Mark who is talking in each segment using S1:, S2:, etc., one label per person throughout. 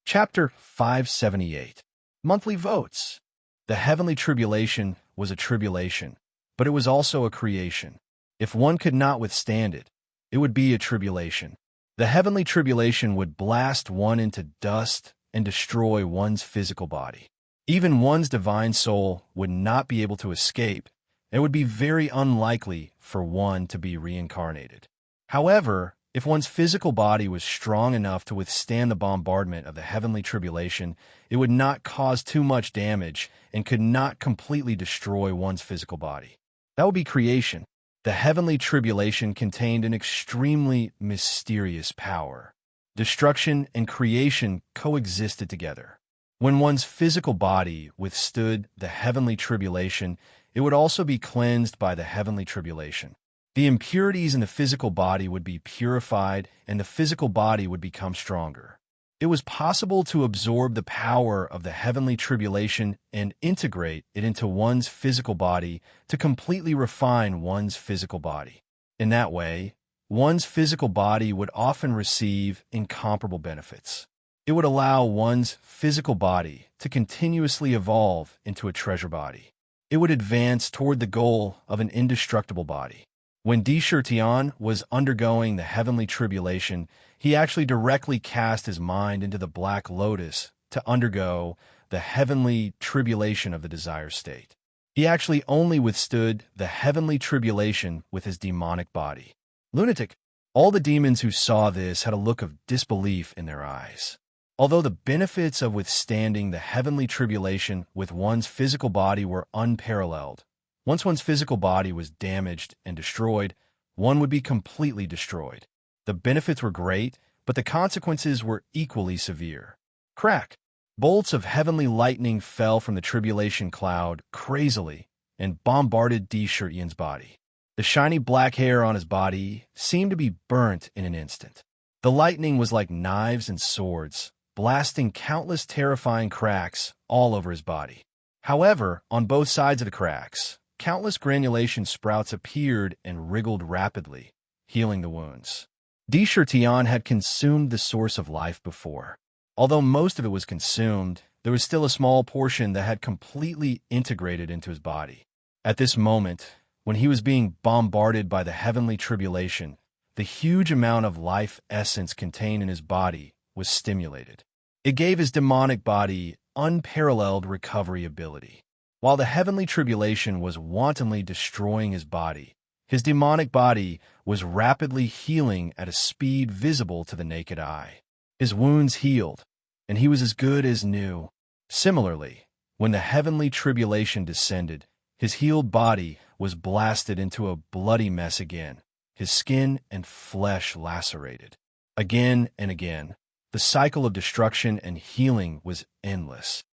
S1: Chapter 578. Monthly Votes. The heavenly tribulation was a tribulation, but it was also a creation. If one could not withstand it, it would be a tribulation. The heavenly tribulation would blast one into dust and destroy one's physical body. Even one's divine soul would not be able to escape, and it would be very unlikely for one to be reincarnated. However, if one's physical body was strong enough to withstand the bombardment of the heavenly tribulation, it would not cause too much damage and could not completely destroy one's physical body. That would be creation. The heavenly tribulation contained an extremely mysterious power. Destruction and creation coexisted together. When one's physical body withstood the heavenly tribulation, it would also be cleansed by the heavenly tribulation. The impurities in the physical body would be purified, and the physical body would become stronger. It was possible to absorb the power of the heavenly tribulation and integrate it into one's physical body to completely refine one's physical body. In that way, one's physical body would often receive incomparable benefits. It would allow one's physical body to continuously evolve into a treasure body. It would advance toward the goal of an indestructible body. When Tian was undergoing the heavenly tribulation, he actually directly cast his mind into the black lotus to undergo the heavenly tribulation of the desire state. He actually only withstood the heavenly tribulation with his demonic body. Lunatic! All the demons who saw this had a look of disbelief in their eyes. Although the benefits of withstanding the heavenly tribulation with one's physical body were unparalleled, once one's physical body was damaged and destroyed, one would be completely destroyed. The benefits were great, but the consequences were equally severe. Crack! Bolts of heavenly lightning fell from the tribulation cloud crazily and bombarded Tian's body. The shiny black hair on his body seemed to be burnt in an instant. The lightning was like knives and swords, blasting countless terrifying cracks all over his body. However, on both sides of the cracks, countless granulation sprouts appeared and wriggled rapidly, healing the wounds. Tian had consumed the source of life before. Although most of it was consumed, there was still a small portion that had completely integrated into his body. At this moment, when he was being bombarded by the heavenly tribulation, the huge amount of life essence contained in his body was stimulated. It gave his demonic body unparalleled recovery ability. While the heavenly tribulation was wantonly destroying his body, his demonic body was rapidly healing at a speed visible to the naked eye. His wounds healed, and he was as good as new. Similarly, when the heavenly tribulation descended, his healed body was blasted into a bloody mess again, his skin and flesh lacerated. Again and again, the cycle of destruction and healing was endless.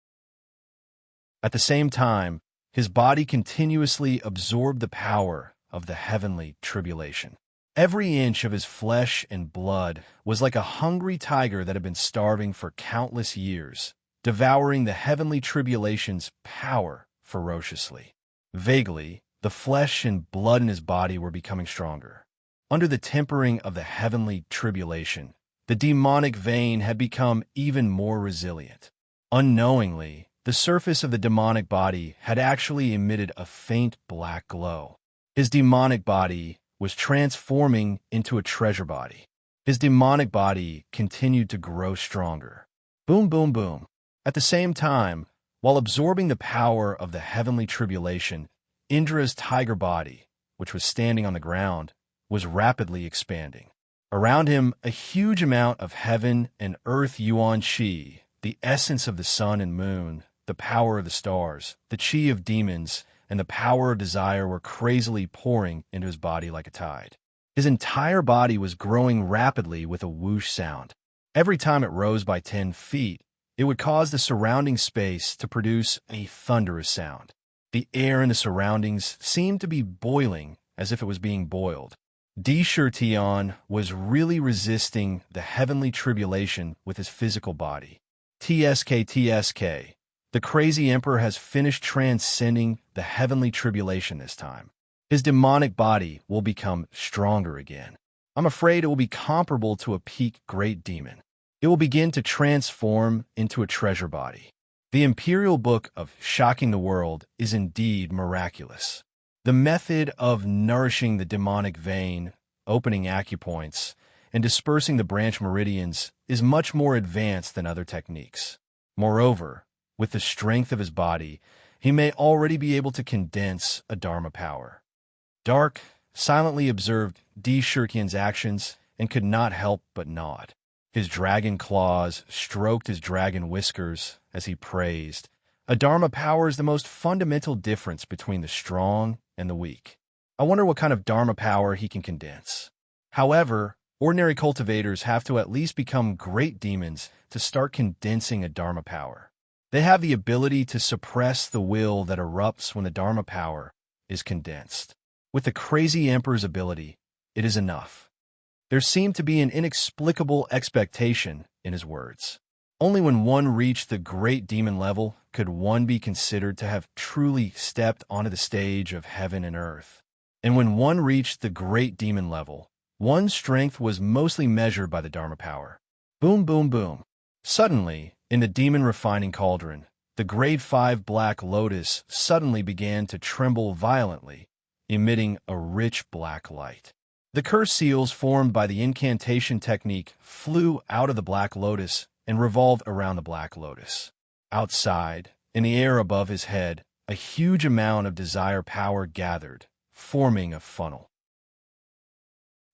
S1: At the same time, his body continuously absorbed the power of the heavenly tribulation. Every inch of his flesh and blood was like a hungry tiger that had been starving for countless years, devouring the heavenly tribulation's power ferociously. Vaguely, the flesh and blood in his body were becoming stronger. Under the tempering of the heavenly tribulation, the demonic vein had become even more resilient. Unknowingly, the surface of the demonic body had actually emitted a faint black glow. His demonic body was transforming into a treasure body. His demonic body continued to grow stronger. Boom, boom, boom. At the same time, while absorbing the power of the heavenly tribulation, Indra's tiger body, which was standing on the ground, was rapidly expanding. Around him, a huge amount of heaven and earth yuan qi, the essence of the sun and moon, the power of the stars, the chi of demons, and the power of desire were crazily pouring into his body like a tide. His entire body was growing rapidly with a whoosh sound. Every time it rose by 10 feet, it would cause the surrounding space to produce a thunderous sound. The air in the surroundings seemed to be boiling as if it was being boiled. Tian was really resisting the heavenly tribulation with his physical body. TSK. The crazy emperor has finished transcending the heavenly tribulation this time. His demonic body will become stronger again. I'm afraid it will be comparable to a peak great demon. it will begin to transform into a treasure body. The imperial book of shocking the world is indeed miraculous. The method of nourishing the demonic vein, opening acupoints, and dispersing the branch meridians is much more advanced than other techniques. Moreover, with the strength of his body, he may already be able to condense a Dharma power. Dark silently observed D. Shurkian's actions and could not help but nod. His dragon claws stroked his dragon whiskers as he praised. A Dharma power is the most fundamental difference between the strong and the weak. I wonder what kind of Dharma power he can condense. However, ordinary cultivators have to at least become great demons to start condensing a Dharma power. They have the ability to suppress the will that erupts when the Dharma power is condensed. With the crazy emperor's ability, it is enough. There seemed to be an inexplicable expectation in his words. Only when one reached the great demon level could one be considered to have truly stepped onto the stage of heaven and earth. And when one reached the great demon level, one's strength was mostly measured by the Dharma power. Boom, boom, boom. Suddenly, in the demon refining cauldron, the grade 5 black lotus suddenly began to tremble violently, emitting a rich black light. The curse seals formed by the incantation technique flew out of the black lotus and revolved around the black lotus. Outside, in the air above his head, a huge amount of desire power gathered, forming a funnel.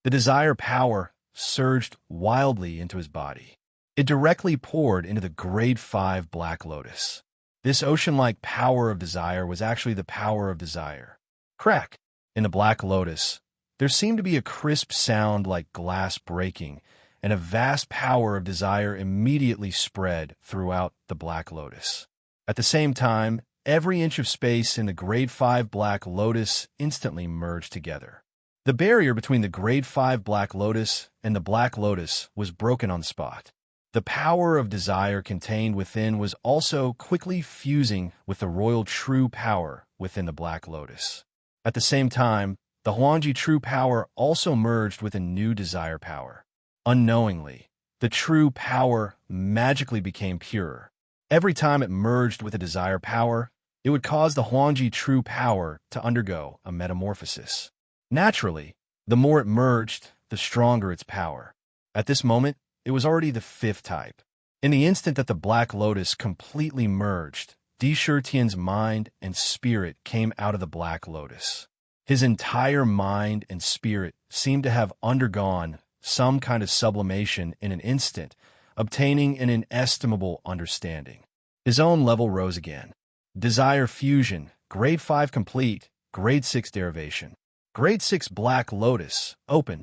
S1: The desire power surged wildly into his body. It directly poured into the grade 5 black lotus. This ocean-like power of desire was actually the power of desire. Crack! In the black lotus, there seemed to be a crisp sound like glass breaking, and a vast power of desire immediately spread throughout the black lotus. At the same time, every inch of space in the grade 5 black lotus instantly merged together. The barrier between the grade 5 black lotus and the black lotus was broken on the spot. The power of desire contained within was also quickly fusing with the royal true power within the black lotus. At the same time, the Huangji true power also merged with a new desire power. Unknowingly, the true power magically became purer. Every time it merged with a desire power, it would cause the Huangji true power to undergo a metamorphosis. Naturally, the more it merged, the stronger its power. At this moment, it was already the 5th type. In the instant that the black lotus completely merged, D. Shurtian's mind and spirit came out of the black lotus. His entire mind and spirit seemed to have undergone some kind of sublimation in an instant, obtaining an inestimable understanding. His own level rose again. Desire fusion, grade 5 complete, grade 6 derivation. Grade 6 black lotus, open.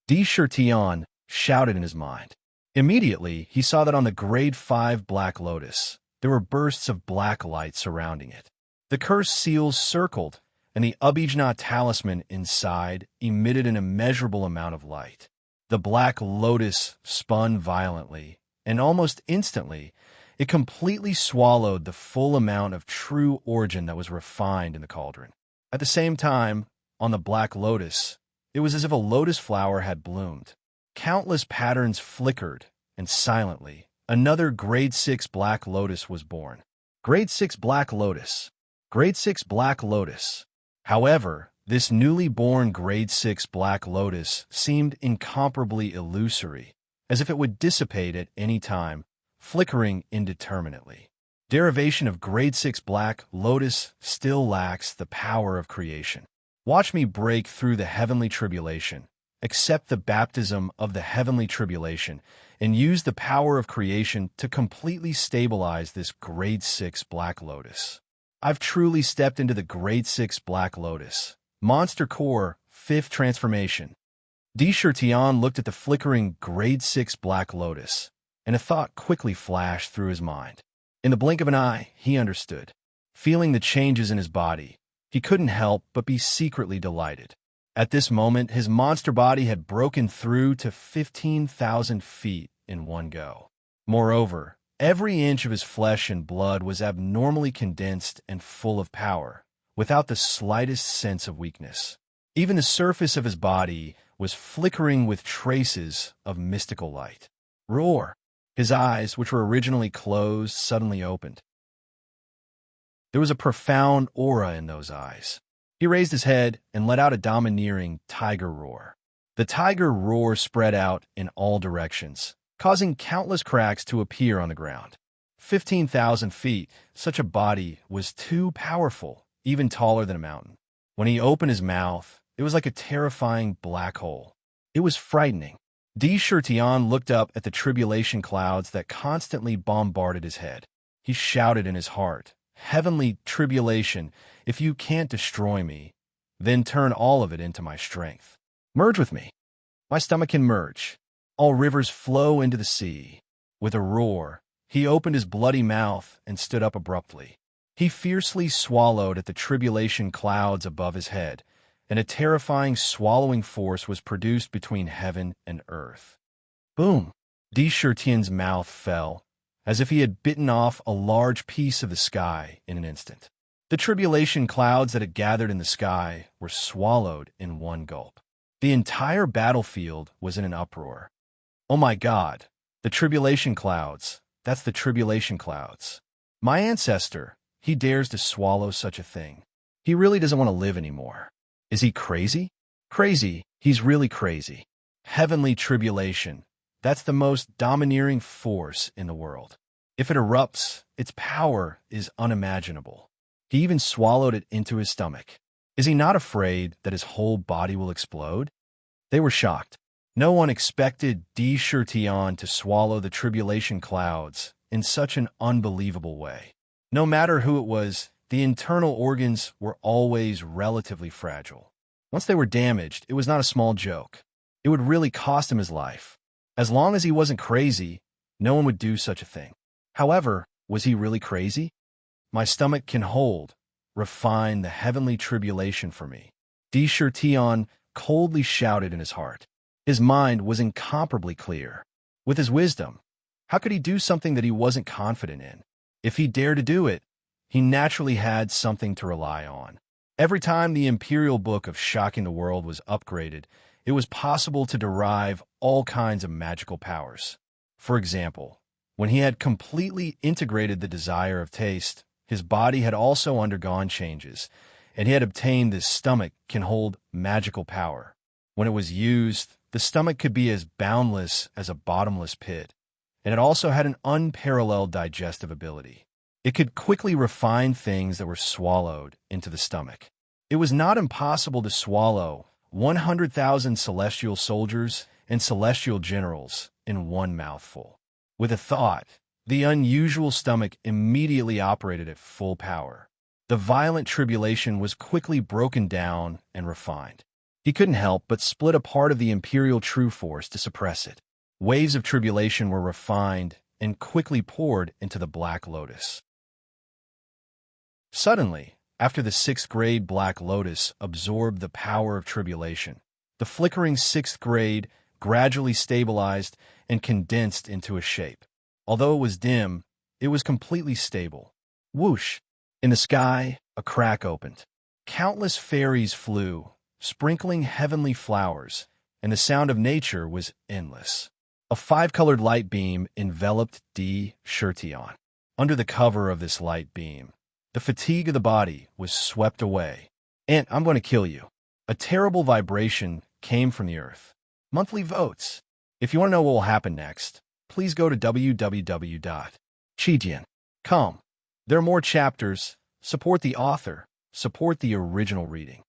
S1: D. Shurtian shouted in his mind. Immediately, he saw that on the grade 5 black lotus, there were bursts of black light surrounding it. The cursed seals circled, and the Abhijna talisman inside emitted an immeasurable amount of light. The black lotus spun violently, and almost instantly, it completely swallowed the full amount of true origin that was refined in the cauldron. At the same time, on the black lotus, it was as if a lotus flower had bloomed. Countless patterns flickered, and silently, another grade 6 black lotus was born. Grade 6 black lotus. Grade 6 black lotus. However, this newly born grade 6 black lotus seemed incomparably illusory, as if it would dissipate at any time, flickering indeterminately. Derivation of grade 6 black lotus still lacks the power of creation. Watch me break through the heavenly tribulation, accept the baptism of the heavenly tribulation, and use the power of creation to completely stabilize this grade 6 black lotus. I've truly stepped into the grade 6 black lotus. Monster Core, 5th transformation. D. Shurtian looked at the flickering grade 6 black lotus, and a thought quickly flashed through his mind. In the blink of an eye, he understood. Feeling the changes in his body, he couldn't help but be secretly delighted. At this moment, his monster body had broken through to 15,000 feet in one go. Moreover, every inch of his flesh and blood was abnormally condensed and full of power, without the slightest sense of weakness. Even the surface of his body was flickering with traces of mystical light. Roar! His eyes, which were originally closed, suddenly opened. There was a profound aura in those eyes. He raised his head and let out a domineering tiger roar. The tiger roar spread out in all directions, causing countless cracks to appear on the ground. 15,000 feet, such a body was too powerful, even taller than a mountain. When he opened his mouth, it was like a terrifying black hole. It was frightening. Chertion looked up at the tribulation clouds that constantly bombarded his head. He shouted in his heart, "Heavenly tribulation, if you can't destroy me, then turn all of it into my strength. Merge with me. My stomach can merge. All rivers flow into the sea." With a roar, he opened his bloody mouth and stood up abruptly. He fiercely swallowed at the tribulation clouds above his head, and a terrifying swallowing force was produced between heaven and earth. Boom! Chertion's mouth fell, as if he had bitten off a large piece of the sky in an instant. The tribulation clouds that had gathered in the sky were swallowed in one gulp. The entire battlefield was in an uproar. Oh my God, the tribulation clouds, that's the tribulation clouds. My ancestor, he dares to swallow such a thing. He really doesn't want to live anymore. Is he crazy? Crazy, he's really crazy. Heavenly tribulation, that's the most domineering force in the world. If it erupts, its power is unimaginable. He even swallowed it into his stomach. Is he not afraid that his whole body will explode? They were shocked. No one expected Chertion to swallow the tribulation clouds in such an unbelievable way. No matter who it was, the internal organs were always relatively fragile. Once they were damaged, it was not a small joke. It would really cost him his life. As long as he wasn't crazy, no one would do such a thing. However, was he really crazy? My stomach can hold, refine the heavenly tribulation for me. Chertion coldly shouted in his heart. His mind was incomparably clear. With his wisdom, how could he do something that he wasn't confident in? If he dared to do it, he naturally had something to rely on. Every time the Imperial Book of Shocking the World was upgraded, it was possible to derive all kinds of magical powers. For example, when he had completely integrated the desire of taste, his body had also undergone changes, and he had obtained this stomach can hold magical power. When it was used, the stomach could be as boundless as a bottomless pit, and it also had an unparalleled digestive ability. It could quickly refine things that were swallowed into the stomach. It was not impossible to swallow 100,000 celestial soldiers and celestial generals in one mouthful. With a thought, the unusual stomach immediately operated at full power. The violent tribulation was quickly broken down and refined. He couldn't help but split a part of the Imperial True Force to suppress it. Waves of tribulation were refined and quickly poured into the Black Lotus. Suddenly, after the 6th grade Black Lotus absorbed the power of tribulation, the flickering 6th grade gradually stabilized and condensed into a shape. Although it was dim, it was completely stable. Whoosh! In the sky, a crack opened. Countless fairies flew, sprinkling heavenly flowers, and the sound of nature was endless. A 5-colored light beam enveloped Chertion. Under the cover of this light beam, the fatigue of the body was swept away. "And I'm going to kill you." A terrible vibration came from the earth. Monthly votes. If you want to know what will happen next, please go to www.chijian.com. There are more chapters. Support the author. Support the original reading.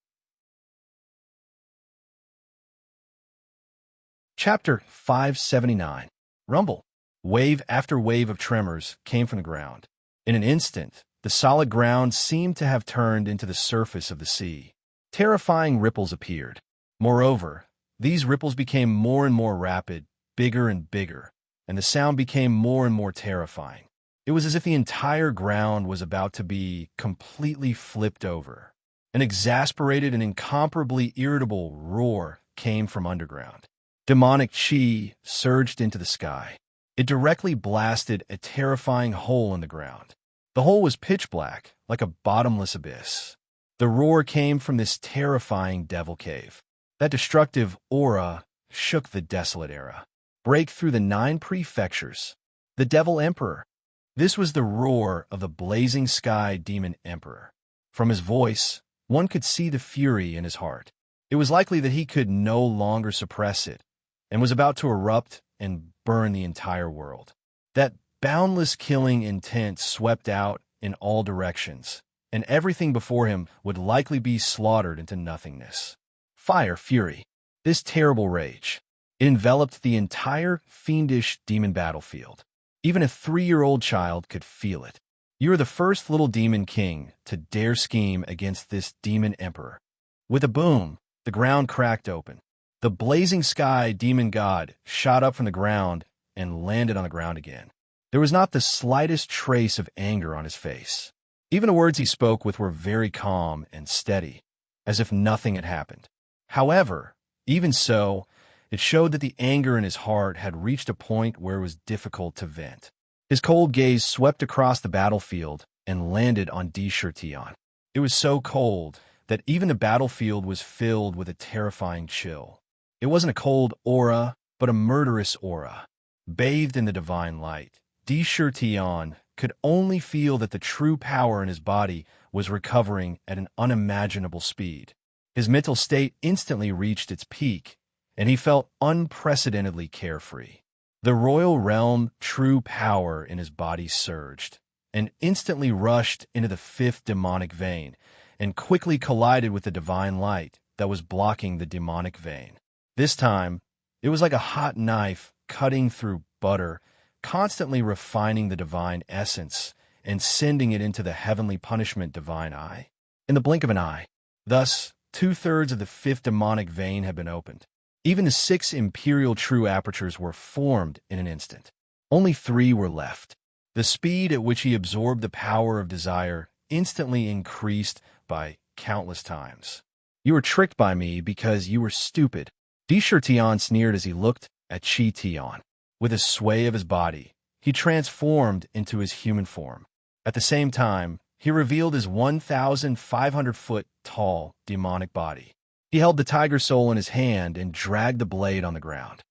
S1: Chapter 579. Rumble. Wave after wave of tremors came from the ground. In an instant, the solid ground seemed to have turned into the surface of the sea. Terrifying ripples appeared. Moreover, these ripples became more and more rapid, bigger and bigger, and the sound became more and more terrifying. It was as if the entire ground was about to be completely flipped over. An exasperated and incomparably irritable roar came from underground. Demonic chi surged into the sky. It directly blasted a terrifying hole in the ground. The hole was pitch black, like a bottomless abyss. The roar came from this terrifying devil cave. That destructive aura shook the desolate era. Break through the 9 prefectures. The Devil Emperor. This was the roar of the blazing sky demon emperor. From his voice, one could see the fury in his heart. It was likely that he could no longer suppress it, and was about to erupt and burn the entire world. That boundless killing intent swept out in all directions, and everything before him would likely be slaughtered into nothingness. Fire, fury. This terrible rage. It enveloped the entire fiendish demon battlefield. Even a 3-year-old child could feel it. You are the first little demon king to dare scheme against this demon emperor. With a boom, the ground cracked open. The blazing sky demon god shot up from the ground and landed on the ground again. There was not the slightest trace of anger on his face. Even the words he spoke with were very calm and steady, as if nothing had happened. However, even so, it showed that the anger in his heart had reached a point where it was difficult to vent. His cold gaze swept across the battlefield and landed on Tion. It was so cold that even the battlefield was filled with a terrifying chill. It wasn't a cold aura, but a murderous aura. Bathed in the divine light, Tion could only feel that the true power in his body was recovering at an unimaginable speed. His mental state instantly reached its peak, and he felt unprecedentedly carefree. The royal realm true power in his body surged, and instantly rushed into the 5th demonic vein, and quickly collided with the divine light that was blocking the demonic vein. This time, it was like a hot knife cutting through butter, constantly refining the divine essence and sending it into the heavenly punishment divine eye. In the blink of an eye. Thus, 2/3 of the 5th demonic vein had been opened. Even the 6 imperial true apertures were formed in an instant. Only 3 were left. The speed at which he absorbed the power of desire instantly increased by countless times. You were tricked by me because you were stupid. Tion sneered as he looked at Tion. With a sway of his body, he transformed into his human form. At the same time, he revealed his 1,500-foot-tall demonic body. He held the tiger soul in his hand and dragged the blade on the ground.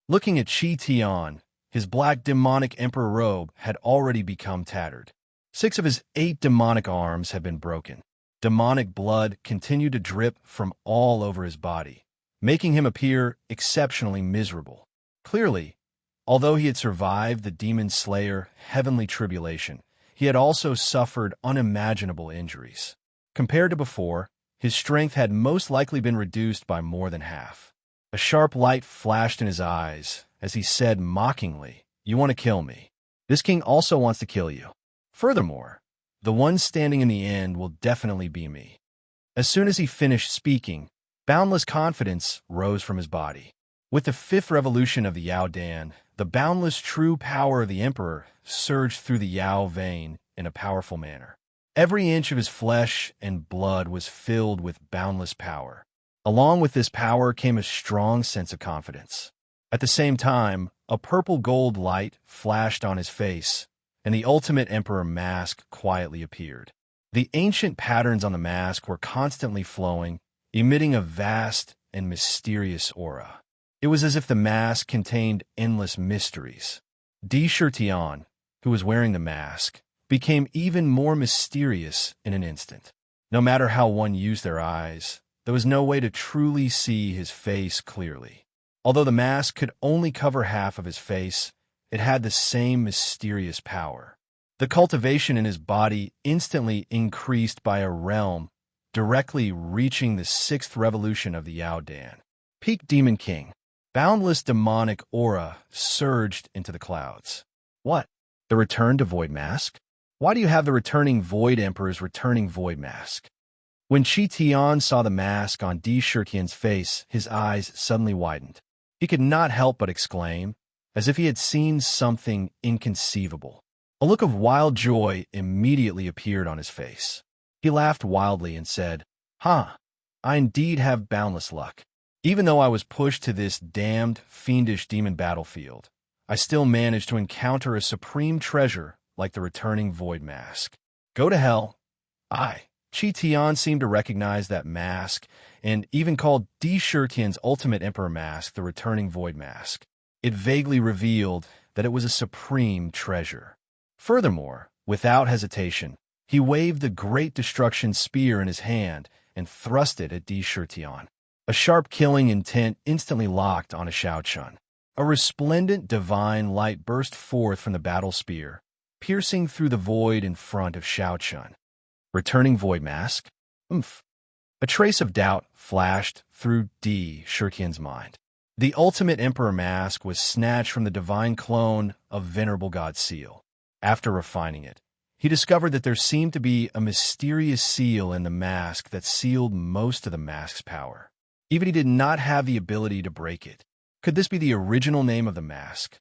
S1: Looking at Tion, his black demonic emperor robe had already become tattered. 6 of his 8 demonic arms had been broken. Demonic blood continued to drip from all over his body, making him appear exceptionally miserable. Clearly, although he had survived the demon slayer heavenly tribulation, he had also suffered unimaginable injuries. Compared to before, his strength had most likely been reduced by more than half. A sharp light flashed in his eyes as he said mockingly, "You want to kill me. This king also wants to kill you. Furthermore, the one standing in the end will definitely be me." As soon as he finished speaking, boundless confidence rose from his body. With the 5th revolution of the Yao Dan, the boundless true power of the emperor surged through the Yao vein in a powerful manner. Every inch of his flesh and blood was filled with boundless power. Along with this power came a strong sense of confidence. At the same time, a purple gold light flashed on his face, and the ultimate emperor mask quietly appeared. The ancient patterns on the mask were constantly flowing, emitting a vast and mysterious aura. It was as if the mask contained endless mysteries. Tion, who was wearing the mask, became even more mysterious in an instant. No matter how one used their eyes, there was no way to truly see his face clearly. Although the mask could only cover half of his face, it had the same mysterious power. The cultivation in his body instantly increased by a realm, directly reaching the 6th revolution of the Yao Dan. Peak Demon King. Boundless demonic aura surged into the clouds. What? The return to Void Mask? Why do you have the returning Void Emperor's returning Void Mask? When Tion saw the mask on Tion's face, his eyes suddenly widened. He could not help but exclaim, as if he had seen something inconceivable. A look of wild joy immediately appeared on his face. He laughed wildly and said, I indeed have boundless luck. Even though I was pushed to this damned, fiendish demon battlefield, I still managed to encounter a supreme treasure like the returning Void Mask. Go to hell. Tion seemed to recognize that mask and even called Tion's ultimate emperor mask the returning Void Mask. It vaguely revealed that it was a supreme treasure. Furthermore, without hesitation, he waved the great destruction spear in his hand and thrust it at Di-Shirtian. A sharp killing intent instantly locked on a Shao-Chun. A resplendent divine light burst forth from the battle spear, piercing through the void in front of Shao-Chun. Returning void mask? Oomph. A trace of doubt flashed through Di-Shirtian's mind. The ultimate Emperor mask was snatched from the divine clone of Venerable God Seal. After refining it, he discovered that there seemed to be a mysterious seal in the mask that sealed most of the mask's power. Even he did not have the ability to break it. Could this be the original name of the mask?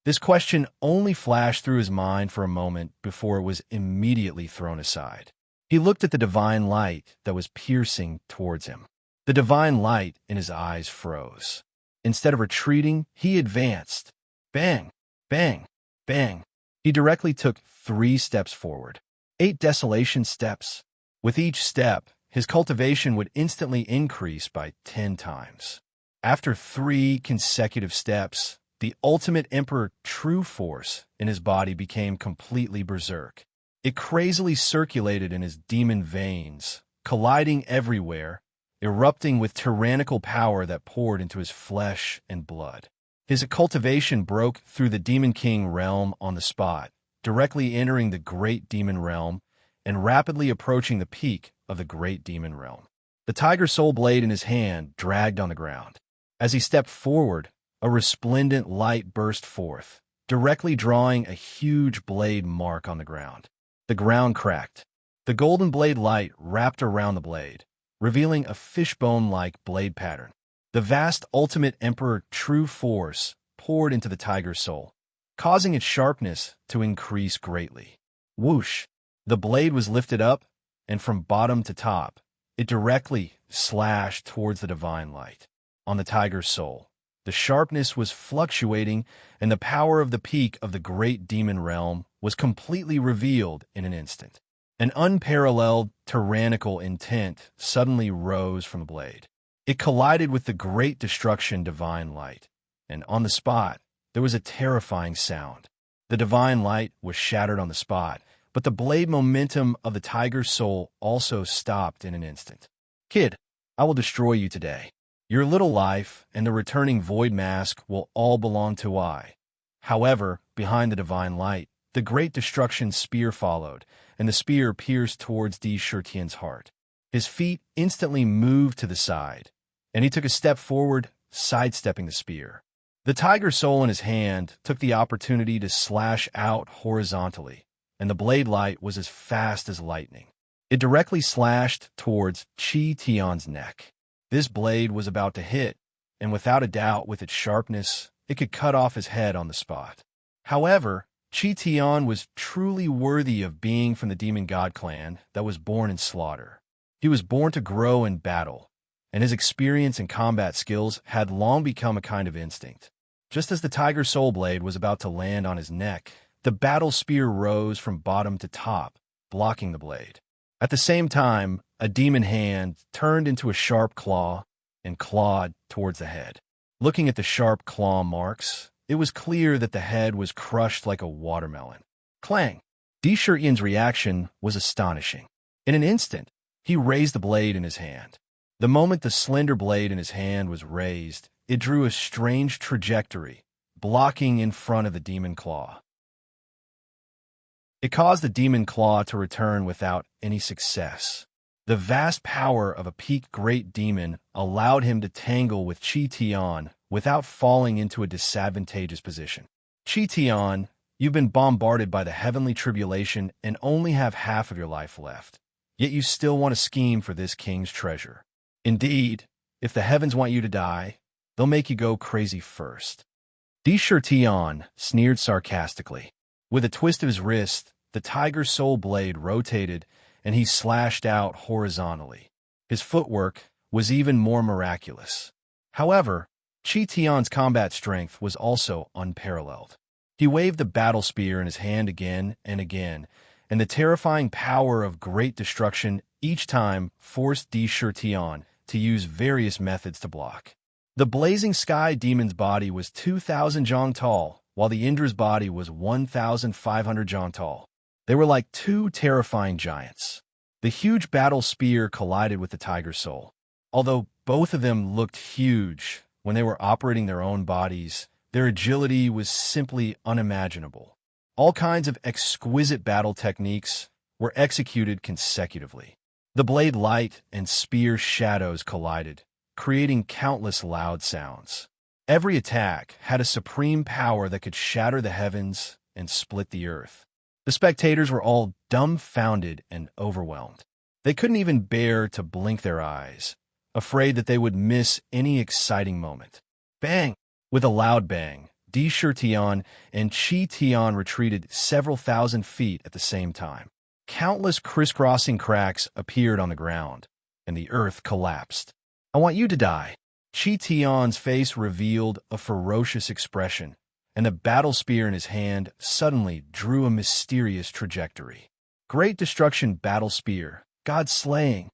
S1: This question only flashed through his mind for a moment before it was immediately thrown aside. He looked at the divine light that was piercing towards him. The divine light in his eyes froze. Instead of retreating, he advanced. Bang, bang, bang. He directly took 3 steps forward. 8 desolation steps. With each step, his cultivation would instantly increase by 10 times. After 3 consecutive steps, the ultimate Emperor true force in his body became completely berserk. It crazily circulated in his demon veins, colliding everywhere, erupting with tyrannical power that poured into his flesh and blood. His cultivation broke through the Demon King realm on the spot, directly entering the Great Demon Realm and rapidly approaching the peak of the Great Demon Realm. The Tiger Soul blade in his hand dragged on the ground. As he stepped forward, a resplendent light burst forth, directly drawing a huge blade mark on the ground. The ground cracked. The golden blade light wrapped around the blade, revealing a fishbone-like blade pattern. The vast ultimate Emperor true force poured into the Tiger's soul, causing its sharpness to increase greatly. Whoosh! The blade was lifted up, and from bottom to top, it directly slashed towards the divine light. On the Tiger's soul, the sharpness was fluctuating, and the power of the peak of the Great Demon Realm was completely revealed in an instant. An unparalleled, tyrannical intent suddenly rose from the blade. It collided with the great destruction divine light, and on the spot, there was a terrifying sound. The divine light was shattered on the spot, but the blade momentum of the Tiger's soul also stopped in an instant. Kid, I will destroy you today. Your little life and the returning void mask will all belong to I. However, behind the divine light, the great destruction spear followed, and the spear pierced towards Di-Shirtian's heart. His feet instantly moved to the side, and he took a step forward, sidestepping the spear. The Tiger Soul in his hand took the opportunity to slash out horizontally, and the blade light was as fast as lightning. It directly slashed towards Chi Tian's neck. This blade was about to hit, and without a doubt, with its sharpness, it could cut off his head on the spot. However, Chi Tian was truly worthy of being from the Demon God clan that was born in slaughter. He was born to grow in battle, and his experience and combat skills had long become a kind of instinct. Just as the Tiger Soul blade was about to land on his neck, the battle spear rose from bottom to top, blocking the blade. At the same time, a demon hand turned into a sharp claw and clawed towards the head. Looking at the sharp claw marks, it was clear that the head was crushed like a watermelon. Clang! Di-Shirtian's reaction was astonishing. In an instant, he raised the blade in his hand. The moment the slender blade in his hand was raised, it drew a strange trajectory, blocking in front of the demon claw. It caused the demon claw to return without any success. The vast power of a peak great demon allowed him to tangle with Chi Tian without falling into a disadvantageous position. Chi Tian, you've been bombarded by the heavenly tribulation and only have half of your life left. Yet you still want to scheme for this king's treasure. Indeed, if the heavens want you to die, they'll make you go crazy first. Di-Shirtian sneered sarcastically. With a twist of his wrist, the Tiger Soul blade rotated, and he slashed out horizontally. His footwork was even more miraculous. However, Chi Tian's combat strength was also unparalleled. He waved the battle spear in his hand again and again, and the terrifying power of great destruction each time forced Di-Shirtian to use various methods to block. The blazing sky demon's body was 2,000 jong tall, while the Indra's body was 1,500 jong tall. They were like two terrifying giants. The huge battle spear collided with the tiger soul. Although both of them looked huge when they were operating their own bodies, their agility was simply unimaginable. All kinds of exquisite battle techniques were executed consecutively. The blade light and spear shadows collided, creating countless loud sounds. Every attack had a supreme power that could shatter the heavens and split the earth. The spectators were all dumbfounded and overwhelmed. They couldn't even bear to blink their eyes, afraid that they would miss any exciting moment. Bang! With a loud bang, Di Shirtian and Chi Tian retreated several thousand feet at the same time. Countless crisscrossing cracks appeared on the ground, and the earth collapsed. "I want you to die." Chi Tian's face revealed a ferocious expression, and the battle spear in his hand suddenly drew a mysterious trajectory. Great Destruction Battle Spear, God Slaying.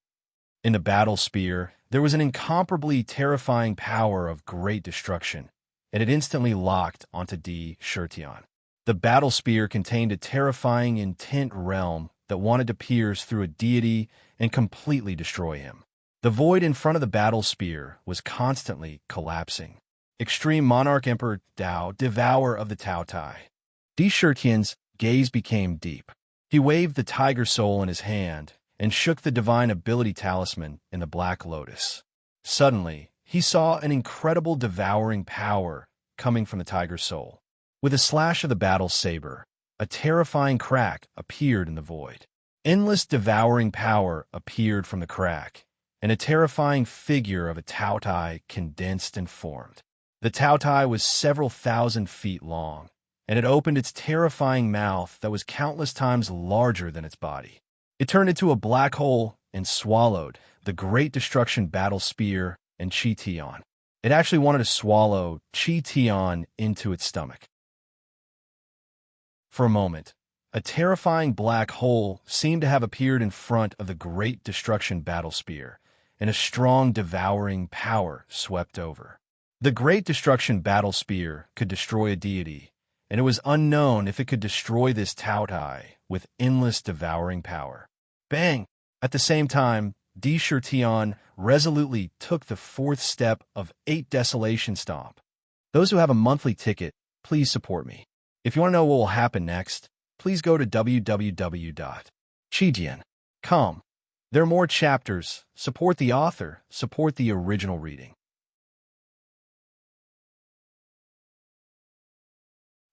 S1: In the battle spear, there was an incomparably terrifying power of great destruction, and it instantly locked onto Di Shirtian. The battle spear contained a terrifying intent realm that wanted to pierce through a deity and completely destroy him. The void in front of the battle spear was constantly collapsing. Extreme Monarch Emperor Dao, devourer of the Tao Tai. Di Shirtian's gaze became deep. He waved the tiger soul in his hand and shook the divine ability talisman in the black lotus. Suddenly, he saw an incredible devouring power coming from the tiger soul. With a slash of the battle saber, a terrifying crack appeared in the void. Endless devouring power appeared from the crack, and a terrifying figure of a Tao Tai condensed and formed. The Tao Tai was several thousand feet long, and it opened its terrifying mouth that was countless times larger than its body. It turned into a black hole and swallowed the Great Destruction Battle Spear and Chi Tian. It actually wanted to swallow Chi Tian into its stomach. For a moment, a terrifying black hole seemed to have appeared in front of the Great Destruction Battle Spear, and a strong devouring power swept over. The Great Destruction Battle Spear could destroy a deity, and it was unknown if it could destroy this Tao Tai with endless devouring power. Bang! At the same time, Di Shirtian resolutely took the fourth step of 8 Desolation Stomp. Those who have a monthly ticket, please support me. If you want to know what will happen next, please go to www.chijian.com. There are more chapters. Support the author. Support the original reading.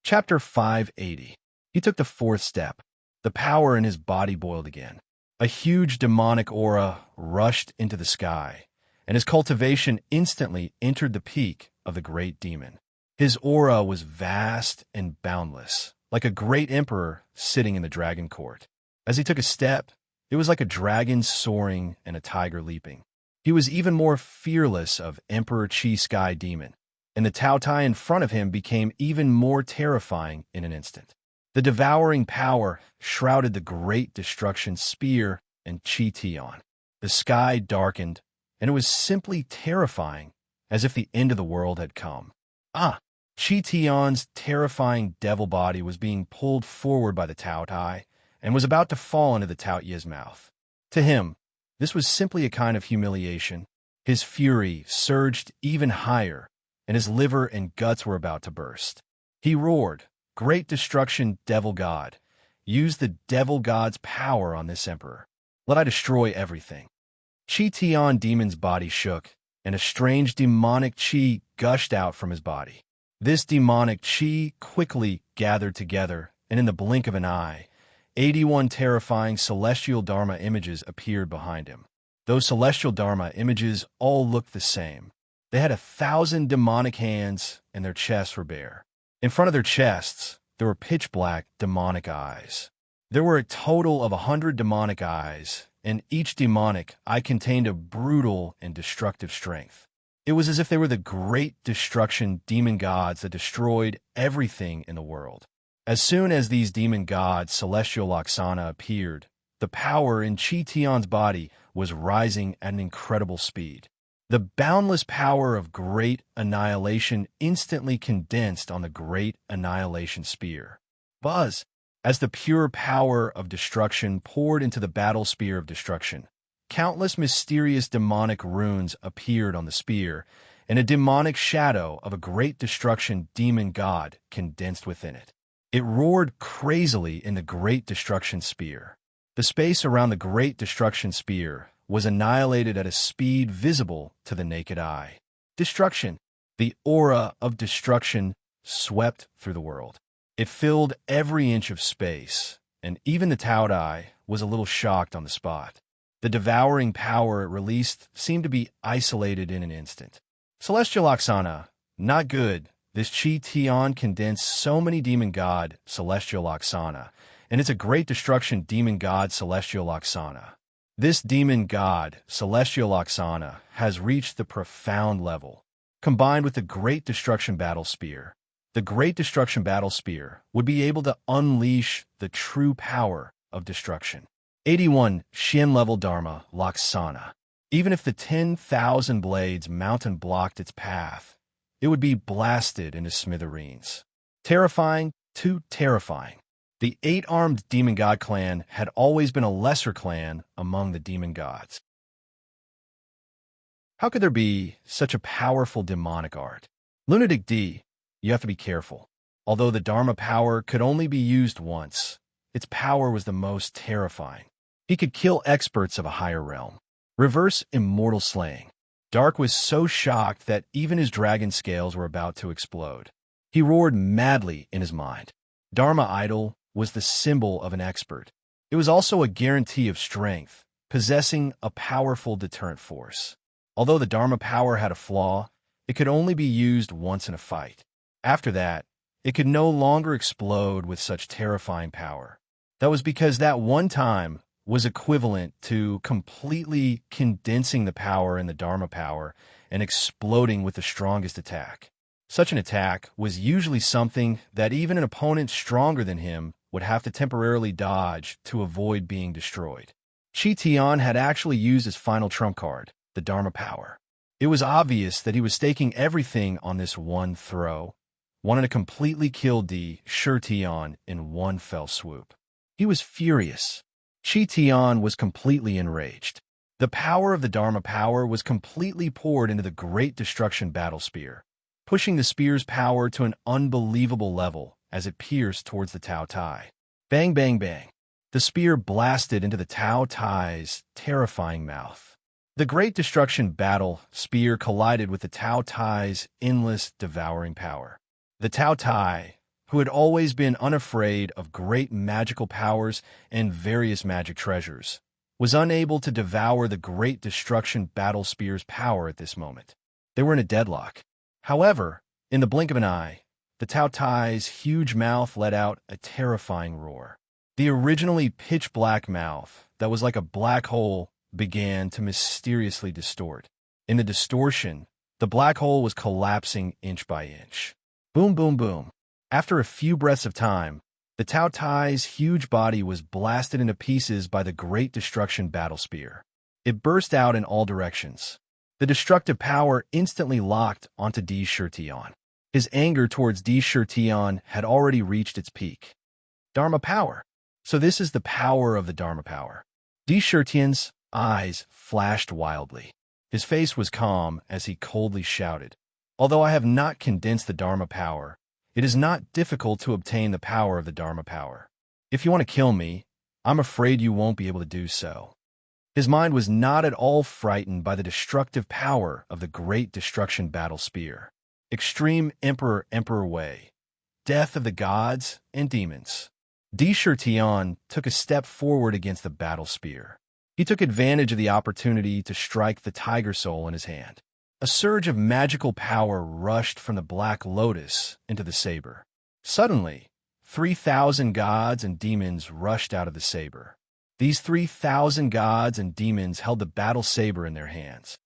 S1: Chapter 580. He took the fourth step. The power in his body boiled again. A huge demonic aura rushed into the sky, and his cultivation instantly entered the peak of the great demon. His aura was vast and boundless, like a great emperor sitting in the dragon court. As he took a step, it was like a dragon soaring and a tiger leaping. He was even more fearless of Emperor Chi Sky Demon, and the Tao Tai in front of him became even more terrifying in an instant. The devouring power shrouded the Great Destruction Spear and Chi Tian. The sky darkened, and it was simply terrifying, as if the end of the world had come. Chi Tian's terrifying devil body was being pulled forward by the Tao Tai and was about to fall into the Tao Ye's mouth. To him, this was simply a kind of humiliation. His fury surged even higher, and his liver and guts were about to burst. He roared, "Great Destruction, Devil God! Use the Devil God's power on this emperor. Let I destroy everything." Chi Tian Demon's body shook, and a strange demonic chi gushed out from his body. This demonic chi quickly gathered together, and in the blink of an eye, 81 terrifying celestial Dharma images appeared behind him. Those celestial Dharma images all looked the same. They had 1,000 demonic hands, and their chests were bare. In front of their chests, there were pitch-black demonic eyes. There were a total of 100 demonic eyes, and each demonic eye contained a brutal and destructive strength. It was as if they were the Great Destruction demon gods that destroyed everything in the world. As soon as these demon gods' celestial Laksana appeared, the power in Chi Tian's body was rising at an incredible speed. The boundless power of great annihilation instantly condensed on the great annihilation spear. Buzz! As the pure power of destruction poured into the battle spear of destruction, countless mysterious demonic runes appeared on the spear, and a demonic shadow of a great destruction demon god condensed within it. It roared crazily in the great destruction spear. The space around the great destruction spear was annihilated at a speed visible to the naked eye. Destruction. The aura of destruction swept through the world. It filled every inch of space, and even the Tao'd eye was a little shocked on the spot. The devouring power it released seemed to be isolated in an instant. Celestial Oksana. Not good. This Chi Tian condensed so many demon god Celestial Oksana, and it's a great destruction demon god Celestial Oksana. This demon god, Celestial Oksana, has reached the profound level. Combined with the Great Destruction Battle Spear, the Great Destruction Battle Spear would be able to unleash the true power of destruction. 81. Shin Level Dharma Laksana. Even if the 10,000 blades mountain blocked its path, it would be blasted into smithereens. Terrifying, too terrifying. The 8-armed demon god clan had always been a lesser clan among the demon gods. How could there be such a powerful demonic art? Lunatic D, you have to be careful. Although the Dharma power could only be used once, its power was the most terrifying. He could kill experts of a higher realm. Reverse immortal slaying. Dark was so shocked that even his dragon scales were about to explode. He roared madly in his mind. Dharma idol was the symbol of an expert. It was also a guarantee of strength, possessing a powerful deterrent force. Although the Dharma power had a flaw, it could only be used once in a fight. After that, it could no longer explode with such terrifying power. That was because that one time was equivalent to completely condensing the power in the Dharma power and exploding with the strongest attack. Such an attack was usually something that even an opponent stronger than him would have to temporarily dodge to avoid being destroyed. Chi Tian had actually used his final trump card, the Dharma power. It was obvious that he was staking everything on this one throw, wanted to completely kill Di Shi Tian in one fell swoop. He was furious. Chi Tian was completely enraged. The power of the Dharma power was completely poured into the Great Destruction Battle Spear, pushing the spear's power to an unbelievable level as it pierced towards the Tao Tai. Bang, bang, bang. The spear blasted into the Tao Tai's terrifying mouth. The Great Destruction Battle Spear collided with the Tao Tai's endless devouring power. The Tao Tai, who had always been unafraid of great magical powers and various magic treasures, was unable to devour the Great Destruction Battle Spear's power at this moment. They were in a deadlock. However, in the blink of an eye, the Tao Tai's huge mouth let out a terrifying roar. The originally pitch-black mouth that was like a black hole began to mysteriously distort. In the distortion, the black hole was collapsing inch by inch. Boom, boom, boom. After a few breaths of time, the Tao Tai's huge body was blasted into pieces by the Great Destruction Battle Spear. It burst out in all directions. The destructive power instantly locked onto Di Shi Tian. His anger towards Di Shi Tian had already reached its peak. Dharma power. So this is the power of the Dharma power. Di Shi Tian's eyes flashed wildly. His face was calm as he coldly shouted, "Although I have not condensed the Dharma power, it is not difficult to obtain the power of the Dharma power. If you want to kill me, I'm afraid you won't be able to do so." His mind was not at all frightened by the destructive power of the Great Destruction Battle Spear. Extreme Emperor way. Death of the gods and demons. Di Shi Tian took a step forward against the battle spear. He took advantage of the opportunity to strike the tiger soul in his hand. A surge of magical power rushed from the black lotus into the saber. Suddenly, 3,000 gods and demons rushed out of the saber. These 3,000 gods and demons held the battle saber in their hands.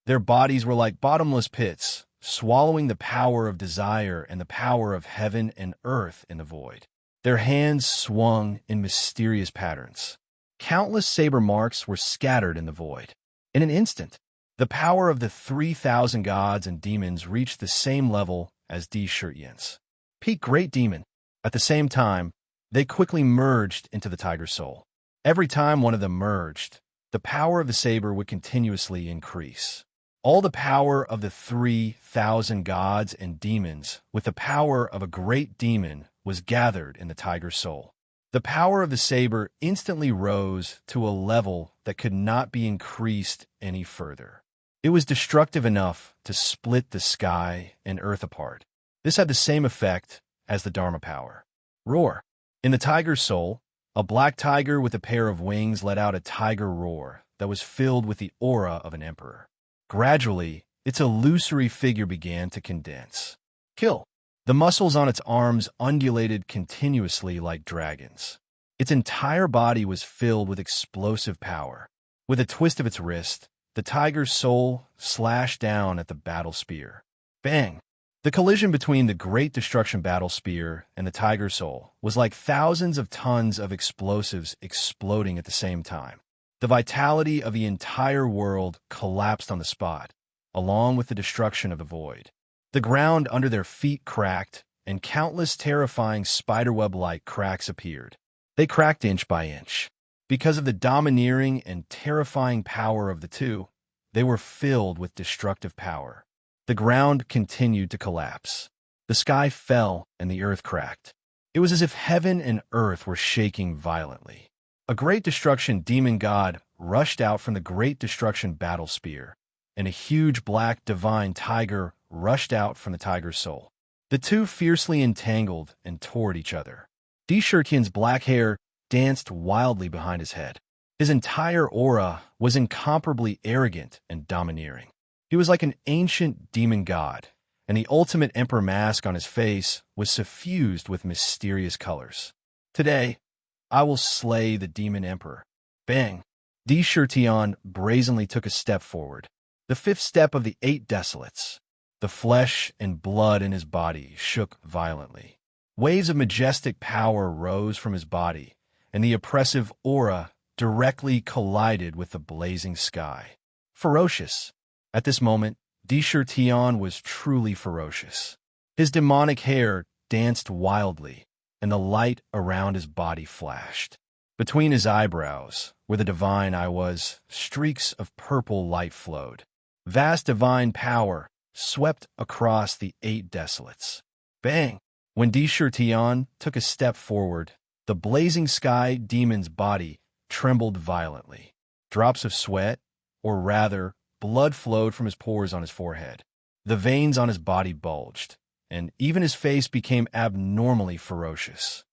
S1: Their bodies were like bottomless pits, swallowing the power of desire and the power of heaven and earth in the void. Their hands swung in mysterious patterns. Countless saber marks were scattered in the void. In an instant, the power of the 3,000 gods and demons reached the same level as D. Shirtian's peak great demon. At the same time, they quickly merged into the tiger soul. Every time one of them merged, the power of the saber would continuously increase. All the power of the 3,000 gods and demons with the power of a great demon was gathered in the tiger soul. The power of the saber instantly rose to a level that could not be increased any further. It was destructive enough to split the sky and earth apart. This had the same effect as the Dharma power. Roar. In the tiger's soul, a black tiger with a pair of wings let out a tiger roar that was filled with the aura of an emperor. Gradually, its illusory figure began to condense. Kill. The muscles on its arms undulated continuously like dragons. Its entire body was filled with explosive power. With a twist of its wrist, the tiger's soul slashed down at the battle spear. Bang! The collision between the Great Destruction battle spear and the tiger's soul was like thousands of tons of explosives exploding at the same time. The vitality of the entire world collapsed on the spot, along with the destruction of the void. The ground under their feet cracked, and countless terrifying spiderweb-like cracks appeared. They cracked inch by inch. Because of the domineering and terrifying power of the two, they were filled with destructive power. The ground continued to collapse. The sky fell and the earth cracked. It was as if heaven and earth were shaking violently. A great destruction demon god rushed out from the great destruction battle spear, and a huge black divine tiger rushed out from the tiger's soul. The two fiercely entangled and tore at each other. D. Shirtian's black hair danced wildly behind his head. His entire aura was incomparably arrogant and domineering. He was like an ancient demon god, and the ultimate emperor mask on his face was suffused with mysterious colors. Today, I will slay the demon emperor. Bang! D. Shirtian brazenly took a step forward. The fifth step of the 8 desolates. The flesh and blood in his body shook violently. Waves of majestic power rose from his body, and the oppressive aura directly collided with the blazing sky. Ferocious. At this moment, D. Shirtian was truly ferocious. His demonic hair danced wildly, and the light around his body flashed. Between his eyebrows, where the divine eye was, streaks of purple light flowed. Vast divine power swept across the 8 desolates. Bang! When D. Shirtian took a step forward, the blazing sky demon's body trembled violently. Drops of sweat, or rather, blood flowed from his pores on his forehead. The veins on his body bulged, and even his face became abnormally ferocious.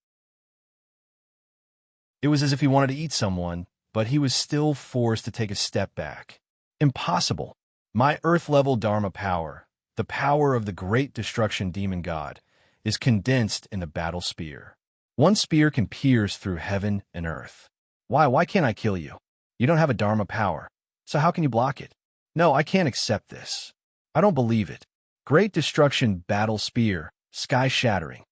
S1: It was as if he wanted to eat someone, but he was still forced to take a step back. Impossible. My earth-level Dharma power, the power of the great destruction demon god, is condensed in the battle spear. One spear can pierce through heaven and earth. Why can't I kill you? You don't have a Dharma power, so how can you block it? No, I can't accept this. I don't believe it. Great destruction battle spear, sky-shattering.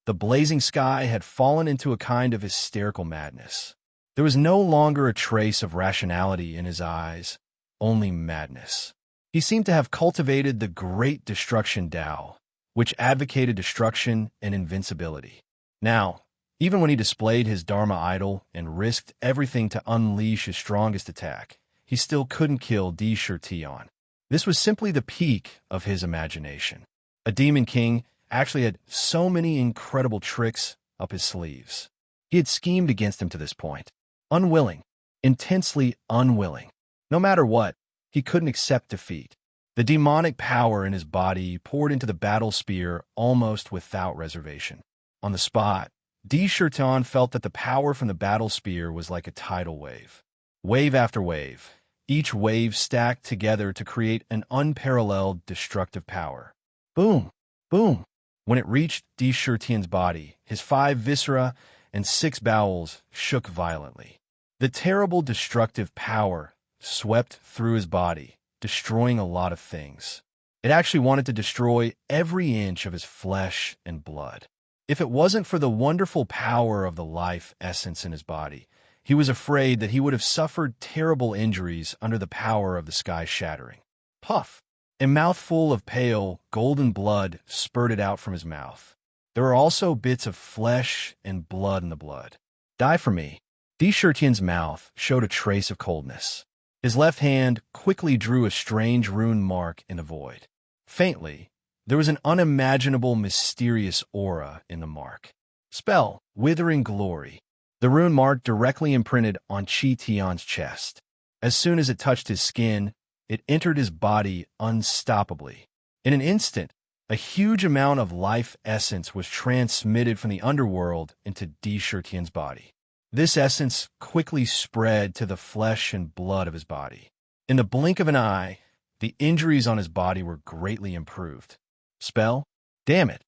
S1: The blazing sky had fallen into a kind of hysterical madness. There was no longer a trace of rationality in his eyes, only madness. He seemed to have cultivated the great destruction Tao, which advocated destruction and invincibility. Now, even when he displayed his Dharma idol and risked everything to unleash his strongest attack, he still couldn't kill D. Shirtian. This was simply the peak of his imagination. A demon king actually had so many incredible tricks up his sleeves. He had schemed against him to this point. Unwilling, intensely unwilling. No matter what, he couldn't accept defeat. The demonic power in his body poured into the battle spear almost without reservation. On the spot, D. Shirtian felt that the power from the battle spear was like a tidal wave. Wave after wave, each wave stacked together to create an unparalleled destructive power. Boom! Boom! When it reached D. Shirtian's body, his 5 viscera and 6 bowels shook violently. The terrible destructive power swept through his body, destroying a lot of things. It actually wanted to destroy every inch of his flesh and blood. If it wasn't for the wonderful power of the life essence in his body, He was afraid that he would have suffered terrible injuries under the power of the sky shattering. Puff! A mouthful of pale, golden blood spurted out from his mouth. There were also bits of flesh and blood in the blood. Die for me. Shirtian's mouth showed a trace of coldness. His left hand quickly drew a strange rune mark in the void. Faintly, there was an unimaginable, mysterious aura in the mark. Spell, Withering Glory. The rune mark directly imprinted on Chi Tian's chest. As soon as it touched his skin, it entered his body unstoppably. In an instant, a huge amount of life essence was transmitted from the underworld into Shirtian's body. This essence quickly spread to the flesh and blood of his body. In the blink of an eye, the injuries on his body were greatly improved. Spell? Damn it!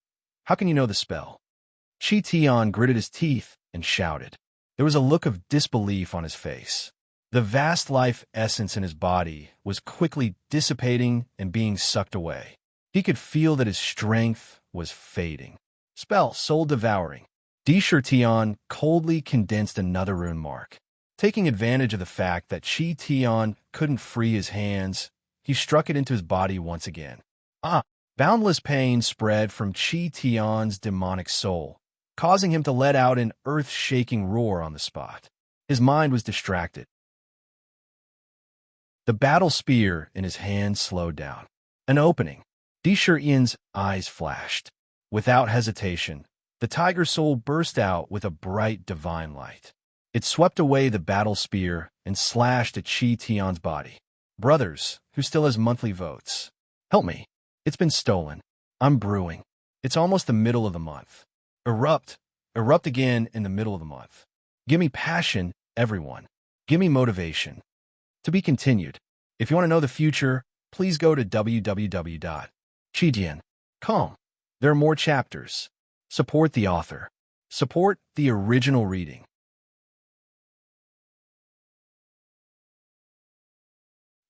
S1: How can you know the spell? Chi Tian gritted his teeth and shouted. There was a look of disbelief on his face. The vast life essence in his body was quickly dissipating and being sucked away. He could feel that his strength was fading. Spell, Soul Devouring. Shirtian coldly condensed another rune mark. Taking advantage of the fact that Chi Tian couldn't free his hands, he struck it into his body once again. Boundless pain spread from Chi Tian's demonic soul, causing him to let out an earth-shaking roar on the spot. His mind was distracted. The battle spear in his hand slowed down. An opening. Shirtian's eyes flashed. Without hesitation, the tiger soul burst out with a bright divine light. It swept away the battle spear and slashed at Chi Tian's body. Brothers, who still has monthly votes, help me. It's been stolen. I'm brewing. It's almost the middle of the month. Erupt. Erupt again in the middle of the month. Give me passion, everyone. Give me motivation. To be continued. If you want to know the future, please go to www.chidian.com. There are more chapters. Support the author. Support the original reading.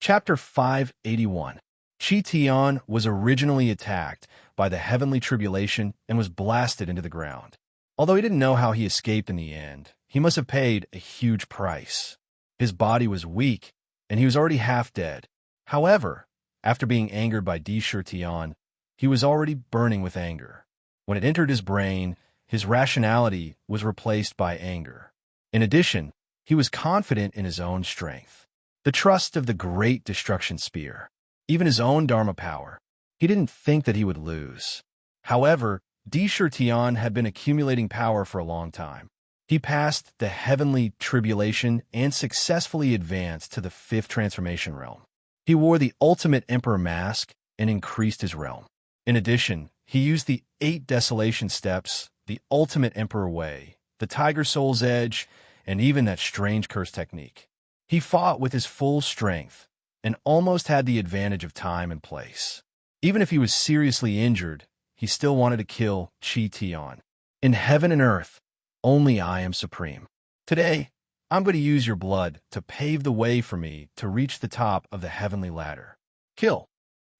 S1: Chapter 581. Chi Tian was originally attacked by the heavenly tribulation and was blasted into the ground. Although he didn't know how he escaped in the end, he must have paid a huge price. His body was weak, and he was already half dead. However, after being angered by Shirtian, he was already burning with anger. When it entered his brain, his rationality was replaced by anger. In addition, he was confident in his own strength, the trust of the great destruction spear, even his own Dharma power. He didn't think that he would lose. However, Shirtian had been accumulating power for a long time. He passed the heavenly tribulation and successfully advanced to the 5th transformation realm. He wore the ultimate emperor mask and increased his realm. In addition, he used the 8 desolation steps, the ultimate emperor way, the tiger soul's edge, and even that strange curse technique. He fought with his full strength and almost had the advantage of time and place. Even if he was seriously injured, he still wanted to kill Chi Tian. In heaven and earth, only I am supreme. Today, I'm going to use your blood to pave the way for me to reach the top of the heavenly ladder. Kill.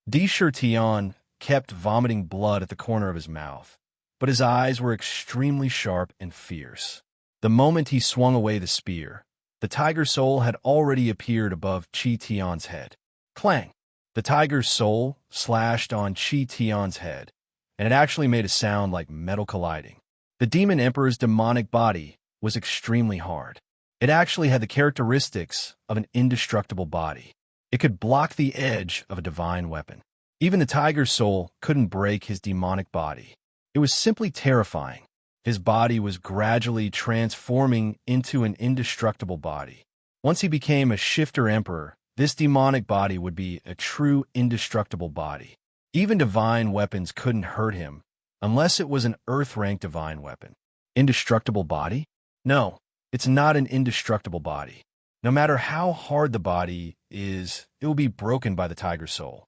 S1: Shirtian kept vomiting blood at the corner of his mouth, but his eyes were extremely sharp and fierce. The moment he swung away the spear, the tiger soul had already appeared above Chi Tian's head. Clang! The tiger's soul slashed on Chi Tian's head, and it actually made a sound like metal colliding. The demon emperor's demonic body was extremely hard. It actually had the characteristics of an indestructible body. It could block the edge of a divine weapon. Even the tiger's soul couldn't break his demonic body. It was simply terrifying. His body was gradually transforming into an indestructible body. Once he became a shifter emperor, this demonic body would be a true indestructible body. Even divine weapons couldn't hurt him, unless it was an earth-rank divine weapon. Indestructible body? No, it's not an indestructible body. No matter how hard the body is, it will be broken by the tiger soul.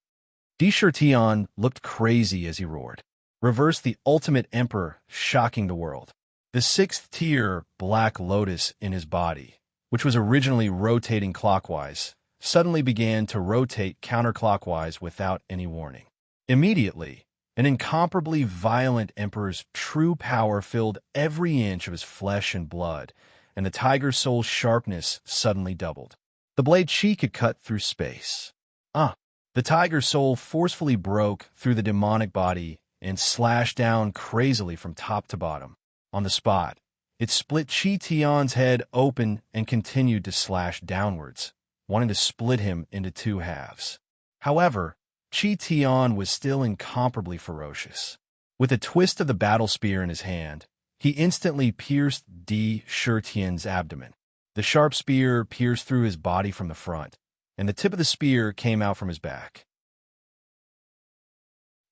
S1: Shirtian looked crazy as he roared. Reverse the ultimate emperor, shocking the world. The 6th tier black lotus in his body, which was originally rotating clockwise, suddenly began to rotate counterclockwise without any warning. Immediately, an incomparably violent emperor's true power filled every inch of his flesh and blood, and the tiger soul's sharpness suddenly doubled. The blade Chi could cut through space. The tiger soul forcefully broke through the demonic body and slashed down crazily from top to bottom. On the spot, it split Chi Tian's head open and continued to slash downwards, wanting to split him into two halves. However, Chi Tian was still incomparably ferocious. With a twist of the battle spear in his hand, he instantly pierced Di Shitian's abdomen. The sharp spear pierced through his body from the front, and the tip of the spear came out from his back.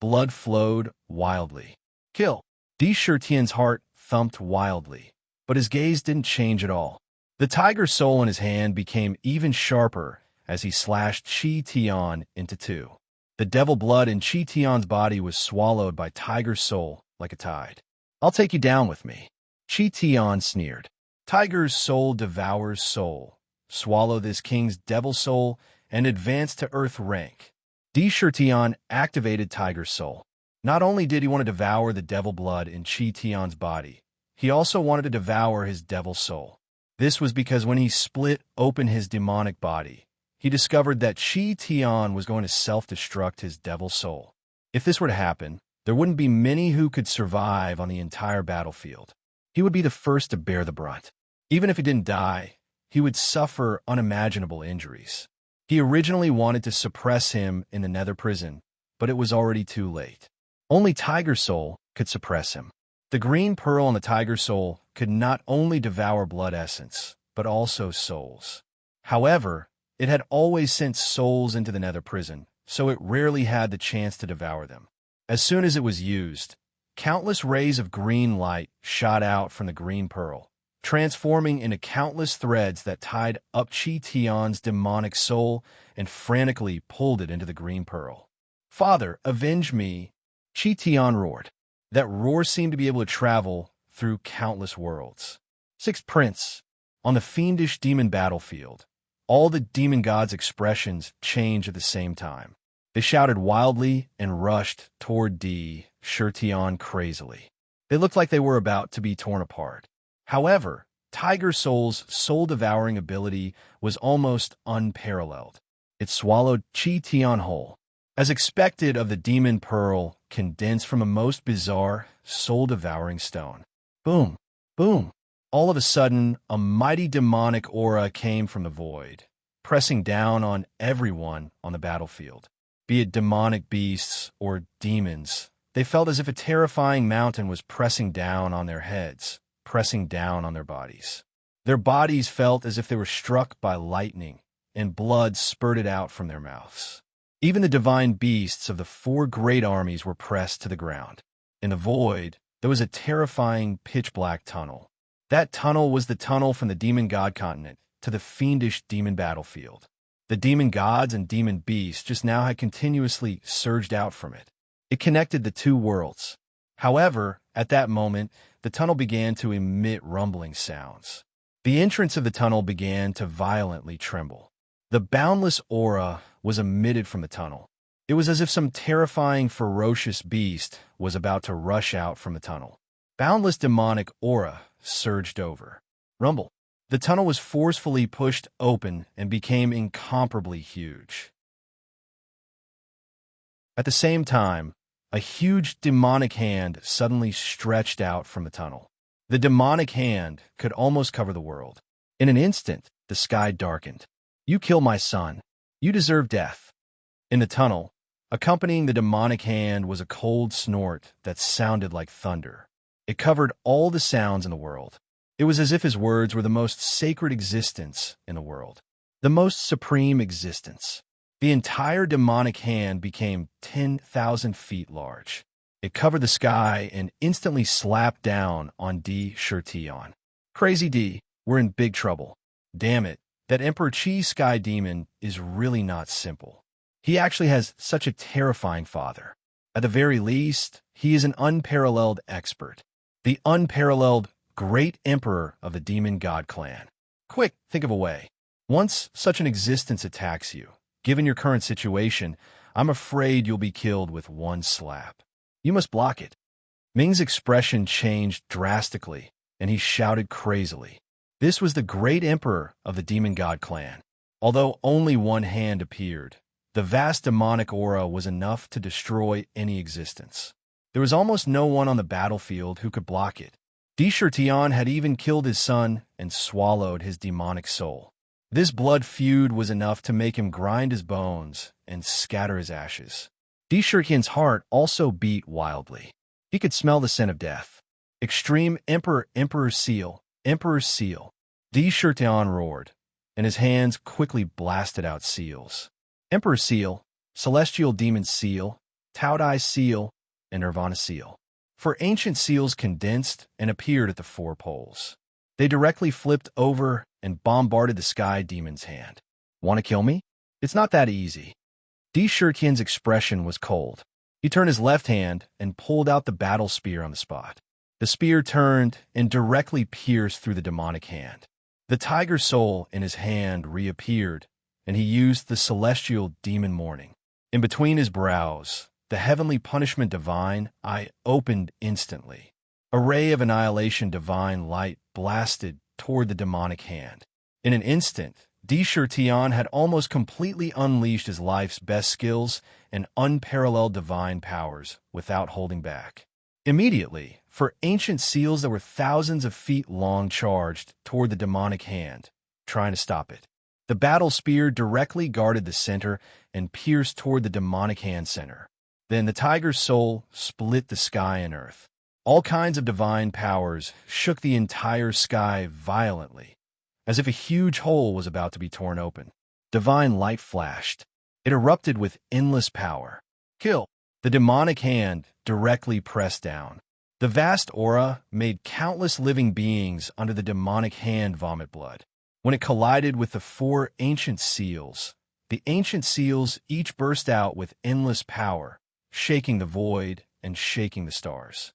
S1: Blood flowed wildly. Kill! Di Shitian's heart thumped wildly, but his gaze didn't change at all. The tiger soul in his hand became even sharper as he slashed Chi Tian into two. The devil blood in Chi Tian's body was swallowed by tiger soul like a tide. I'll take you down with me. Chi Tian sneered. Tiger's soul devours soul. Swallow this king's devil soul and advance to earth rank. Di Shitian activated Tiger's soul. Not only did he want to devour the devil blood in Chi Tian's body, he also wanted to devour his devil soul. This was because when he split open his demonic body, he discovered that Chi Tian was going to self-destruct his devil soul. If this were to happen, there wouldn't be many who could survive on the entire battlefield. He would be the first to bear the brunt. Even if he didn't die, he would suffer unimaginable injuries. He originally wanted to suppress him in the nether prison, but it was already too late. Only Tiger Soul could suppress him. The green pearl on the Tiger Soul could not only devour blood essence, but also souls. However, it had always sent souls into the nether prison, so it rarely had the chance to devour them. As soon as it was used, countless rays of green light shot out from the green pearl, transforming into countless threads that tied up Chi Tian's demonic soul and frantically pulled it into the green pearl. "Father, avenge me!" Chi Tian roared. That roar seemed to be able to travel through countless worlds. Sixth Prince. On the fiendish demon battlefield, all the demon gods' expressions changed at the same time. They shouted wildly and rushed toward Di Shitian crazily. They looked like they were about to be torn apart. However, Tiger Soul's soul-devouring ability was almost unparalleled. It swallowed Chi Tian whole. As expected of the demon pearl, condensed from a most bizarre, soul-devouring stone. Boom! Boom! All of a sudden, a mighty demonic aura came from the void, pressing down on everyone on the battlefield. Be it demonic beasts or demons, they felt as if a terrifying mountain was pressing down on their heads, pressing down on their bodies. Their bodies felt as if they were struck by lightning, and blood spurted out from their mouths. Even the divine beasts of the four great armies were pressed to the ground. In the void, there was a terrifying pitch-black tunnel. That tunnel was the tunnel from the demon god continent to the fiendish demon battlefield. The demon gods and demon beasts just now had continuously surged out from it. It connected the two worlds. However, at that moment, the tunnel began to emit rumbling sounds. The entrance of the tunnel began to violently tremble. The boundless aura was emitted from the tunnel. It was as if some terrifying, ferocious beast was about to rush out from the tunnel. Boundless demonic aura surged over. Rumble. The tunnel was forcefully pushed open and became incomparably huge. At the same time, a huge demonic hand suddenly stretched out from the tunnel. The demonic hand could almost cover the world. In an instant, the sky darkened. "You kill my son. You deserve death." In the tunnel, accompanying the demonic hand was a cold snort that sounded like thunder. It covered all the sounds in the world. It was as if his words were the most sacred existence in the world, the most supreme existence. The entire demonic hand became 10,000 feet large. It covered the sky and instantly slapped down on Di Shitian. "Crazy D, we're in big trouble. Damn it, that Emperor Chi Sky Demon is really not simple. He actually has such a terrifying father. At the very least, he is an unparalleled expert. The unparalleled Great Emperor of the Demon God Clan. Quick, think of a way. Once such an existence attacks you, given your current situation, I'm afraid you'll be killed with one slap. You must block it." Ming's expression changed drastically, and he shouted crazily. This was the great emperor of the demon god clan. Although only one hand appeared, the vast demonic aura was enough to destroy any existence. There was almost no one on the battlefield who could block it. Tion had even killed his son and swallowed his demonic soul. This blood feud was enough to make him grind his bones and scatter his ashes. Tion's heart also beat wildly. He could smell the scent of death. Extreme Emperor's Seal, Emperor's Seal. Tion roared, and his hands quickly blasted out seals. Emperor's Seal, Celestial Demon Seal, Taudai Seal, and Nirvana Seal. For ancient seals condensed and appeared at the four poles. They directly flipped over and bombarded the sky demon's hand. Want to kill me? It's not that easy. Tion's expression was cold. He turned his left hand and pulled out the battle spear on the spot. The spear turned and directly pierced through the demonic hand. The tiger soul in his hand reappeared, and he used the celestial demon mourning. In between his brows, the heavenly punishment divine eye opened instantly. A ray of annihilation divine light blasted toward the demonic hand. In an instant, Tion had almost completely unleashed his life's best skills and unparalleled divine powers without holding back. Immediately, for ancient seals that were thousands of feet long charged toward the demonic hand, trying to stop it. The battle spear directly guarded the center and pierced toward the demonic hand center. Then the tiger's soul split the sky and earth. All kinds of divine powers shook the entire sky violently, as if a huge hole was about to be torn open. Divine light flashed. It erupted with endless power. Kill! The demonic hand directly pressed down. The vast aura made countless living beings under the demonic hand vomit blood. When it collided with the four ancient seals, the ancient seals each burst out with endless power, shaking the void and shaking the stars.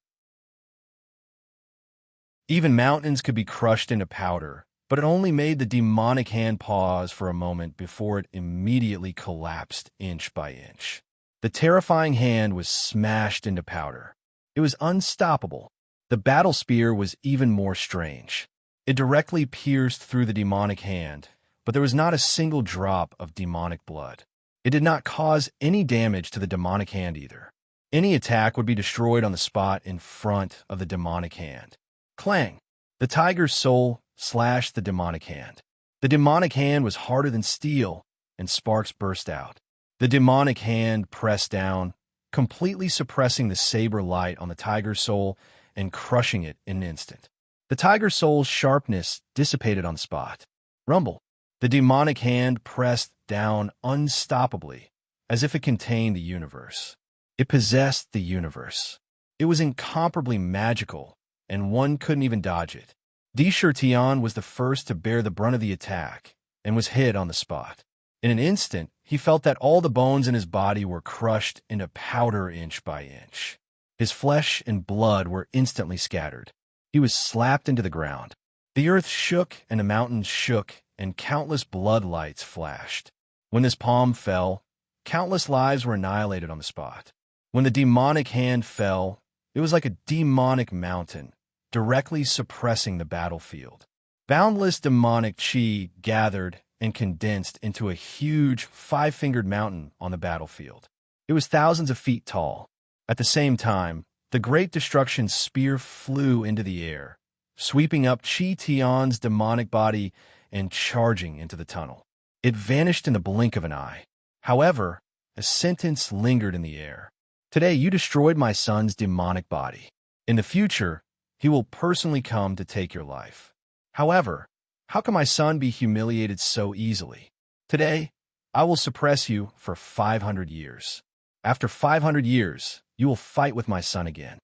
S1: Even mountains could be crushed into powder, but it only made the demonic hand pause for a moment before it immediately collapsed inch by inch. The terrifying hand was smashed into powder. It was unstoppable. The battle spear was even more strange. It directly pierced through the demonic hand, but there was not a single drop of demonic blood. It did not cause any damage to the demonic hand either. Any attack would be destroyed on the spot in front of the demonic hand. Clang! The tiger's soul slashed the demonic hand. The demonic hand was harder than steel, and sparks burst out. The demonic hand pressed down, completely suppressing the saber light on the tiger's soul and crushing it in an instant. The tiger's soul's sharpness dissipated on the spot. Rumble! The demonic hand pressed down unstoppably, as if it contained the universe. It possessed the universe. It was incomparably magical, and one couldn't even dodge it. Tion was the first to bear the brunt of the attack, and was hit on the spot. In an instant, he felt that all the bones in his body were crushed into powder inch by inch. His flesh and blood were instantly scattered. He was slapped into the ground. The earth shook and the mountains shook, and countless blood lights flashed. When his palm fell, countless lives were annihilated on the spot. When the demonic hand fell, it was like a demonic mountain, directly suppressing the battlefield. Boundless demonic chi gathered and condensed into a huge five-fingered mountain on the battlefield. It was thousands of feet tall. At the same time, the great destruction spear flew into the air, sweeping up Tion's demonic body and charging into the tunnel. It vanished in the blink of an eye. However, a sentence lingered in the air. Today you destroyed my son's demonic body. In the future, he will personally come to take your life. However, how can my son be humiliated so easily? Today, I will suppress you for 500 years. After 500 years, you will fight with my son again.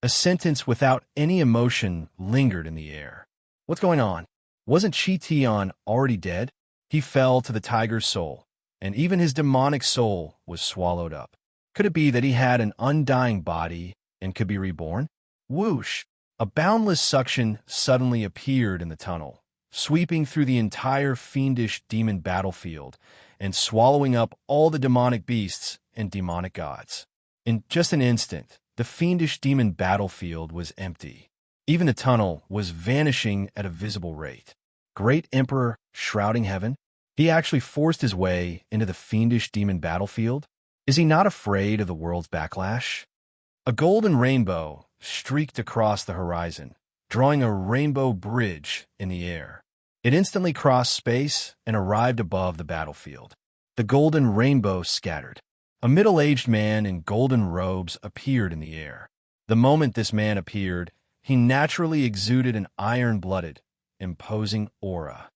S1: A sentence without any emotion lingered in the air. What's going on? Wasn't Tion already dead? He fell to the tiger's soul, and even his demonic soul was swallowed up. Could it be that he had an undying body and could be reborn? Whoosh! A boundless suction suddenly appeared in the tunnel, sweeping through the entire fiendish demon battlefield and swallowing up all the demonic beasts and demonic gods. In just an instant, the fiendish demon battlefield was empty. Even the tunnel was vanishing at a visible rate. great emperor shrouding heaven? He actually forced his way into the fiendish demon battlefield? Is he not afraid of the world's backlash? A golden rainbow streaked across the horizon, drawing a rainbow bridge in the air. It instantly crossed space and arrived above the battlefield. The golden rainbow scattered. A middle-aged man in golden robes appeared in the air. The moment this man appeared, he naturally exuded an iron-blooded, imposing aura.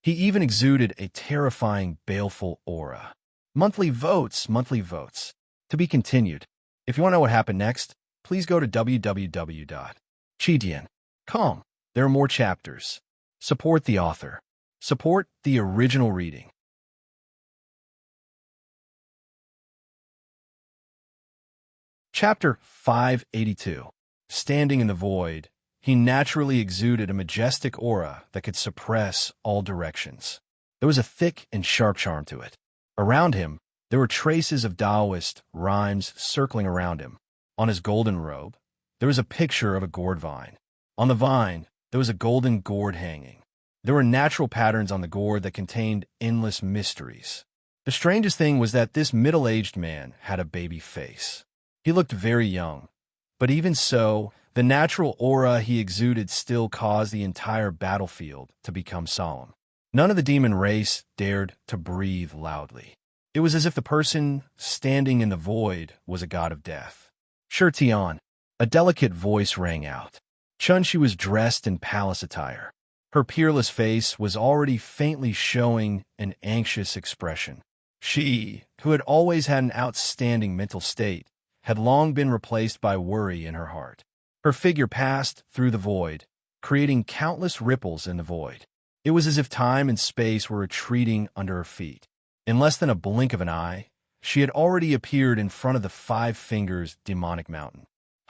S1: He even exuded a terrifying, baleful aura. Monthly votes, monthly votes. To be continued. If you want to know what happened next, please go to www.chidian.com. There are more chapters. Support the author. Support the original reading. Chapter 582. Standing in the void, he naturally exuded a majestic aura that could suppress all directions. There was a thick and sharp charm to it. Around him, there were traces of Taoist rhymes circling around him. On his golden robe, there was a picture of a gourd vine. On the vine, there was a golden gourd hanging. There were natural patterns on the gourd that contained endless mysteries. The strangest thing was that this middle-aged man had a baby face. He looked very young, but even so, the natural aura he exuded still caused the entire battlefield to become solemn. None of the demon race dared to breathe loudly. It was as if the person standing in the void was a god of death. Shirtian, a delicate voice rang out. Chunshi was dressed in palace attire. Her peerless face was already faintly showing an anxious expression. She, who had always had an outstanding mental state, had long been replaced by worry in her heart. Her figure passed through the void, creating countless ripples in the void. It was as if time and space were retreating under her feet. In less than a blink of an eye, she had already appeared in front of the 5 Fingers demonic mountain.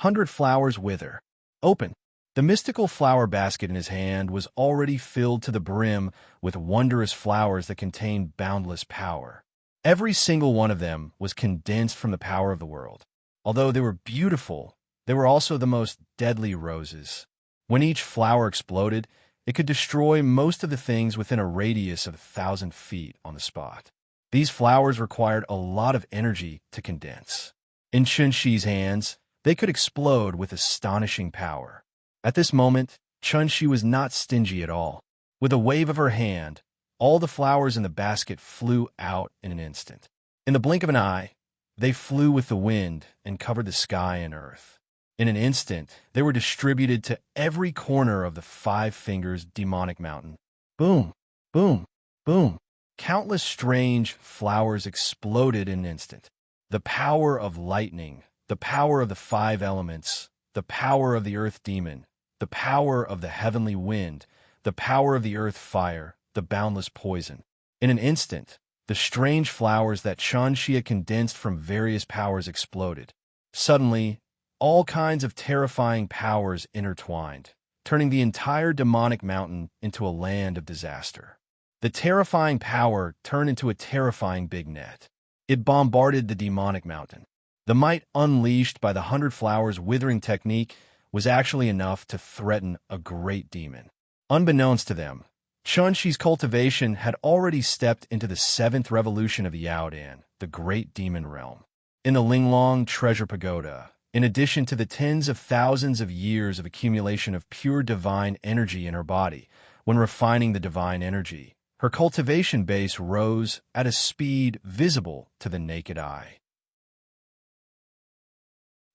S1: 100 flowers wither. Open. The mystical flower basket in his hand was already filled to the brim with wondrous flowers that contained boundless power. Every single one of them was condensed from the power of the world. Although they were beautiful, they were also the most deadly roses. When each flower exploded, it could destroy most of the things within a radius of 1,000 feet on the spot. These flowers required a lot of energy to condense. In Chunshi's hands, they could explode with astonishing power. At this moment, Chunshi was not stingy at all. With a wave of her hand, all the flowers in the basket flew out in an instant. In the blink of an eye, they flew with the wind and covered the sky and earth. In an instant, they were distributed to every corner of the 5 Fingers demonic mountain. Boom, boom, boom. Countless strange flowers exploded in an instant. The power of lightning, the power of the 5 elements, the power of the earth demon, the power of the heavenly wind, the power of the earth fire, the boundless poison. In an instant, the strange flowers that Chunshi had condensed from various powers exploded. Suddenly, all kinds of terrifying powers intertwined, turning the entire demonic mountain into a land of disaster. The terrifying power turned into a terrifying big net. It bombarded the demonic mountain. The might unleashed by the 100 flowers withering technique was actually enough to threaten a great demon. Unbeknownst to them, Chunshi's cultivation had already stepped into the 7th revolution of Yaodan, the great demon realm. In the Linglong Treasure Pagoda, in addition to the tens of thousands of years of accumulation of pure divine energy in her body, when refining the divine energy, her cultivation base rose at a speed visible to the naked eye.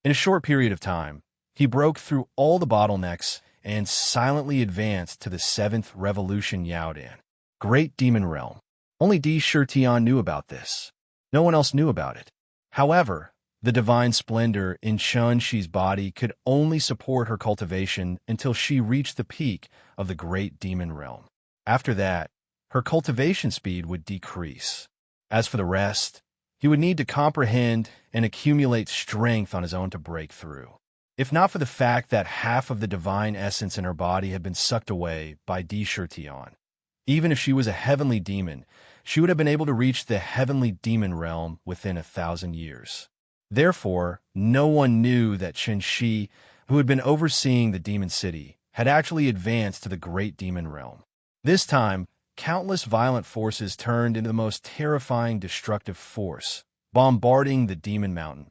S1: In a short period of time, he broke through all the bottlenecks and silently advanced to the 7th Revolution Yaodan, Great Demon Realm. Only Di Shirtian knew about this. No one else knew about it. However, the divine splendor in Chunshi's body could only support her cultivation until she reached the peak of the Great Demon Realm. After that, her cultivation speed would decrease. As for the rest, he would need to comprehend and accumulate strength on his own to break through. If not for the fact that half of the divine essence in her body had been sucked away by Di Shirtian, even if she was a heavenly demon, she would have been able to reach the heavenly demon realm within 1,000 years. Therefore, no one knew that Chunshi, who had been overseeing the demon city, had actually advanced to the great demon realm. This time, countless violent forces turned into the most terrifying destructive force, bombarding the demon mountain,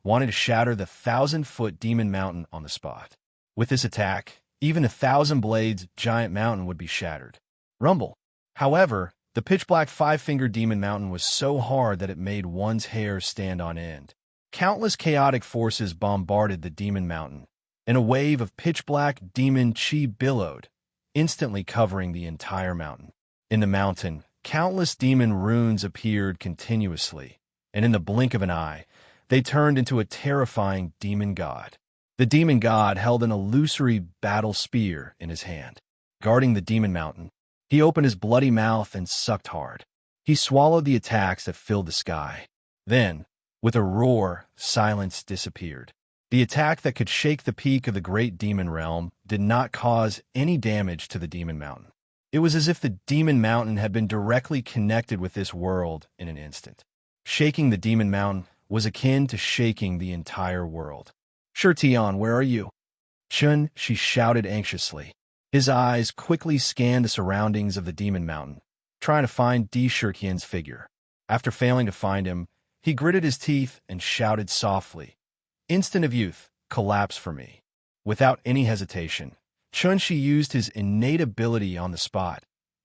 S1: wanting to shatter the 1,000-foot demon mountain on the spot. With this attack, even 1,000 blades giant mountain would be shattered. Rumble. However, the pitch-black five-fingered demon mountain was so hard that it made one's hair stand on end. Countless chaotic forces bombarded the demon mountain, and a wave of pitch-black demon chi billowed, instantly covering the entire mountain. In the mountain, countless demon runes appeared continuously, and in the blink of an eye, they turned into a terrifying demon god. The demon god held an illusory battle spear in his hand. Guarding the demon mountain, he opened his bloody mouth and sucked hard. He swallowed the attacks that filled the sky. Then, with a roar, silence disappeared. The attack that could shake the peak of the great demon realm did not cause any damage to the demon mountain. It was as if the demon mountain had been directly connected with this world in an instant. Shaking the demon mountain was akin to shaking the entire world. Shirtion, where are you? Chun, she shouted anxiously. His eyes quickly scanned the surroundings of the demon mountain, trying to find Di Shirkian's figure. After failing to find him, he gritted his teeth and shouted softly, "Instant of youth, collapse for me." Without any hesitation, Chun-Shi used his innate ability on the spot.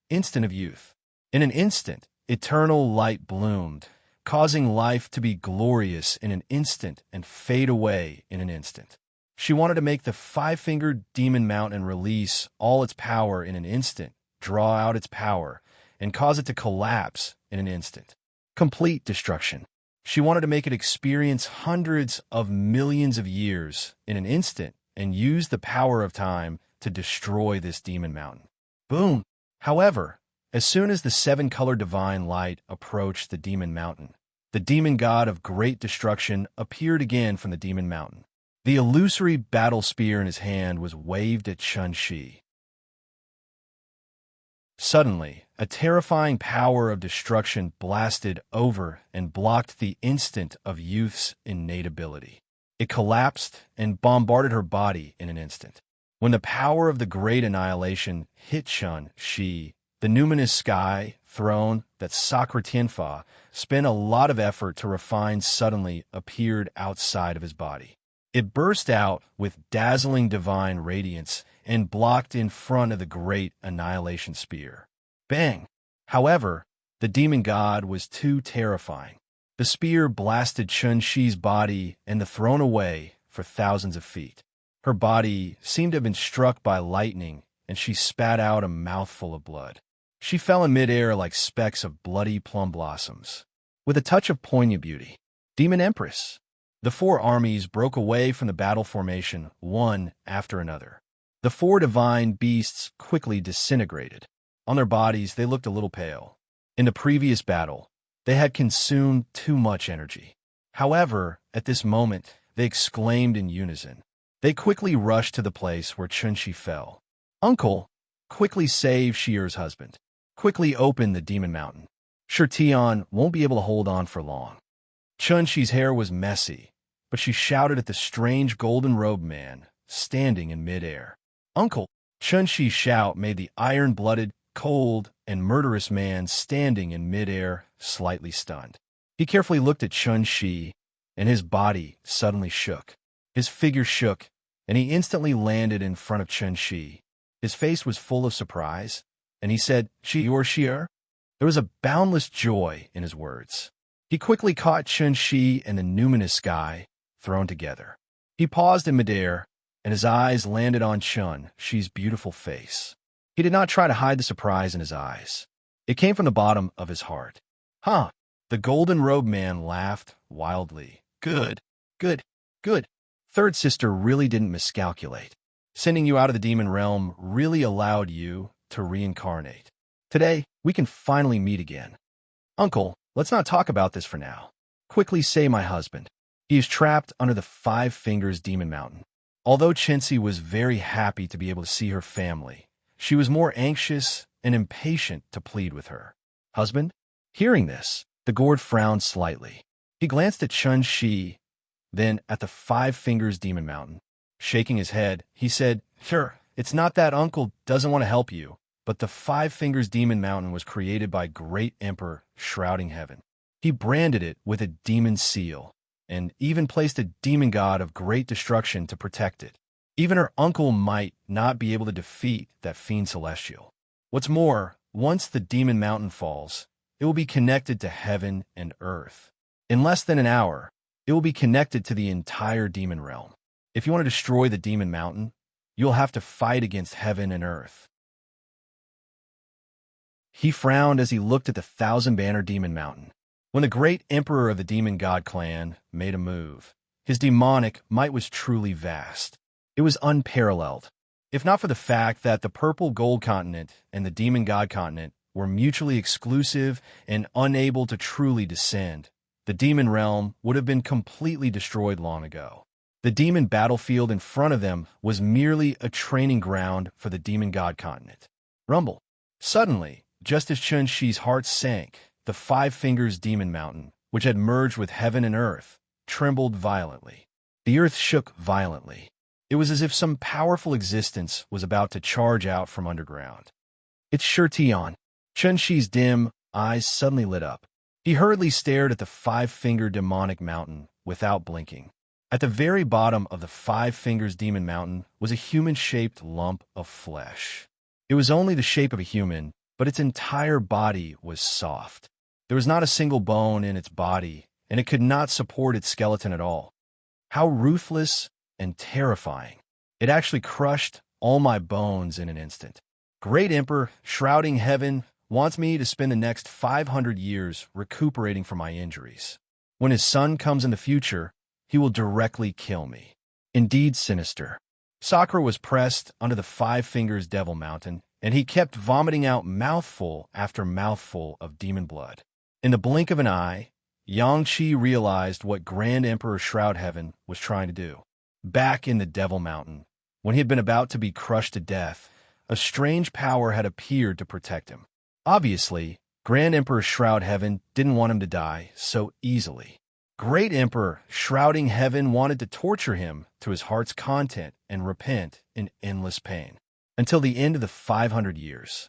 S1: Instant of youth. In an instant, eternal light bloomed, causing life to be glorious in an instant and fade away in an instant. She wanted to make the five-fingered demon mountain release all its power in an instant, draw out its power, and cause it to collapse in an instant. Complete destruction. She wanted to make it experience hundreds of millions of years in an instant and use the power of time to destroy this demon mountain. Boom! However, as soon as the seven-color divine light approached the demon mountain, the demon god of great destruction appeared again from the demon mountain. The illusory battle spear in his hand was waved at Chun-Shi. Suddenly, a terrifying power of destruction blasted over and blocked the instant of youth's innate ability. It collapsed and bombarded her body in an instant. When the power of the great annihilation hit Chun-Shi, the numinous sky throne that Sakra spent a lot of effort to refine suddenly appeared outside of his body. It burst out with dazzling divine radiance and blocked in front of the great annihilation spear. Bang! However, the demon god was too terrifying. The spear blasted Chun-Shi's body and the throne away for thousands of feet. Her body seemed to have been struck by lightning, and she spat out a mouthful of blood. She fell in midair like specks of bloody plum blossoms. With a touch of poignant beauty, Demon Empress. The four armies broke away from the battle formation, one after another. The four divine beasts quickly disintegrated. On their bodies, they looked a little pale. In the previous battle, they had consumed too much energy. However, at this moment, they exclaimed in unison. They quickly rushed to the place where Chun-Shi fell. "Uncle, quickly save Shier's husband. Quickly open the demon mountain. Shirtion won't be able to hold on for long." Chun-Shi's hair was messy, but she shouted at the strange golden-robed man standing in midair. "Uncle!" Chun-Shi's shout made the iron-blooded, cold, and murderous man standing in midair slightly stunned. He carefully looked at Chun-Shi, and his body suddenly shook. His figure shook, and he instantly landed in front of Chun-Shi. His face was full of surprise, and he said, "Shior Shier?" There was a boundless joy in his words. He quickly caught Chun-Shi and the numinous sky, thrown together. He paused in midair, and his eyes landed on Chun-Shi's beautiful face. He did not try to hide the surprise in his eyes. It came from the bottom of his heart. "Huh!" The golden-robed man laughed wildly. Good, good, good. Third sister really didn't miscalculate. Sending you out of the demon realm really allowed you to reincarnate. Today, we can finally meet again. Uncle, let's not talk about this for now. Quickly say my husband. He is trapped under the Five Fingers Demon Mountain. Although Chensi was very happy to be able to see her family, she was more anxious and impatient to plead with her. Husband? Hearing this, the gourd frowned slightly. He glanced at Chun-Shi, then at the Five Fingers Demon Mountain. Shaking his head, he said, "Sure, It's not that Uncle doesn't want to help you, but the Five Fingers Demon Mountain was created by Great Emperor shrouding heaven. He branded it with a demon seal, and even placed a demon god of great destruction to protect it. Even her uncle might not be able to defeat that fiend celestial. What's more, once the demon mountain falls, it will be connected to heaven and earth. In less than an hour, it will be connected to the entire demon realm. If you want to destroy the demon mountain, you'll have to fight against heaven and earth. He frowned as he looked at the thousand-banner demon mountain. When the great emperor of the demon god clan made a move, his demonic might was truly vast. It was unparalleled. If not for the fact that the purple gold continent and the demon god continent were mutually exclusive and unable to truly descend, the demon realm would have been completely destroyed long ago. The demon battlefield in front of them was merely a training ground for the demon god continent. Rumble. Suddenly, just as Chun-Chi's heart sank, the Five Fingers Demon Mountain, which had merged with heaven and earth, trembled violently. The earth shook violently. It was as if some powerful existence was about to charge out from underground. It's sure Tian. Chun-Chi's dim eyes suddenly lit up. He hurriedly stared at the five-fingered demonic mountain without blinking. At the very bottom of the Five Fingers Demon Mountain was a human-shaped lump of flesh. It was only the shape of a human, but its entire body was soft. There was not a single bone in its body, and it could not support its skeleton at all. How ruthless and terrifying. It actually crushed all my bones in an instant. Great Emperor, shrouding heaven, wants me to spend the next 500 years recuperating from my injuries. When his son comes in the future, he will directly kill me. Indeed sinister. Sakura was pressed under the Five Fingers Devil Mountain, and he kept vomiting out mouthful after mouthful of demon blood. In the blink of an eye, Yang-Chi realized what Grand Emperor Shroud Heaven was trying to do. Back in the Devil Mountain, when he had been about to be crushed to death, a strange power had appeared to protect him. Obviously, Grand Emperor Shroud Heaven didn't want him to die so easily. Great Emperor Shrouding Heaven wanted to torture him to his heart's content and repent in endless pain until the end of the 500 years.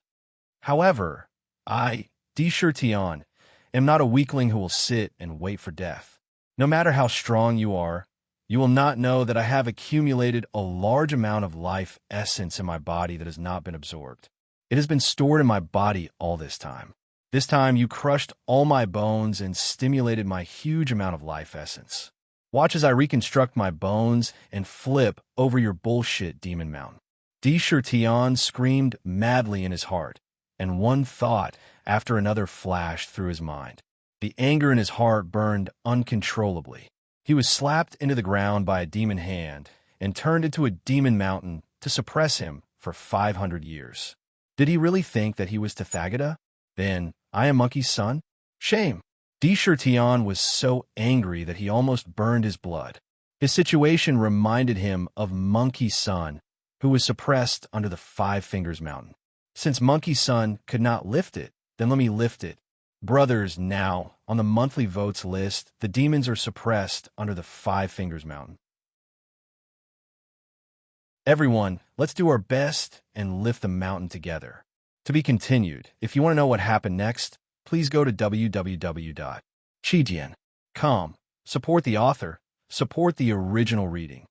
S1: However, I, Tian, am not a weakling who will sit and wait for death. No matter how strong you are, you will not know that I have accumulated a large amount of life essence in my body that has not been absorbed. It has been stored in my body all this time. This time you crushed all my bones and stimulated my huge amount of life essence. Watch as I reconstruct my bones and flip over your bullshit demon mountain. Tian screamed madly in his heart, and one thought after another flashed through his mind. The anger in his heart burned uncontrollably. He was slapped into the ground by a demon hand and turned into a demon mountain to suppress him for 500 years. Did he really think that he was Tathagata? Then, I am Monkey's son? Shame! Tian was so angry that he almost burned his blood. His situation reminded him of Monkey's son, who was suppressed under the Five Fingers Mountain. Since Monkey's son could not lift it, then let me lift it. Brothers, now, on the monthly votes list, the demons are suppressed under the Five Fingers Mountain. Everyone, let's do our best and lift the mountain together. To be continued. If you want to know what happened next, please go to www.chijian.com. Support the author. Support the original reading.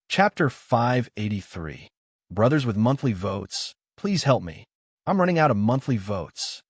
S1: Chapter 583. Brothers with monthly votes, please help me. I'm running out of monthly votes.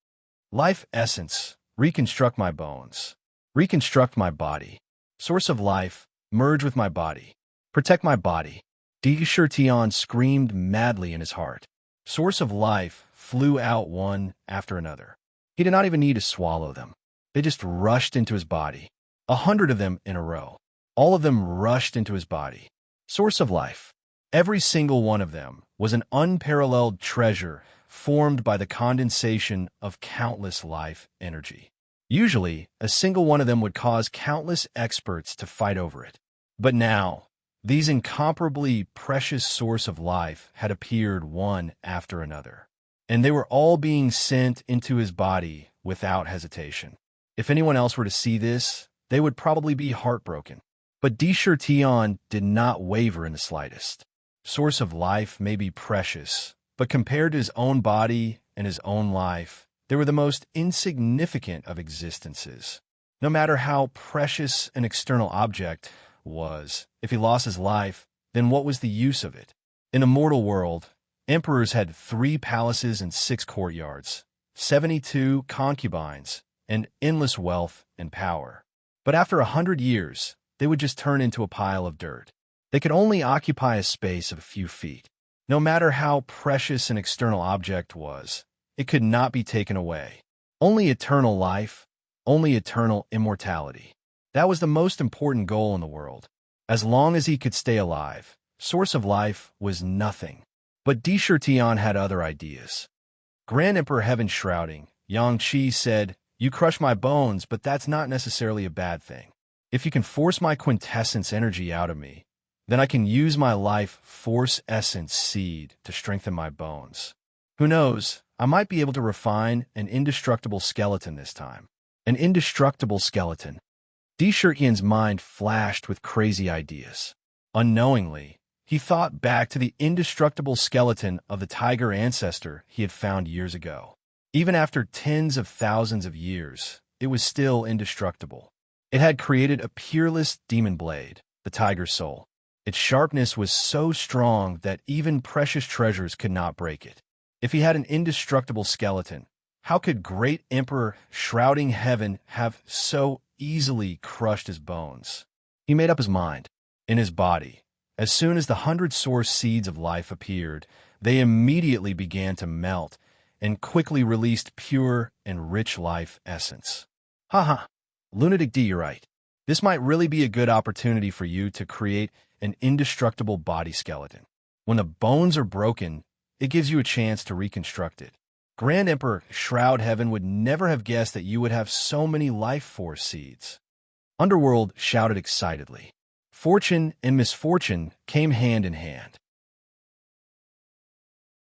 S1: Life essence. Reconstruct my bones. Reconstruct my body. Source of life. Merge with my body. Protect my body. Tian screamed madly in his heart. Source of life flew out one after another. He did not even need to swallow them. They just rushed into his body. 100 of them in a row. All of them rushed into his body. Source of life. Every single one of them was an unparalleled treasure formed by the condensation of countless life energy. Usually, a single one of them would cause countless experts to fight over it. But now, these incomparably precious source of life had appeared one after another, and they were all being sent into his body without hesitation. If anyone else were to see this, they would probably be heartbroken. But Tion did not waver in the slightest. Source of life may be precious, but compared to his own body and his own life, they were the most insignificant of existences. No matter how precious an external object was, if he lost his life, then what was the use of it? In a mortal world, emperors had 3 palaces and 6 courtyards, 72 concubines, and endless wealth and power. But after 100 years, they would just turn into a pile of dirt. They could only occupy a space of a few feet. No matter how precious an external object was, it could not be taken away. Only eternal life, only eternal immortality. That was the most important goal in the world. As long as he could stay alive, source of life was nothing. But Tion had other ideas. Grand Emperor Heaven shrouding, Yang Qi said, "You crush my bones, but that's not necessarily a bad thing. If you can force my quintessence energy out of me, then I can use my life force essence seed to strengthen my bones. Who knows, I might be able to refine an indestructible skeleton this time." An indestructible skeleton. Tian's mind flashed with crazy ideas. Unknowingly, he thought back to the indestructible skeleton of the tiger ancestor he had found years ago. Even after tens of thousands of years, it was still indestructible. It had created a peerless demon blade, the tiger's soul. Its sharpness was so strong that even precious treasures could not break it. If he had an indestructible skeleton, how could Great Emperor shrouding heaven have so easily crushed his bones? He made up his mind. In his body, as soon as the 100 source seeds of life appeared, they immediately began to melt and quickly released pure and rich life essence. Haha, Lunatic D, you're right. This might really be a good opportunity for you to create an indestructible body skeleton. When the bones are broken, it gives you a chance to reconstruct it. Grand Emperor Shroud Heaven would never have guessed that you would have so many life force seeds. Underworld shouted excitedly. Fortune and misfortune came hand in hand.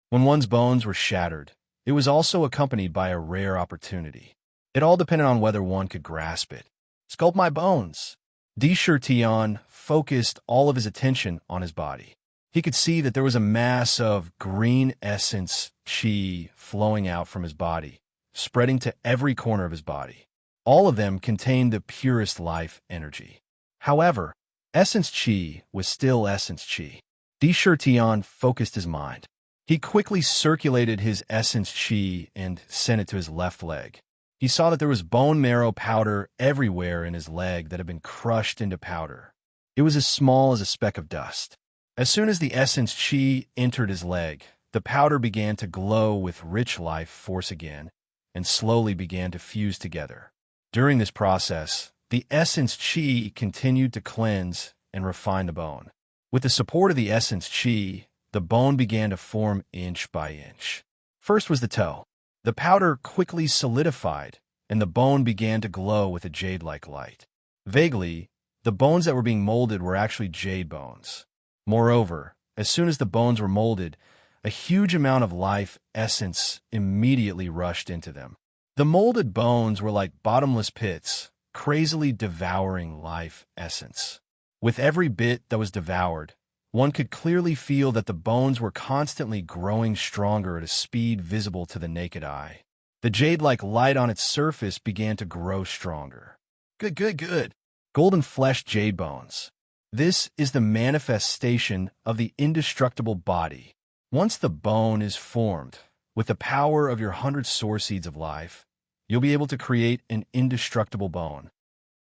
S1: When one's bones were shattered, it was also accompanied by a rare opportunity. It all depended on whether one could grasp it. Sculpt my bones. Tion focused all of his attention on his body. He could see that there was a mass of green essence chi flowing out from his body, spreading to every corner of his body. All of them contained the purest life energy. However, essence chi was still essence chi. Tion focused his mind. He quickly circulated his essence chi and sent it to his left leg. He saw that there was bone marrow powder everywhere in his leg that had been crushed into powder. It was as small as a speck of dust. As soon as the essence chi entered his leg, the powder began to glow with rich life force again and slowly began to fuse together. During this process, the essence chi continued to cleanse and refine the bone. With the support of the essence chi, the bone began to form inch by inch. First was the toe. The powder quickly solidified, and the bone began to glow with a jade-like light. Vaguely, the bones that were being molded were actually jade bones. Moreover, as soon as the bones were molded, a huge amount of life essence immediately rushed into them. The molded bones were like bottomless pits, crazily devouring life essence. With every bit that was devoured, one could clearly feel that the bones were constantly growing stronger at a speed visible to the naked eye. The jade-like light on its surface began to grow stronger. Good. Golden fleshed jade bones. This is the manifestation of the indestructible body. Once the bone is formed, with the power of your 100 source seeds of life, you'll be able to create an indestructible bone.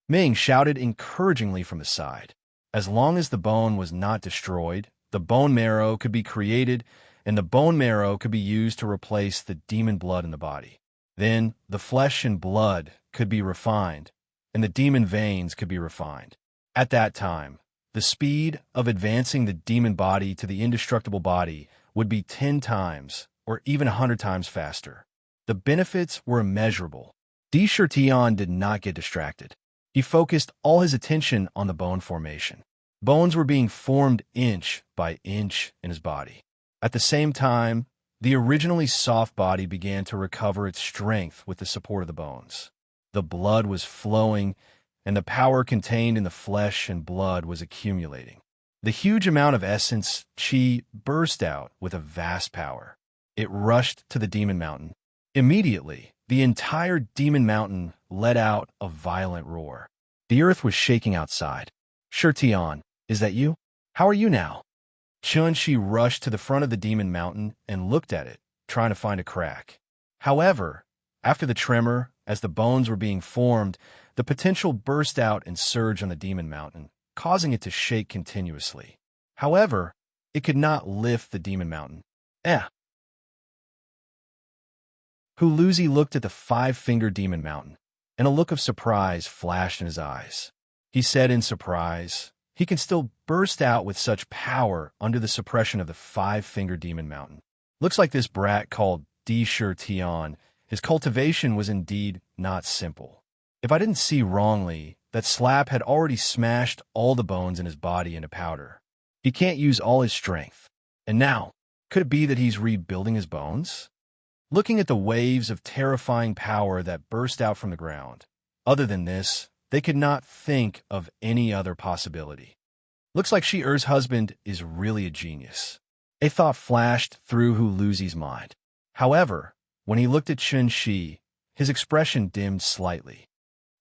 S1: Ming shouted encouragingly from the side. As long as the bone was not destroyed, the bone marrow could be created, and the bone marrow could be used to replace the demon blood in the body. Then, the flesh and blood could be refined, and the demon veins could be refined. At that time, the speed of advancing the demon body to the indestructible body would be 10 times or even 100 times faster. The benefits were immeasurable. Tion did not get distracted. He focused all his attention on the bone formation. Bones were being formed inch by inch in his body. At the same time, the originally soft body began to recover its strength with the support of the bones. The blood was flowing, and the power contained in the flesh and blood was accumulating. The huge amount of essence, qi, burst out with a vast power. It rushed to the demon mountain. Immediately, the entire demon mountain let out a violent roar. The earth was shaking outside. Shirtian, is that you? How are you now? Chun-Shi rushed to the front of the demon mountain and looked at it, trying to find a crack. However, after the tremor, as the bones were being formed, the potential burst out and surged on the demon mountain, causing it to shake continuously. However, it could not lift the demon mountain. Huluzi looked at the five-fingered demon mountain, and a look of surprise flashed in his eyes. He said in surprise, he can still burst out with such power under the suppression of the five-fingered demon mountain. Looks like this brat called Di Shir Tian, his cultivation was indeed not simple. If I didn't see wrongly, that slap had already smashed all the bones in his body into powder. He can't use all his strength. And now, could it be that he's rebuilding his bones? Looking at the waves of terrifying power that burst out from the ground, other than this, they could not think of any other possibility. Looks like Shi-Er's husband is really a genius. A thought flashed through Huluzi's mind. However, when he looked at Chun-Shi, his expression dimmed slightly.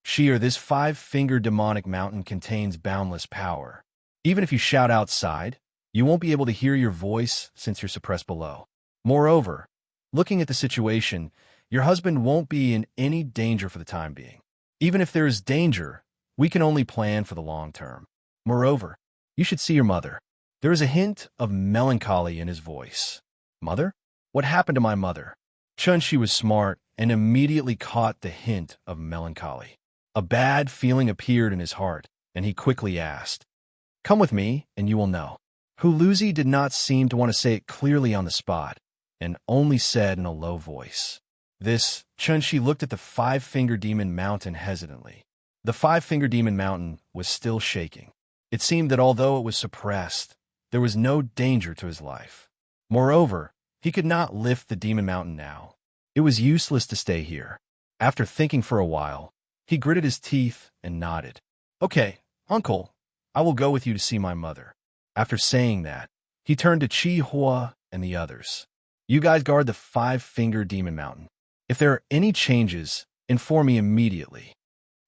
S1: Shi-Er, this five-fingered demonic mountain contains boundless power. Even if you shout outside, you won't be able to hear your voice since you're suppressed below. Moreover, looking at the situation, your husband won't be in any danger for the time being. Even if there is danger, we can only plan for the long term. Moreover, you should see your mother. There is a hint of melancholy in his voice. Mother? What happened to my mother? Chun-Shi was smart and immediately caught the hint of melancholy. A bad feeling appeared in his heart, and he quickly asked, "Come with me, and you will know." Huluzi did not seem to want to say it clearly on the spot, and only said in a low voice. This, Chun-Shi looked at the five-fingered demon mountain hesitantly. The five-fingered demon mountain was still shaking. It seemed that although it was suppressed, there was no danger to his life. Moreover, he could not lift the demon mountain now. It was useless to stay here. After thinking for a while, he gritted his teeth and nodded. "Okay, uncle, I will go with you to see my mother." After saying that, he turned to Chi Hua and the others. "You guys guard the five-fingered demon mountain. If there are any changes, inform me immediately.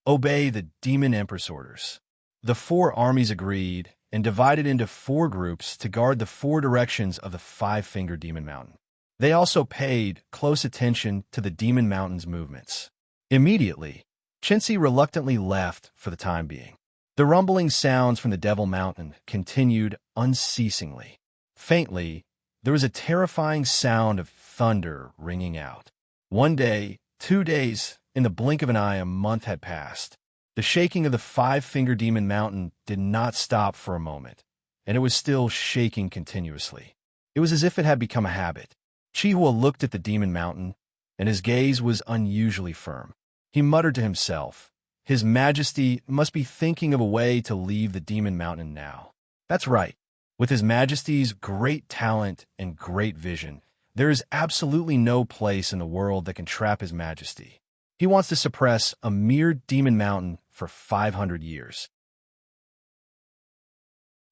S1: Obey the demon empress orders." The four armies agreed and divided into four groups to guard the four directions of the five-fingered demon mountain. They also paid close attention to the demon mountain's movements. Immediately, Chunsi reluctantly left for the time being. The rumbling sounds from the devil mountain continued unceasingly. Faintly, there was a terrifying sound of thunder ringing out. 1 day, 2 days, in the blink of an eye, a month had passed. The shaking of the five-fingered demon mountain did not stop for a moment, and it was still shaking continuously. It was as if it had become a habit. Chihua looked at the demon mountain, and his gaze was unusually firm. He muttered to himself, "His Majesty must be thinking of a way to leave the demon mountain now." That's right. With His Majesty's great talent and great vision, there is absolutely no place in the world that can trap His Majesty. He wants to suppress a mere demon mountain for 500 years.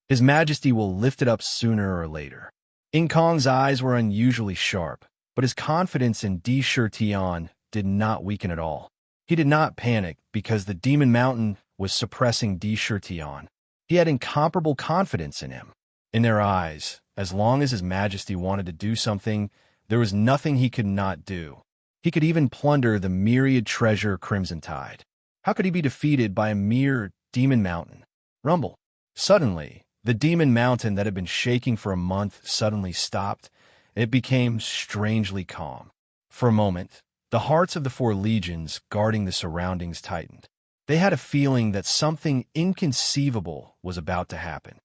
S1: His Majesty will lift it up sooner or later. In Kong's eyes were unusually sharp, but his confidence in Di Shir Tian did not weaken at all. He did not panic because the demon mountain was suppressing Di Shir Tian. He had incomparable confidence in him. In their eyes, as long as His Majesty wanted to do something, there was nothing he could not do. He could even plunder the myriad treasure Crimson Tide. How could he be defeated by a mere demon mountain? Rumble. Suddenly, the demon mountain that had been shaking for a month suddenly stopped, and it became strangely calm. For a moment, the hearts of the four legions guarding the surroundings tightened. They had a feeling that something inconceivable was about to happen.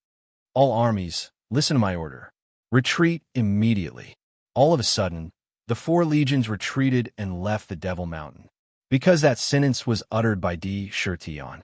S1: "All armies, listen to my order. Retreat immediately." All of a sudden, the four legions retreated and left the Devil Mountain. Because that sentence was uttered by Di Shir Tian.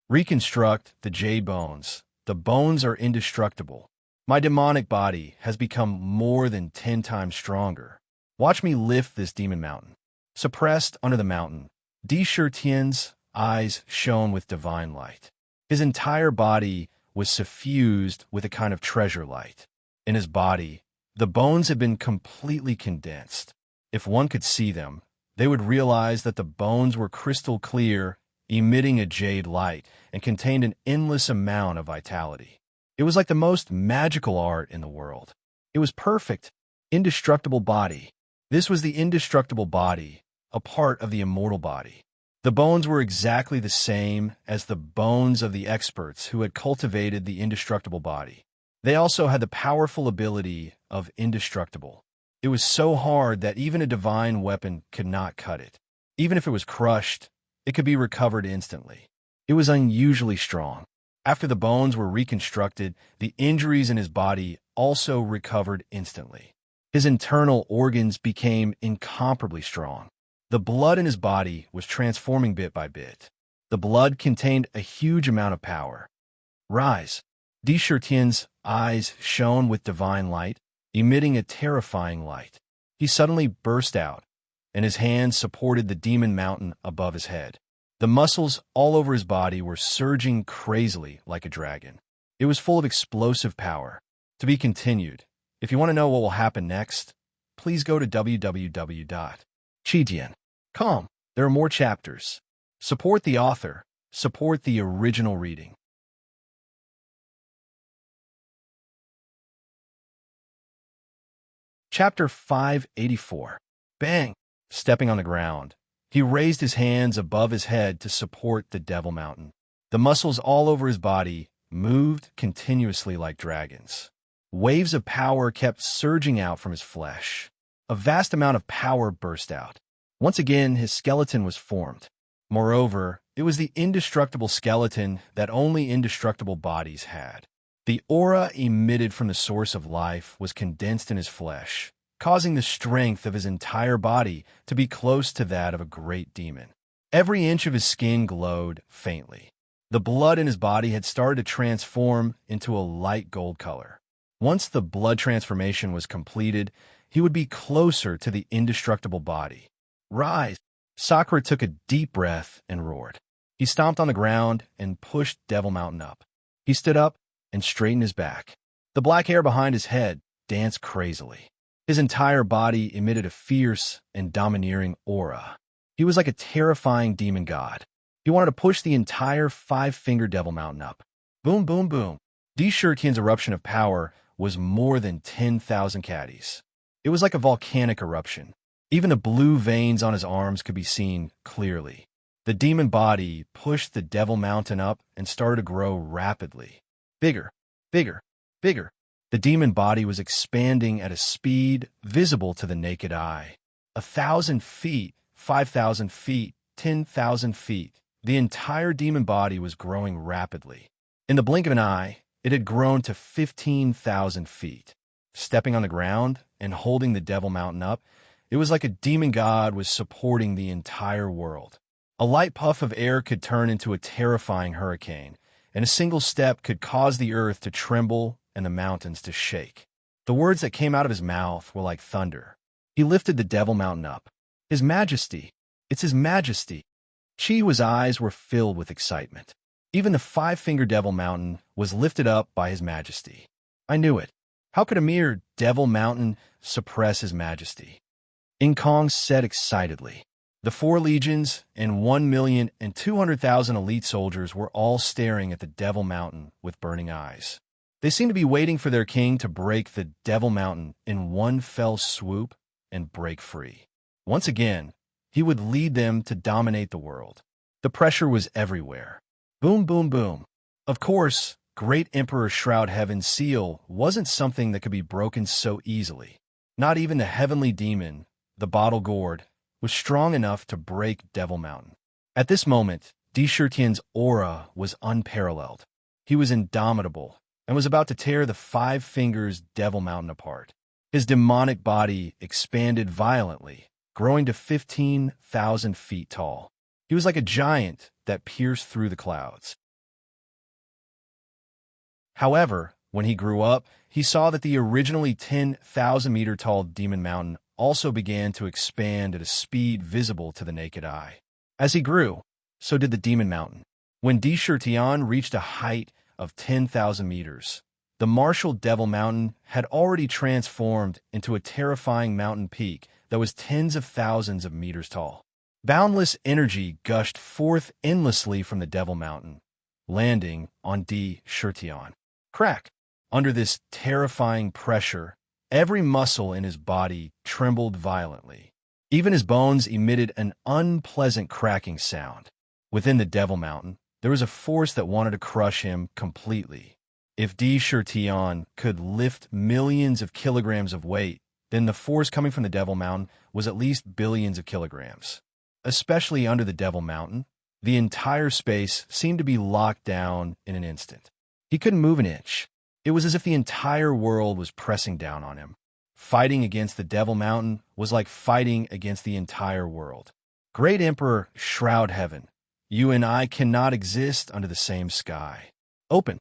S1: "Reconstruct the jade bones. The bones are indestructible. My demonic body has become more than 10 times stronger. Watch me lift this demon mountain." Suppressed under the mountain, Di Shir Tian's eyes shone with divine light. His entire body was suffused with a kind of treasure light. In his body, the bones had been completely condensed. If one could see them, they would realize that the bones were crystal clear, emitting a jade light, and contained an endless amount of vitality. It was like the most magical art in the world. It was perfect, indestructible body. This was the indestructible body, a part of the immortal body. The bones were exactly the same as the bones of the experts who had cultivated the indestructible body. They also had the powerful ability of indestructible. It was so hard that even a divine weapon could not cut it. Even if it was crushed, it could be recovered instantly. It was unusually strong. After the bones were reconstructed, the injuries in his body also recovered instantly. His internal organs became incomparably strong. The blood in his body was transforming bit by bit. The blood contained a huge amount of power. Rise. Tien's eyes shone with divine light, emitting a terrifying light. He suddenly burst out, and his hands supported the demon mountain above his head. The muscles all over his body were surging crazily like a dragon. It was full of explosive power. To be continued. If you want to know what will happen next, please go to www.chidian.com. There are more chapters. Support the author. Support the original reading. Chapter 584. Bang! Stepping on the ground, he raised his hands above his head to support the Devil Mountain. The muscles all over his body moved continuously like dragons. Waves of power kept surging out from his flesh. A vast amount of power burst out. Once again, his skeleton was formed. Moreover, it was the indestructible skeleton that only indestructible bodies had. The aura emitted from the source of life was condensed in his flesh, causing the strength of his entire body to be close to that of a great demon. Every inch of his skin glowed faintly. The blood in his body had started to transform into a light gold color. Once the blood transformation was completed, he would be closer to the indestructible body. Rise! Sakura took a deep breath and roared. He stomped on the ground and pushed Devil Mountain up. He stood up and straightened his back. The black hair behind his head danced crazily. His entire body emitted a fierce and domineering aura. He was like a terrifying demon god. He wanted to push the entire five-finger Devil Mountain up. Boom, boom, boom. Tian's eruption of power was more than 10,000 caddies. It was like a volcanic eruption. Even the blue veins on his arms could be seen clearly. The demon body pushed the Devil Mountain up and started to grow rapidly. Bigger, bigger, bigger. The demon body was expanding at a speed visible to the naked eye. 1,000 feet, 5,000 feet, 10,000 feet. The entire demon body was growing rapidly. In the blink of an eye, it had grown to 15,000 feet. Stepping on the ground and holding the Devil Mountain up, it was like a demon god was supporting the entire world. A light puff of air could turn into a terrifying hurricane, and a single step could cause the earth to tremble and the mountains to shake. The words that came out of his mouth were like thunder. He lifted the Devil Mountain up. His Majesty! It's His Majesty! Chihu's eyes were filled with excitement. Even the five-finger Devil Mountain was lifted up by His Majesty. I knew it. How could a mere Devil Mountain suppress His Majesty? Kong said excitedly. The 4 legions and 1,200,000 elite soldiers were all staring at the Devil Mountain with burning eyes. They seemed to be waiting for their king to break the Devil Mountain in one fell swoop and break free. Once again, he would lead them to dominate the world. The pressure was everywhere. Boom, boom, boom. Of course, Great Emperor Shroud Heaven's seal wasn't something that could be broken so easily. Not even the heavenly demon, the bottle gourd, was strong enough to break Devil Mountain. At this moment, Tian's aura was unparalleled. He was indomitable and was about to tear the 5 fingers Devil Mountain apart. His demonic body expanded violently, growing to 15,000 feet tall. He was like a giant that pierced through the clouds. However, when he grew up, he saw that the originally 10,000-meter tall Demon Mountain also began to expand at a speed visible to the naked eye. As he grew, so did the demon mountain. When Chertion reached a height of 10,000 meters, the martial Devil Mountain had already transformed into a terrifying mountain peak that was tens of thousands of meters tall. Boundless energy gushed forth endlessly from the Devil Mountain, landing on Chertion. Crack! Under this terrifying pressure, every muscle in his body trembled violently. Even his bones emitted an unpleasant cracking sound. Within the Devil Mountain, there was a force that wanted to crush him completely. If Chertion could lift millions of kilograms of weight, then the force coming from the Devil Mountain was at least billions of kilograms. Especially under the Devil Mountain, the entire space seemed to be locked down in an instant. He couldn't move an inch. It was as if the entire world was pressing down on him. Fighting against the Devil Mountain was like fighting against the entire world. Great Emperor, shroud heaven. You and I cannot exist under the same sky. Open.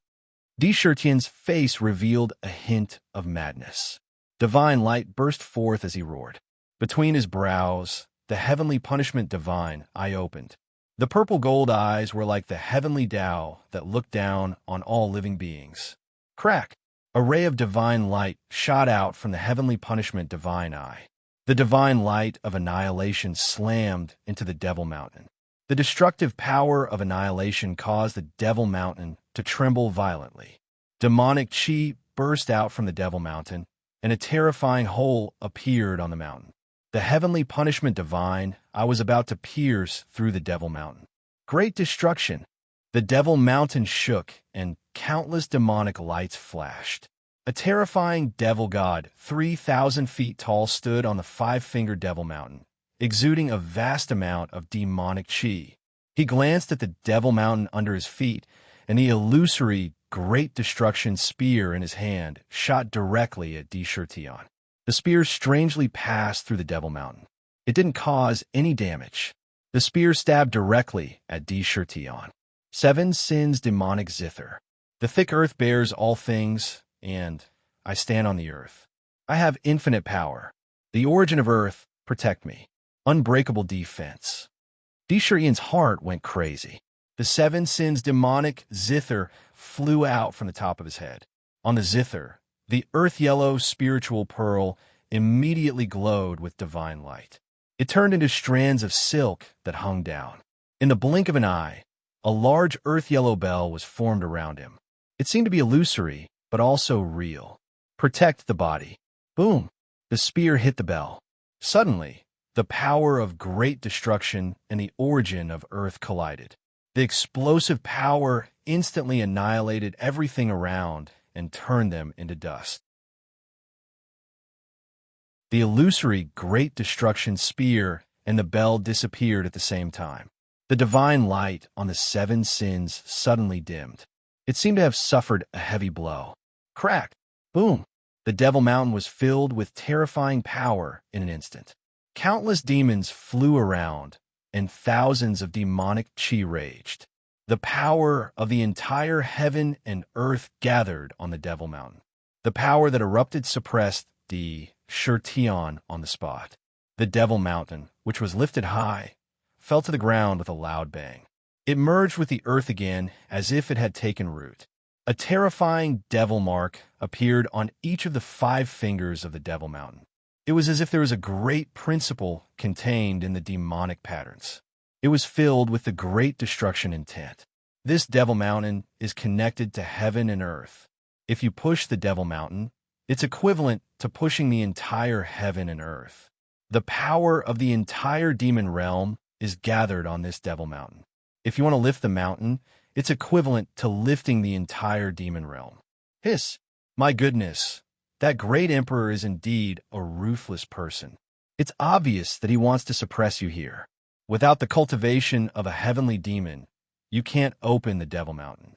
S1: Chertion's face revealed a hint of madness. Divine light burst forth as he roared. Between his brows, the heavenly punishment divine eye opened. The purple gold eyes were like the heavenly Tao that looked down on all living beings. Crack! A ray of divine light shot out from the heavenly punishment divine eye. The divine light of annihilation slammed into the Devil Mountain. The destructive power of annihilation caused the Devil Mountain to tremble violently. Demonic chi burst out from the Devil Mountain, and a terrifying hole appeared on the mountain. The heavenly punishment divine I was about to pierce through the Devil Mountain. Great destruction! The Devil Mountain shook, and countless demonic lights flashed. A terrifying devil god, 3,000 feet tall, stood on the five-fingered Devil Mountain, exuding a vast amount of demonic chi. He glanced at the Devil Mountain under his feet, and the illusory Great Destruction spear in his hand shot directly at Chertion. The spear strangely passed through the Devil Mountain. It didn't cause any damage. The spear stabbed directly at Chertion. 7 sins demonic zither. The thick earth bears all things, and I stand on the earth. I have infinite power. The origin of earth, protect me. Unbreakable defense. Chertion's heart went crazy. The 7 sins demonic zither flew out from the top of his head. On the zither, the earth-yellow spiritual pearl immediately glowed with divine light. It turned into strands of silk that hung down. In the blink of an eye, a large earth-yellow bell was formed around him. It seemed to be illusory, but also real. Protect the body. Boom! The spear hit the bell. Suddenly, the power of great destruction and the origin of Earth collided. The explosive power instantly annihilated everything around and turned them into dust. The illusory Great Destruction spear and the bell disappeared at the same time. The divine light on the 7 sins suddenly dimmed. It seemed to have suffered a heavy blow. Crack! Boom! The Devil Mountain was filled with terrifying power in an instant. Countless demons flew around, and thousands of demonic chi raged. The power of the entire heaven and earth gathered on the Devil Mountain. The power that erupted suppressed Chertion on the spot. The Devil Mountain, which was lifted high, fell to the ground with a loud bang. It merged with the earth again as if it had taken root. A terrifying devil mark appeared on each of the 5 fingers of the Devil Mountain. It was as if there was a great principle contained in the demonic patterns. It was filled with the great destruction intent. This Devil Mountain is connected to heaven and earth. If you push the Devil Mountain, it's equivalent to pushing the entire heaven and earth. The power of the entire demon realm is gathered on this Devil Mountain. If you want to lift the mountain, it's equivalent to lifting the entire demon realm. Hiss! My goodness! That great emperor is indeed a ruthless person. It's obvious that he wants to suppress you here. Without the cultivation of a heavenly demon, you can't open the Devil Mountain.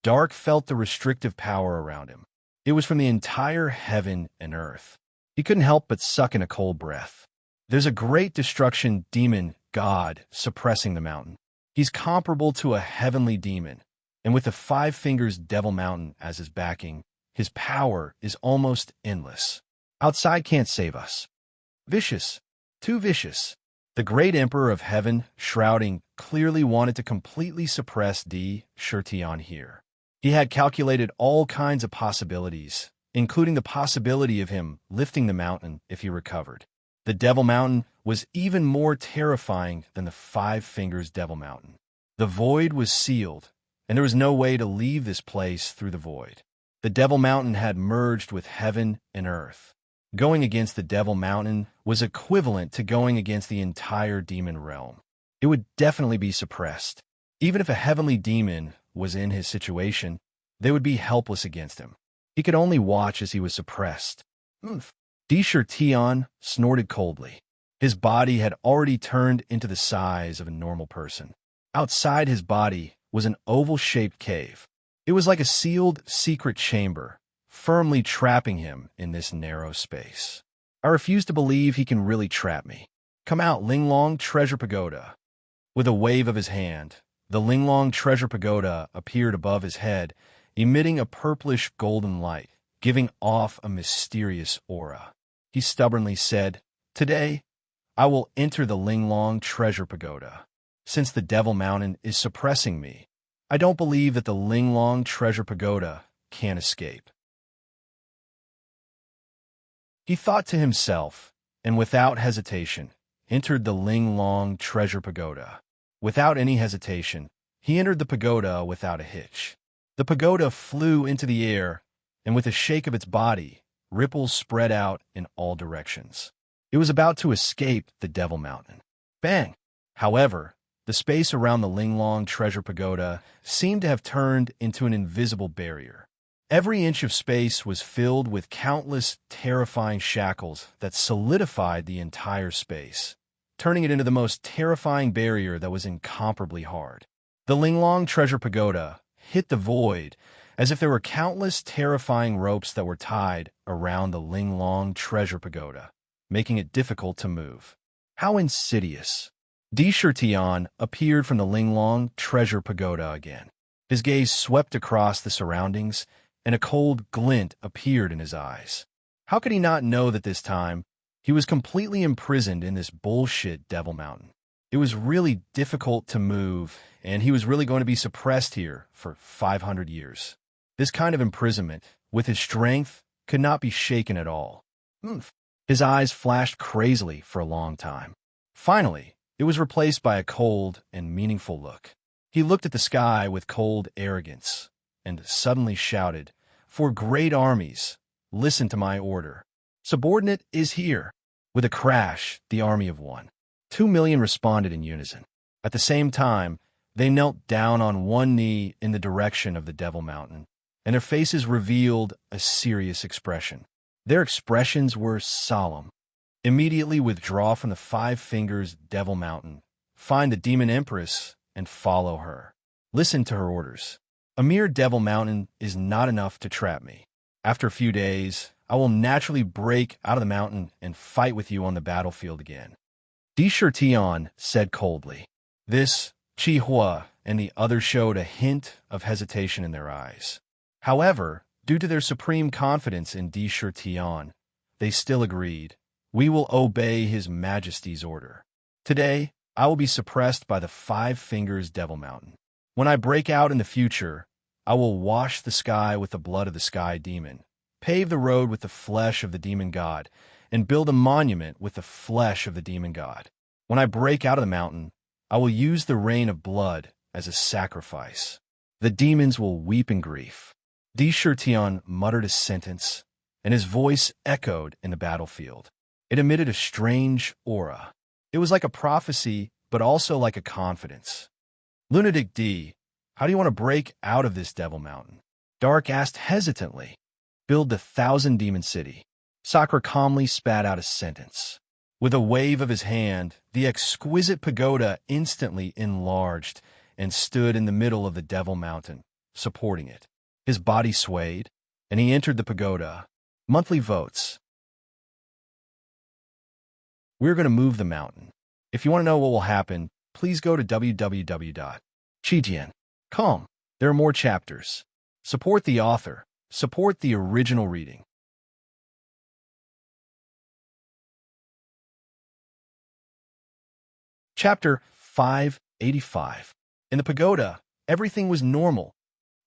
S1: Dark felt the restrictive power around him. It was from the entire heaven and earth. He couldn't help but suck in a cold breath. There's a great destruction demon god suppressing the mountain. He's comparable to a heavenly demon, and with the 5 fingers Devil Mountain as his backing, his power is almost endless. Outside can't save us. Vicious. Too vicious. The great emperor of heaven, shrouding, clearly wanted to completely suppress D. Shirtion here. He had calculated all kinds of possibilities, including the possibility of him lifting the mountain if he recovered. The Devil Mountain was even more terrifying than the Five Fingers Devil Mountain. The void was sealed, and there was no way to leave this place through the void. The Devil Mountain had merged with heaven and earth. Going against the Devil Mountain was equivalent to going against the entire demon realm. It would definitely be suppressed. Even if a heavenly demon was in his situation, they would be helpless against him. He could only watch as he was suppressed. D. Shirtion snorted coldly. His body had already turned into the size of a normal person. Outside his body was an oval-shaped cave. It was like a sealed, secret chamber, firmly trapping him in this narrow space. I refuse to believe he can really trap me. Come out, Linglong Treasure Pagoda. With a wave of his hand, the Linglong Treasure Pagoda appeared above his head, emitting a purplish golden light, giving off a mysterious aura. He stubbornly said, "Today, I will enter the Linglong Treasure Pagoda. Since the Devil Mountain is suppressing me, I don't believe that the Linglong Treasure Pagoda can escape." He thought to himself, and without hesitation, entered the Linglong Treasure Pagoda. Without any hesitation, he entered the pagoda without a hitch. The pagoda flew into the air, and with a shake of its body, ripples spread out in all directions. It was about to escape the Devil Mountain. Bang! However, the space around the Linglong Treasure Pagoda seemed to have turned into an invisible barrier. Every inch of space was filled with countless, terrifying shackles that solidified the entire space, turning it into the most terrifying barrier that was incomparably hard. The Linglong Treasure Pagoda hit the void as if there were countless terrifying ropes that were tied around the Linglong Treasure Pagoda, making it difficult to move. How insidious! D. Shirtion appeared from the Linglong Treasure Pagoda again. His gaze swept across the surroundings, and a cold glint appeared in his eyes. How could he not know that this time he was completely imprisoned in this bullshit Devil Mountain? It was really difficult to move, and he was really going to be suppressed here for 500 years. This kind of imprisonment, with his strength, could not be shaken at all. His eyes flashed crazily for a long time. Finally, it was replaced by a cold and meaningful look. He looked at the sky with cold arrogance, and suddenly shouted, "For great armies, listen to my order. Subordinate is here." With a crash, the army of one. 2 million responded in unison. At the same time, they knelt down on one knee in the direction of the Devil Mountain, and their faces revealed a serious expression. Their expressions were solemn. Immediately withdraw from the Five Fingers Devil Mountain, find the Demon Empress, and follow her. Listen to her orders. A mere Devil Mountain is not enough to trap me. After a few days, I will naturally break out of the mountain and fight with you on the battlefield again. D. Shirtion said coldly. This, Chi Hua and the others showed a hint of hesitation in their eyes. However, due to their supreme confidence in D. Shirtion, they still agreed. We will obey His Majesty's order. Today, I will be suppressed by the Five Fingers Devil Mountain. When I break out in the future, I will wash the sky with the blood of the Sky Demon, pave the road with the flesh of the Demon God, and build a monument with the flesh of the Demon God. When I break out of the mountain, I will use the rain of blood as a sacrifice. The demons will weep in grief. D. Shirtion muttered a sentence, and his voice echoed in the battlefield. It emitted a strange aura. It was like a prophecy, but also like a confidence. Lunatic D, how do you want to break out of this Devil Mountain? Dark asked hesitantly. Build the 1,000-demon city. Sakura calmly spat out a sentence. With a wave of his hand, the exquisite pagoda instantly enlarged and stood in the middle of the Devil Mountain, supporting it. His body swayed, and he entered the pagoda. Monthly votes. We're going to move the mountain. If you want to know what will happen, please go to www.chijian.com. There are more chapters. Support the author. Support the original reading. Chapter 585. In the pagoda, everything was normal,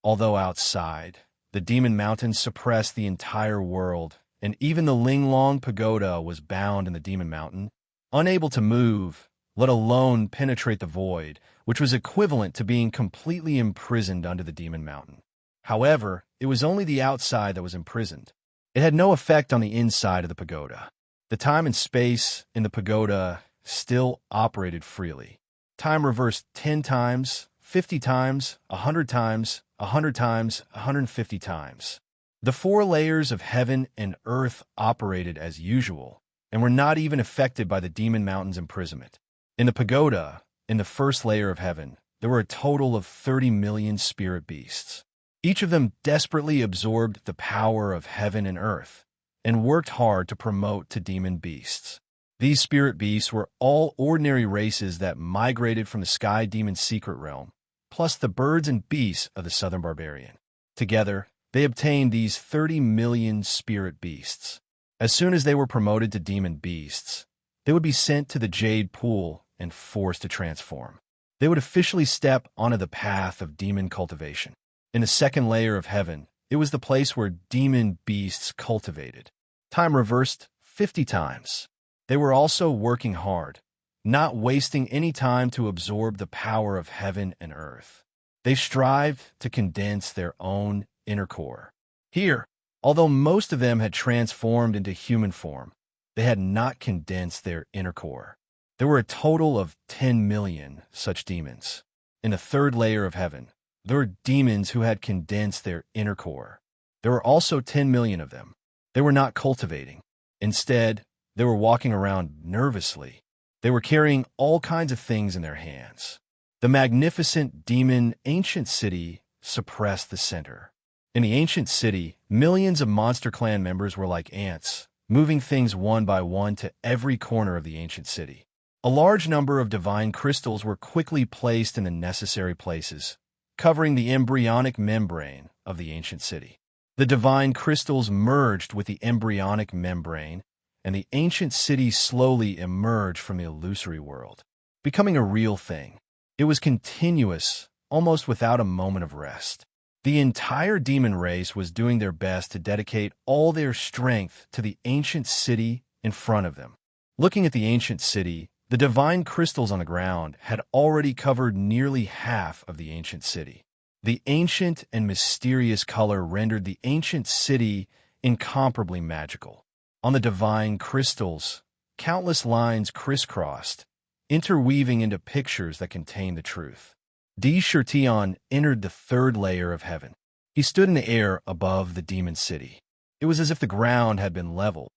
S1: although outside, the demon mountains suppressed the entire world, and even the Linglong pagoda was bound in the demon mountain, unable to move, let alone penetrate the void, which was equivalent to being completely imprisoned under the demon mountain. However, it was only the outside that was imprisoned. It had no effect on the inside of the pagoda. The time and space in the pagoda still operated freely. Time reversed 10 times, 50 times, 100 times, 100 times, 150 times. The 4 layers of heaven and earth operated as usual, and were not even affected by the demon mountain's imprisonment. In the pagoda, in the first layer of heaven, there were a total of 30 million spirit beasts. Each of them desperately absorbed the power of heaven and earth, and worked hard to promote to demon beasts. These spirit beasts were all ordinary races that migrated from the sky demon's secret realm, plus the birds and beasts of the southern barbarian. Together, they obtained these 30 million spirit beasts. As soon as they were promoted to demon beasts, they would be sent to the Jade Pool and forced to transform. They would officially step onto the path of demon cultivation. In the second layer of heaven, it was the place where demon beasts cultivated. Time reversed 50 times. They were also working hard, not wasting any time to absorb the power of heaven and earth. They strived to condense their own inner core. Here, although most of them had transformed into human form, they had not condensed their inner core. There were a total of 10 million such demons. In the third layer of heaven, there were demons who had condensed their inner core. There were also 10 million of them. They were not cultivating. Instead, they were walking around nervously. They were carrying all kinds of things in their hands. The magnificent demon ancient city suppressed the center. In the ancient city, millions of Monster Clan members were like ants, moving things one by one to every corner of the ancient city. A large number of divine crystals were quickly placed in the necessary places, covering the embryonic membrane of the ancient city. The divine crystals merged with the embryonic membrane, and the ancient city slowly emerged from the illusory world, becoming a real thing. It was continuous, almost without a moment of rest. The entire demon race was doing their best to dedicate all their strength to the ancient city in front of them. Looking at the ancient city, the divine crystals on the ground had already covered nearly half of the ancient city. The ancient and mysterious color rendered the ancient city incomparably magical. On the divine crystals, countless lines crisscrossed, interweaving into pictures that contained the truth. Tion entered the third layer of heaven. He stood in the air above the demon city. It was as if the ground had been leveled.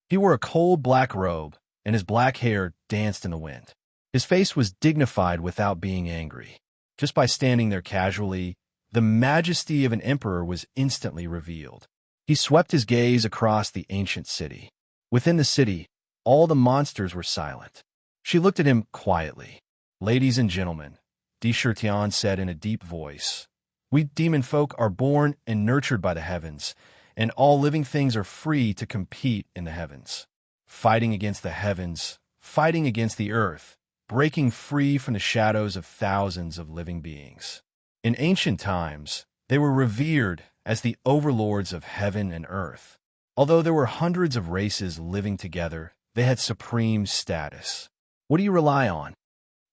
S1: He wore a cold black robe, and his black hair danced in the wind. His face was dignified without being angry. Just by standing there casually, the majesty of an emperor was instantly revealed. He swept his gaze across the ancient city. Within the city, all the monsters were silent. She looked at him quietly. "Ladies and gentlemen," Tion said in a deep voice, "we demon folk are born and nurtured by the heavens, and all living things are free to compete in the heavens. Fighting against the heavens, fighting against the earth, breaking free from the shadows of thousands of living beings." In ancient times, they were revered as the overlords of heaven and earth. Although there were hundreds of races living together, they had supreme status. What do you rely on?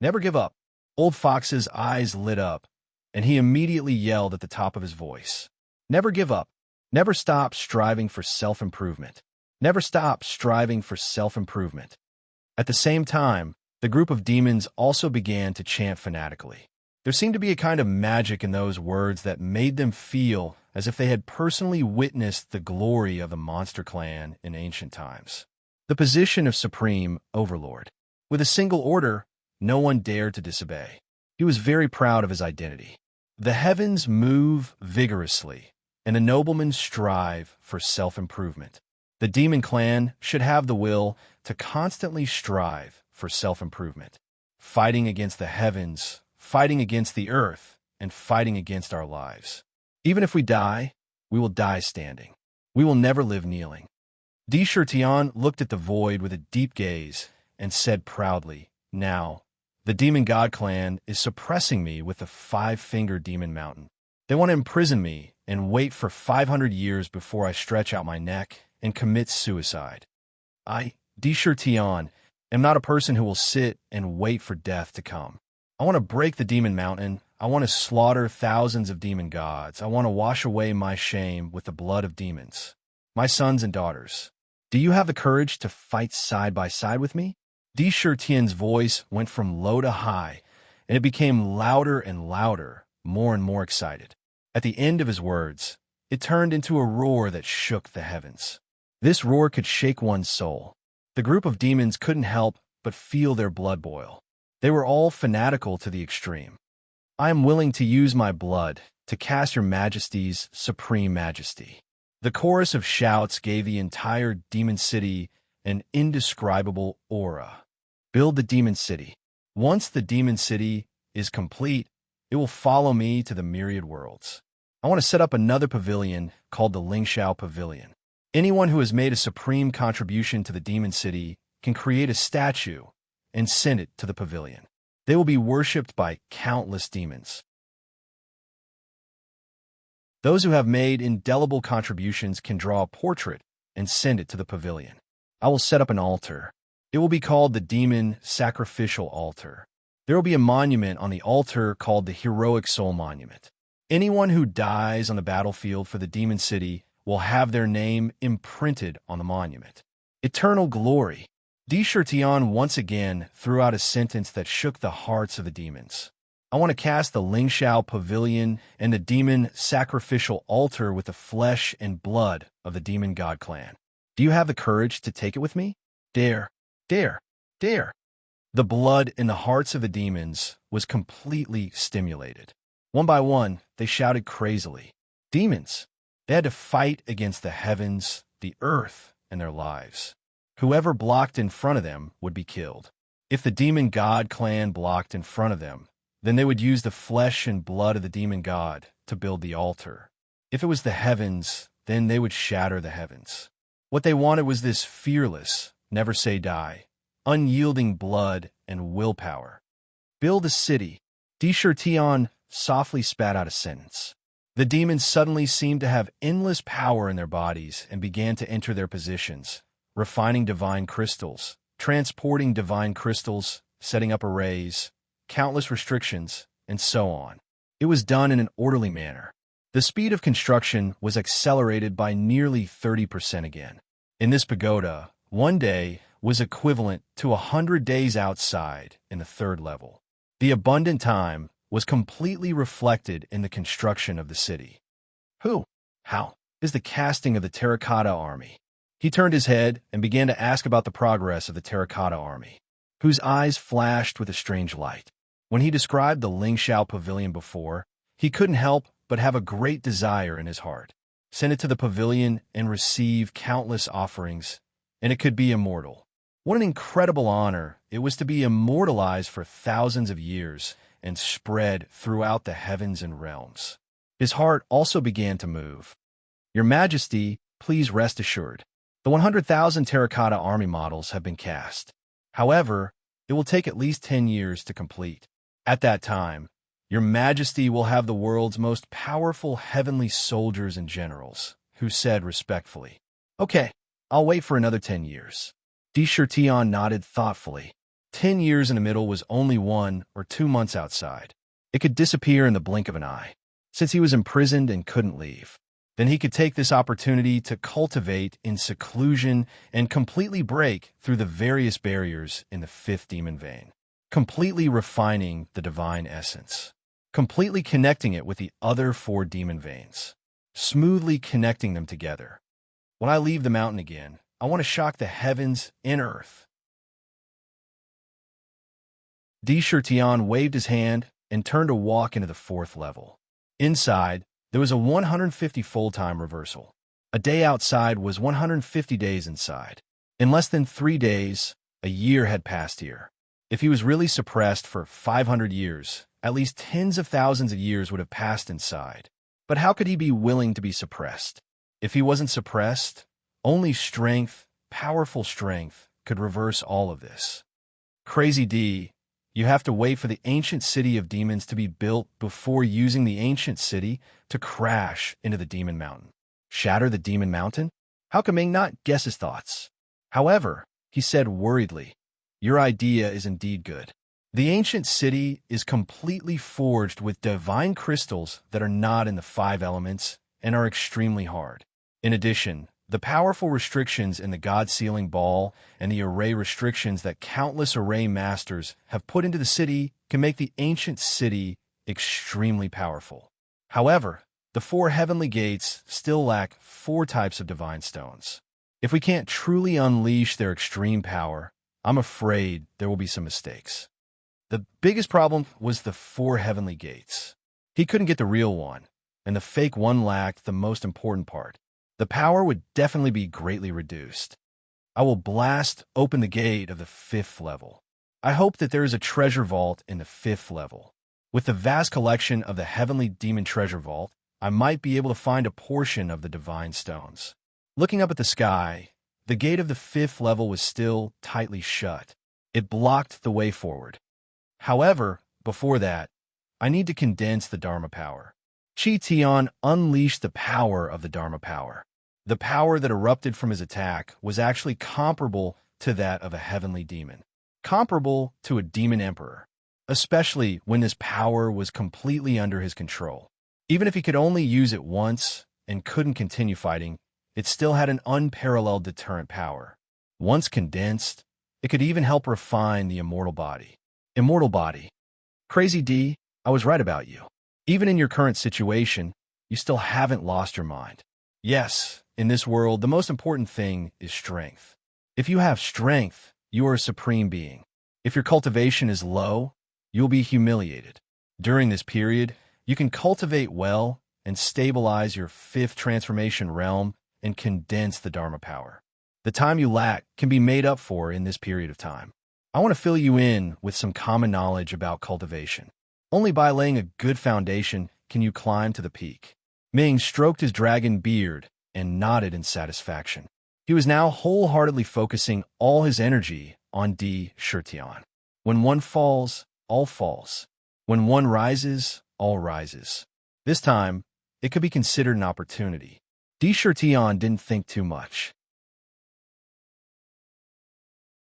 S1: Never give up. Old Fox's eyes lit up, and he immediately yelled at the top of his voice. Never give up. Never stop striving for self-improvement. Never stop striving for self-improvement. At the same time, the group of demons also began to chant fanatically. There seemed to be a kind of magic in those words that made them feel as if they had personally witnessed the glory of the Monster Clan in ancient times. The position of Supreme Overlord. With a single order, no one dared to disobey. He was very proud of his identity. The heavens move vigorously, and the noblemen strive for self-improvement. The demon clan should have the will to constantly strive for self-improvement, fighting against the heavens, fighting against the earth, and fighting against our lives. Even if we die, we will die standing. We will never live kneeling. Tion looked at the void with a deep gaze, and said proudly, "Now, the Demon God clan is suppressing me with the five-fingered demon mountain. They want to imprison me and wait for 500 years before I stretch out my neck and commit suicide. I, Tion, am not a person who will sit and wait for death to come. I want to break the demon mountain. I want to slaughter thousands of demon gods. I want to wash away my shame with the blood of demons. My sons and daughters, do you have the courage to fight side by side with me?" Tian's voice went from low to high, and it became louder and louder, more and more excited. At the end of his words, it turned into a roar that shook the heavens. This roar could shake one's soul. The group of demons couldn't help but feel their blood boil. They were all fanatical to the extreme. "I am willing to use my blood to cast your majesty's supreme majesty." The chorus of shouts gave the entire demon city an indescribable aura. "Build the demon city. Once the demon city is complete, it will follow me to the myriad worlds. I want to set up another pavilion called the Lingxiao Pavilion. Anyone who has made a supreme contribution to the demon city can create a statue and send it to the pavilion. They will be worshipped by countless demons. Those who have made indelible contributions can draw a portrait and send it to the pavilion. I will set up an altar. It will be called the Demon Sacrificial Altar. There will be a monument on the altar called the Heroic Soul Monument. Anyone who dies on the battlefield for the demon city will have their name imprinted on the monument. Eternal glory." Tian once again threw out a sentence that shook the hearts of the demons. "I want to cast the Lingxiao Pavilion and the Demon Sacrificial Altar with the flesh and blood of the Demon God clan. Do you have the courage to take it with me? Dare, dare, dare." The blood in the hearts of the demons was completely stimulated. One by one, they shouted crazily. Demons! They had to fight against the heavens, the earth, and their lives. Whoever blocked in front of them would be killed. If the Demon God clan blocked in front of them, then they would use the flesh and blood of the demon god to build the altar. If it was the heavens, then they would shatter the heavens. What they wanted was this fearless, never say die, unyielding blood and willpower. "Build a city." Tian softly spat out a sentence. The demons suddenly seemed to have endless power in their bodies and began to enter their positions, refining divine crystals, transporting divine crystals, setting up arrays, countless restrictions, and so on. It was done in an orderly manner. The speed of construction was accelerated by nearly 30% again. In this pagoda, one day was equivalent to 100 days outside in the third level. The abundant time was completely reflected in the construction of the city. "Who? How is the casting of the Terracotta Army?" He turned his head and began to ask about the progress of the Terracotta Army, whose eyes flashed with a strange light. When he described the Lingxiao Pavilion before, he couldn't help but have a great desire in his heart. Send it to the pavilion and receive countless offerings, and it could be immortal. What an incredible honor it was to be immortalized for thousands of years and spread throughout the heavens and realms. His heart also began to move. "Your Majesty, please rest assured. The 100,000 terracotta army models have been cast. However, it will take at least 10 years to complete. At that time, Your Majesty will have the world's most powerful heavenly soldiers and generals," who said respectfully, "Okay, I'll wait for another 10 years. Tion nodded thoughtfully. 10 years in the middle was only 1 or 2 months outside. It could disappear in the blink of an eye. Since he was imprisoned and couldn't leave, then he could take this opportunity to cultivate in seclusion and completely break through the various barriers in the 5th demon vein, completely refining the divine essence, completely connecting it with the other 4 demon veins, smoothly connecting them together. When I leave the mountain again, I want to shock the heavens and earth." Tion waved his hand and turned to walk into the 4th level. Inside, there was a 150 full-time reversal. A day outside was 150 days inside. In less than 3 days, a year had passed here. If he was really suppressed for 500 years, at least tens of thousands of years would have passed inside. But how could he be willing to be suppressed? If he wasn't suppressed, only strength, powerful strength, could reverse all of this. Crazy D, you have to wait for the ancient city of demons to be built before using the ancient city to crash into the demon mountain. Shatter the demon mountain? How can Ming not guess his thoughts? However, he said worriedly, your idea is indeed good. The ancient city is completely forged with divine crystals that are not in the 5 elements and are extremely hard. In addition, the powerful restrictions in the God-sealing ball and the array restrictions that countless array masters have put into the city can make the ancient city extremely powerful. However, the 4 heavenly gates still lack 4 types of divine stones. If we can't truly unleash their extreme power, I'm afraid there will be some mistakes. The biggest problem was the 4 heavenly gates. He couldn't get the real one, and the fake one lacked the most important part. The power would definitely be greatly reduced. I will blast open the gate of the 5th level. I hope that there is a treasure vault in the 5th level. With the vast collection of the heavenly demon treasure vault, I might be able to find a portion of the divine stones. Looking up at the sky, the gate of the 5th level was still tightly shut. It blocked the way forward. However, before that, I need to condense the Dharma power. Chi Tian unleashed the power of the Dharma power. The power that erupted from his attack was actually comparable to that of a heavenly demon, comparable to a demon emperor, especially when this power was completely under his control. Even if he could only use it once and couldn't continue fighting, it still had an unparalleled deterrent power. Once condensed, it could even help refine the immortal body. Immortal body. Crazy D, I was right about you. Even in your current situation, you still haven't lost your mind. Yes, in this world, the most important thing is strength. If you have strength, you are a supreme being. If your cultivation is low, you'll be humiliated. During this period, you can cultivate well and stabilize your 5th transformation realm and condense the Dharma power. The time you lack can be made up for in this period of time. I want to fill you in with some common knowledge about cultivation. Only by laying a good foundation can you climb to the peak. Ming stroked his dragon beard and nodded in satisfaction. He was now wholeheartedly focusing all his energy on D. Shirtian. When one falls, all falls. When one rises, all rises. This time, it could be considered an opportunity. D. Shirtian didn't think too much.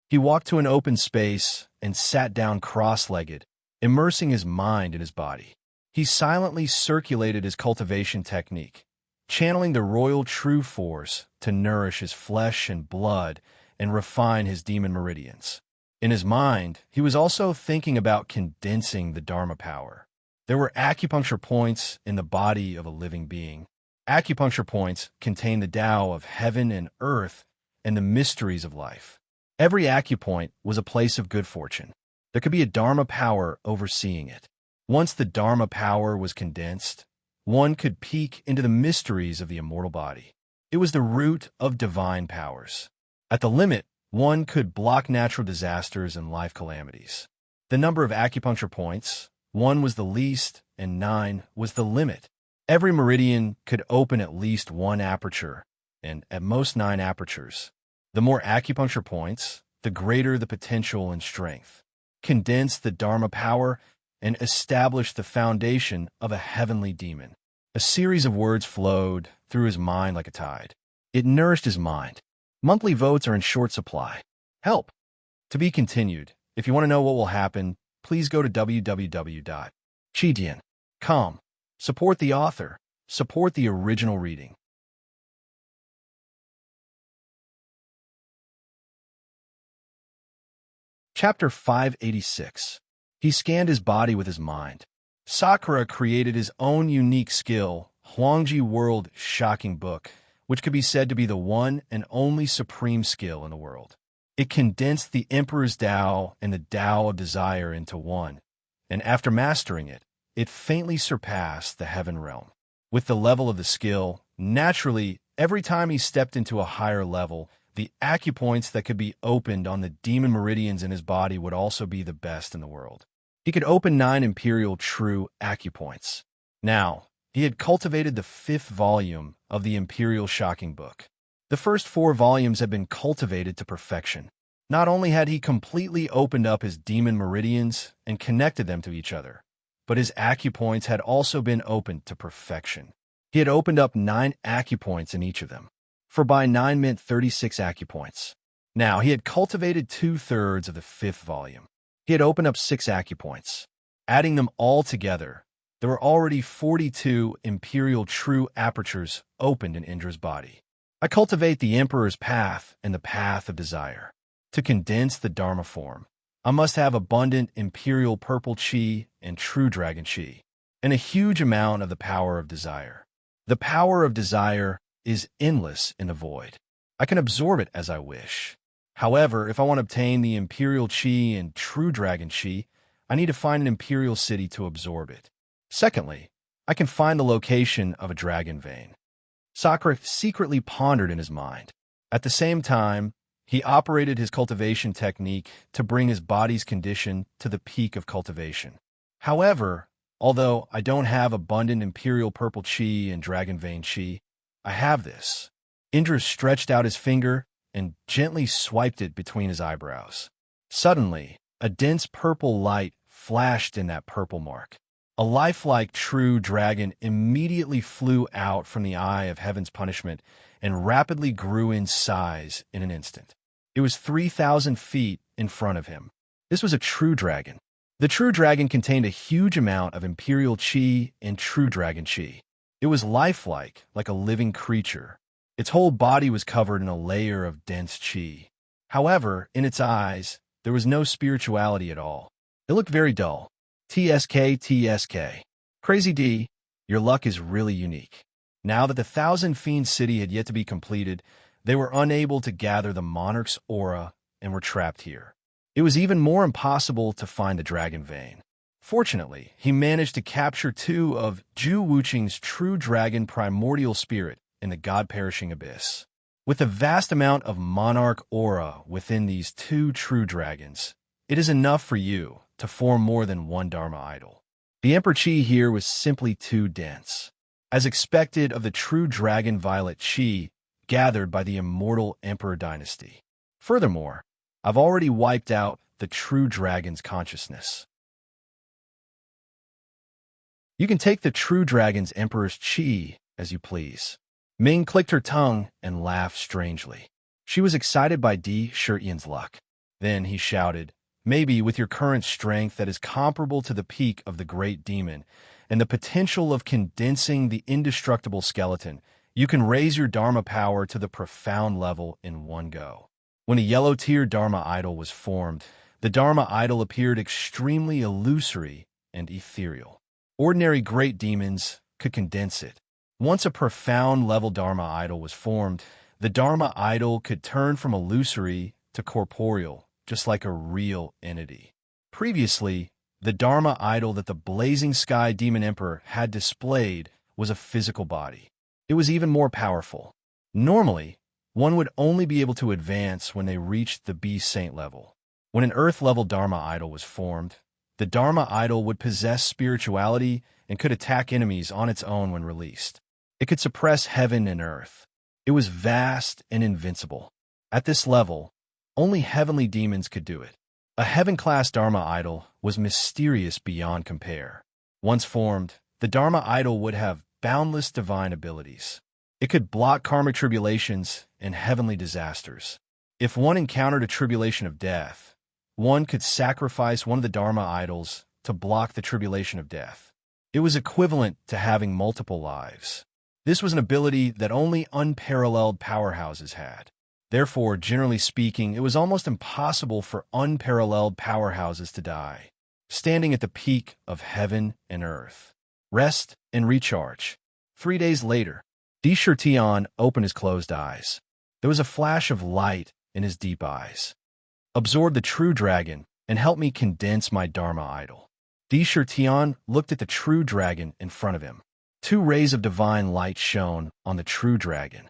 S1: He walked to an open space and sat down cross-legged, immersing his mind in his body. He silently circulated his cultivation technique, channeling the royal true force to nourish his flesh and blood and refine his demon meridians. In his mind, he was also thinking about condensing the Dharma power. There were acupuncture points in the body of a living being. Acupuncture points contain the Tao of heaven and earth and the mysteries of life. Every acupoint was a place of good fortune. There could be a Dharma power overseeing it. Once the Dharma power was condensed, one could peek into the mysteries of the immortal body. It was the root of divine powers. At the limit, one could block natural disasters and life calamities. The number of acupuncture points, 1 was the least and 9 was the limit. Every meridian could open at least 1 aperture, and at most 9 apertures. The more acupuncture points, the greater the potential and strength. Condense the Dharma power and establish the foundation of a heavenly demon. A series of words flowed through his mind like a tide. It nourished his mind. Monthly votes are in short supply. Help! To be continued. If you want to know what will happen, please go to www.chidian.com. Support the author. Support the original reading. Chapter 586. He scanned his body with his mind. Sakura created his own unique skill, Huangji World Shocking Book, which could be said to be the one and only supreme skill in the world. It condensed the Emperor's Tao and the Tao of Desire into one, and after mastering it, it faintly surpassed the heaven realm. With the level of the skill, naturally, every time he stepped into a higher level, the acupoints that could be opened on the demon meridians in his body would also be the best in the world. He could open 9 imperial true acupoints. Now, he had cultivated the 5th volume of the Imperial Shocking Book. The first 4 volumes had been cultivated to perfection. Not only had he completely opened up his demon meridians and connected them to each other, but his acupoints had also been opened to perfection. He had opened up 9 acupoints in each of them, for by 9 meant 36 acupoints. Now, he had cultivated 2/3 of the 5th volume. He had opened up 6 acupoints. Adding them all together, there were already 42 imperial true apertures opened in Indra's body. I cultivate the Emperor's path and the path of desire. To condense the Dharma form, I must have abundant imperial purple chi and true dragon chi, and a huge amount of the power of desire. The power of desire is endless in the void. I can absorb it as I wish. However, if I want to obtain the imperial chi and true dragon chi, I need to find an imperial city to absorb it. Secondly, I can find the location of a dragon vein. Sakra secretly pondered in his mind. At the same time, he operated his cultivation technique to bring his body's condition to the peak of cultivation. However, although I don't have abundant imperial purple chi and dragon vein chi, I have this. Indra stretched out his finger and gently swiped it between his eyebrows. Suddenly, a dense purple light flashed in that purple mark. A lifelike true dragon immediately flew out from the eye of heaven's punishment and rapidly grew in size in an instant. It was 3,000 feet in front of him. This was a true dragon. The true dragon contained a huge amount of imperial chi and true dragon chi. It was lifelike, like a living creature. Its whole body was covered in a layer of dense chi. However, in its eyes, there was no spirituality at all. It looked very dull. TSK. Crazy D, your luck is really unique. Now that the 1,000 Fiend city had yet to be completed, they were unable to gather the monarch's aura and were trapped here. It was even more impossible to find the dragon vein. Fortunately, he managed to capture 2 of Zhu Wuqing's true dragon primordial spirit in the god-perishing abyss. With a vast amount of monarch aura within these 2 true dragons, it is enough for you to form more than one Dharma idol. The Emperor Chi here was simply too dense. As expected of the true dragon violet Chi gathered by the immortal Emperor dynasty. Furthermore, I've already wiped out the true dragon's consciousness. You can take the true dragon's Emperor's Chi as you please. Ming clicked her tongue and laughed strangely. She was excited by Di Shirtian's luck. Then he shouted, maybe with your current strength that is comparable to the peak of the great demon and the potential of condensing the indestructible skeleton, you can raise your Dharma power to the profound level in one go. When a yellow-tier Dharma idol was formed, the Dharma idol appeared extremely illusory and ethereal. Ordinary great demons could condense it. Once a profound level Dharma idol was formed, the Dharma idol could turn from illusory to corporeal, just like a real entity. Previously, the Dharma idol that the Blazing Sky Demon Emperor had displayed was a physical body. It was even more powerful. Normally, one would only be able to advance when they reached the Beast Saint level. When an Earth-level Dharma idol was formed, the Dharma idol would possess spirituality and could attack enemies on its own when released. It could suppress heaven and earth. It was vast and invincible. At this level, only heavenly demons could do it. A heaven-class Dharma idol was mysterious beyond compare. Once formed, the Dharma idol would have boundless divine abilities. It could block karmic tribulations and heavenly disasters. If one encountered a tribulation of death, one could sacrifice one of the Dharma idols to block the tribulation of death. It was equivalent to having multiple lives. This was an ability that only unparalleled powerhouses had. Therefore, generally speaking, it was almost impossible for unparalleled powerhouses to die. Standing at the peak of heaven and earth. Rest and recharge. 3 days later, Di Shirtian opened his closed eyes. There was a flash of light in his deep eyes. Absorb the true dragon and help me condense my Dharma idol. Di Shirtian looked at the true dragon in front of him. 2 rays of divine light shone on the true dragon.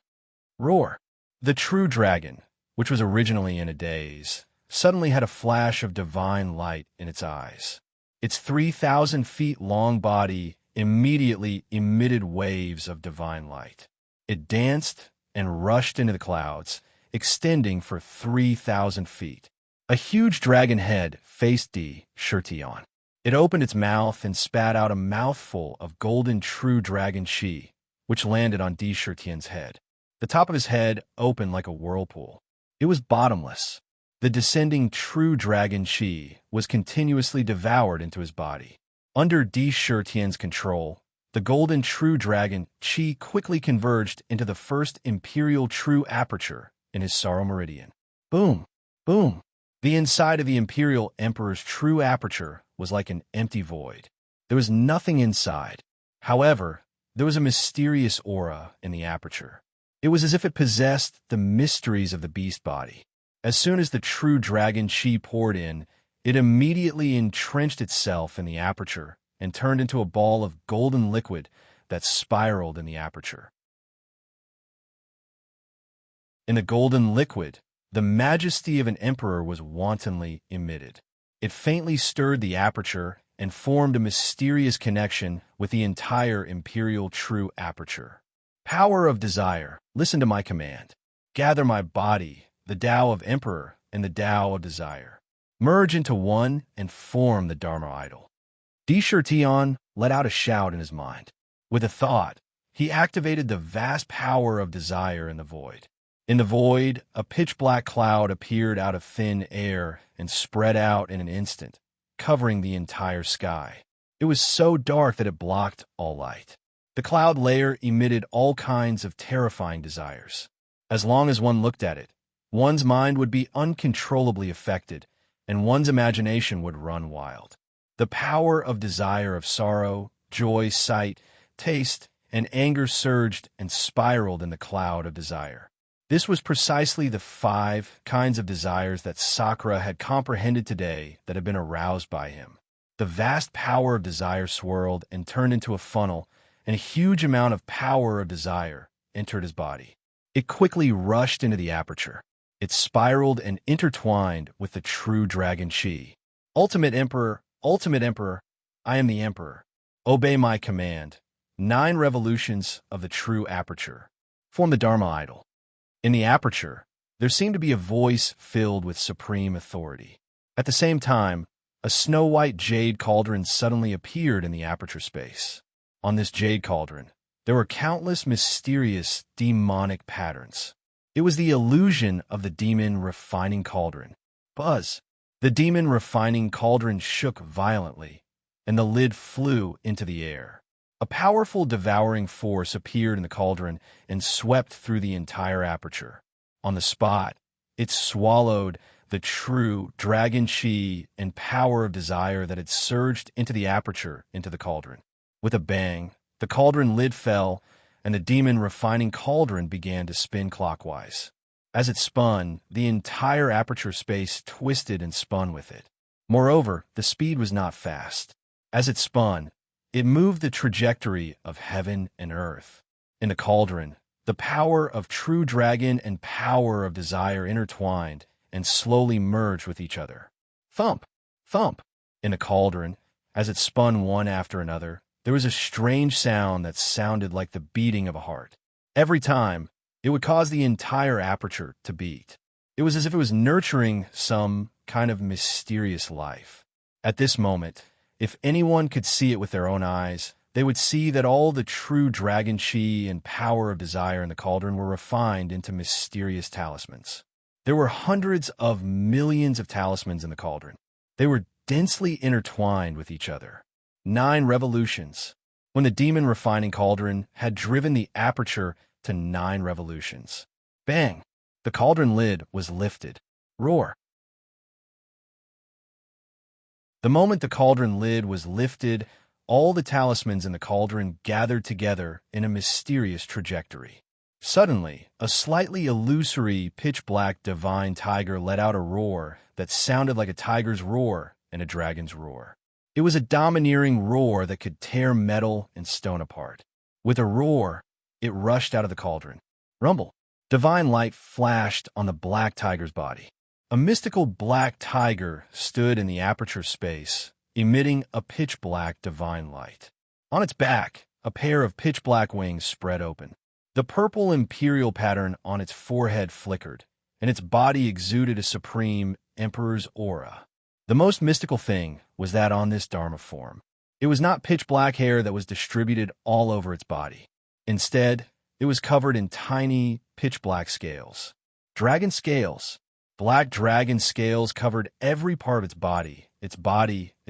S1: Roar! The true dragon, which was originally in a daze, suddenly had a flash of divine light in its eyes. Its 3,000 feet long body immediately emitted waves of divine light. It danced and rushed into the clouds, extending for 3,000 feet. A huge dragon head faced D. Shirtion. It opened its mouth and spat out a mouthful of golden true dragon chi, which landed on D. Shirtion's head. The top of his head opened like a whirlpool. It was bottomless. The descending true dragon chi was continuously devoured into his body. Under D. Shirtion's control, the golden true dragon chi quickly converged into the first imperial true aperture in his sorrow meridian. Boom! Boom! The inside of the imperial emperor's true aperture was like an empty void. There was nothing inside. However, there was a mysterious aura in the aperture. It was as if it possessed the mysteries of the beast body. As soon as the true dragon chi poured in, it immediately entrenched itself in the aperture and turned into a ball of golden liquid that spiraled in the aperture. In the golden liquid, the majesty of an emperor was wantonly emitted. It faintly stirred the aperture and formed a mysterious connection with the entire imperial true aperture. Power of desire, listen to my command. Gather my body, the Tao of Emperor and the Tao of Desire. Merge into one and form the Dharma idol. D. Shirtion let out a shout in his mind. With a thought, he activated the vast power of desire in the void. In the void, a pitch-black cloud appeared out of thin air and spread out in an instant, covering the entire sky. It was so dark that it blocked all light. The cloud layer emitted all kinds of terrifying desires. As long as one looked at it, one's mind would be uncontrollably affected, and one's imagination would run wild. The power of desire of sorrow, joy, sight, taste, and anger surged and spiraled in the cloud of desire. This was precisely the 5 kinds of desires that Sakura had comprehended today that had been aroused by him. The vast power of desire swirled and turned into a funnel, and a huge amount of power of desire entered his body. It quickly rushed into the aperture. It spiraled and intertwined with the true dragon chi. Ultimate Emperor, I am the Emperor. Obey my command. 9 revolutions of the true aperture. Form the Dharma idol. In the aperture, there seemed to be a voice filled with supreme authority. At the same time, a snow-white jade cauldron suddenly appeared in the aperture space. On this jade cauldron, there were countless mysterious demonic patterns. It was the illusion of the demon refining cauldron. Buzz! The demon refining cauldron shook violently, and the lid flew into the air. A powerful devouring force appeared in the cauldron and swept through the entire aperture. On the spot, it swallowed the true dragon chi and power of desire that had surged into the aperture into the cauldron. With a bang, the cauldron lid fell, and the demon refining cauldron began to spin clockwise. As it spun, the entire aperture space twisted and spun with it. Moreover, the speed was not fast. As it spun, it moved the trajectory of heaven and earth. In the cauldron, the power of true dragon and power of desire intertwined and slowly merged with each other. Thump! Thump! In the cauldron, as it spun one after another, there was a strange sound that sounded like the beating of a heart. Every time, it would cause the entire aperture to beat. It was as if it was nurturing some kind of mysterious life. At this moment, if anyone could see it with their own eyes, they would see that all the true dragon chi and power of desire in the cauldron were refined into mysterious talismans. There were hundreds of millions of talismans in the cauldron. They were densely intertwined with each other. 9 revolutions. When the demon refining cauldron had driven the aperture to 9 revolutions. Bang! The cauldron lid was lifted. Roar! The moment the cauldron lid was lifted, all the talismans in the cauldron gathered together in a mysterious trajectory. Suddenly, a slightly illusory, pitch-black divine tiger let out a roar that sounded like a tiger's roar and a dragon's roar. It was a domineering roar that could tear metal and stone apart. With a roar, it rushed out of the cauldron. Rumble! Divine light flashed on the black tiger's body. A mystical black tiger stood in the aperture space, emitting a pitch-black divine light. On its back, a pair of pitch-black wings spread open. The purple imperial pattern on its forehead flickered, and its body exuded a supreme emperor's aura. The most mystical thing was that on this Dharma form, it was not pitch black hair that was distributed all over its body. Instead, it was covered in tiny, pitch black scales. Dragon scales. Black dragon scales covered every part of its body, its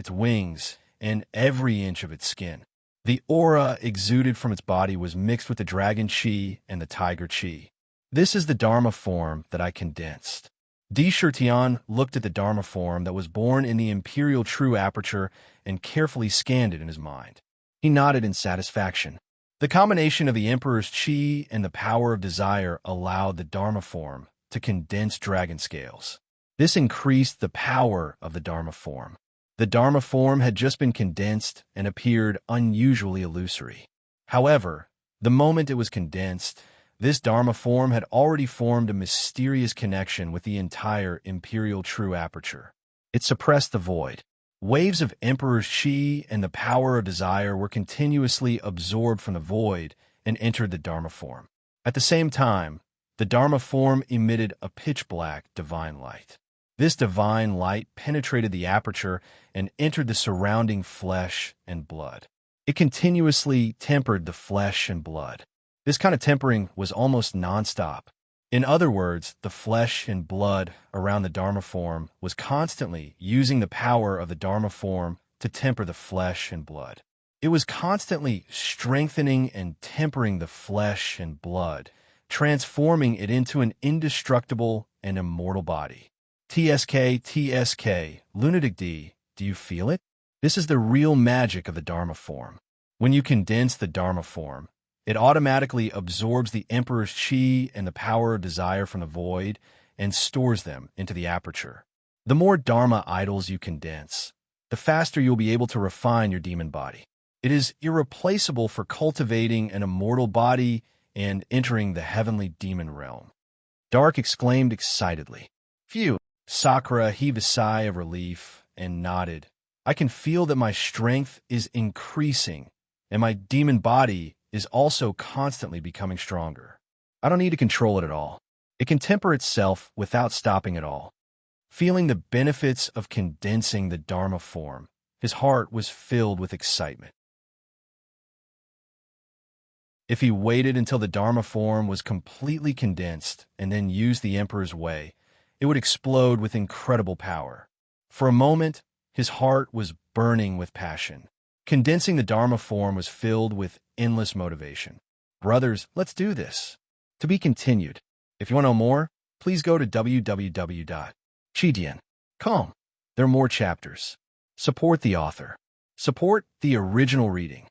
S1: wings, and every inch of its skin. The aura exuded from its body was mixed with the dragon chi and the tiger chi. This is the Dharma form that I condensed. D. Shirtian looked at the Dharma form that was born in the imperial true aperture and carefully scanned it in his mind. He nodded in satisfaction. The combination of the Emperor's chi and the power of desire allowed the Dharma form to condense dragon scales. This increased the power of the Dharma form. The Dharma form had just been condensed and appeared unusually illusory. However, the moment it was condensed, this Dharma form had already formed a mysterious connection with the entire imperial true aperture. It suppressed the void. Waves of Emperor's chi and the power of desire were continuously absorbed from the void and entered the Dharma form. At the same time, the Dharma form emitted a pitch-black divine light. This divine light penetrated the aperture and entered the surrounding flesh and blood. It continuously tempered the flesh and blood. This kind of tempering was almost nonstop. In other words, the flesh and blood around the Dharma form was constantly using the power of the Dharma form to temper the flesh and blood. It was constantly strengthening and tempering the flesh and blood, transforming it into an indestructible and immortal body. TSK, Lunatic D, do you feel it? This is the real magic of the Dharma form. When you condense the Dharma form, it automatically absorbs the Emperor's chi and the power of desire from the void and stores them into the aperture. The more Dharma idols you condense, the faster you'll be able to refine your demon body. It is irreplaceable for cultivating an immortal body and entering the heavenly demon realm. Dark exclaimed excitedly. Phew! Sakura heaved a sigh of relief and nodded. I can feel that my strength is increasing, and my demon body is also constantly becoming stronger. I don't need to control it at all. It can temper itself without stopping at all. Feeling the benefits of condensing the Dharma form, his heart was filled with excitement. If he waited until the Dharma form was completely condensed and then used the Emperor's way, it would explode with incredible power. For a moment, his heart was burning with passion. Condensing the Dharma form was filled with endless motivation. Brothers, let's do this. To be continued. If you want to know more, please go to www.chidian.com. There are more chapters. Support the author. Support the original reading.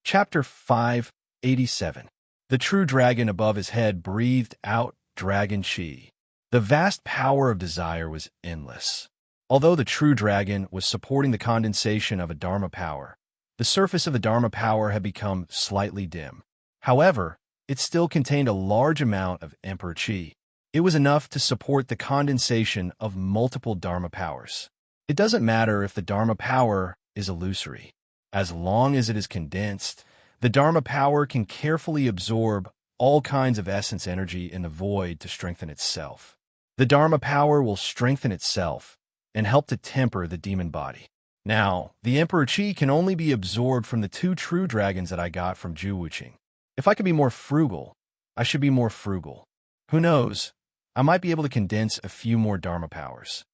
S1: Chapter 587. The true dragon above his head breathed out dragon chi. The vast power of desire was endless. Although the true dragon was supporting the condensation of a Dharma power, the surface of the Dharma power had become slightly dim. However, it still contained a large amount of Emperor Chi. It was enough to support the condensation of multiple Dharma powers. It doesn't matter if the Dharma power is illusory. As long as it is condensed, the Dharma power can carefully absorb all kinds of essence energy in the void to strengthen itself. The Dharma power will strengthen itself and help to temper the demon body. Now, the Emperor Chi can only be absorbed from the 2 true dragons that I got from Ju Wuqing. If I could be more frugal, I should be more frugal. Who knows? I might be able to condense a few more Dharma powers.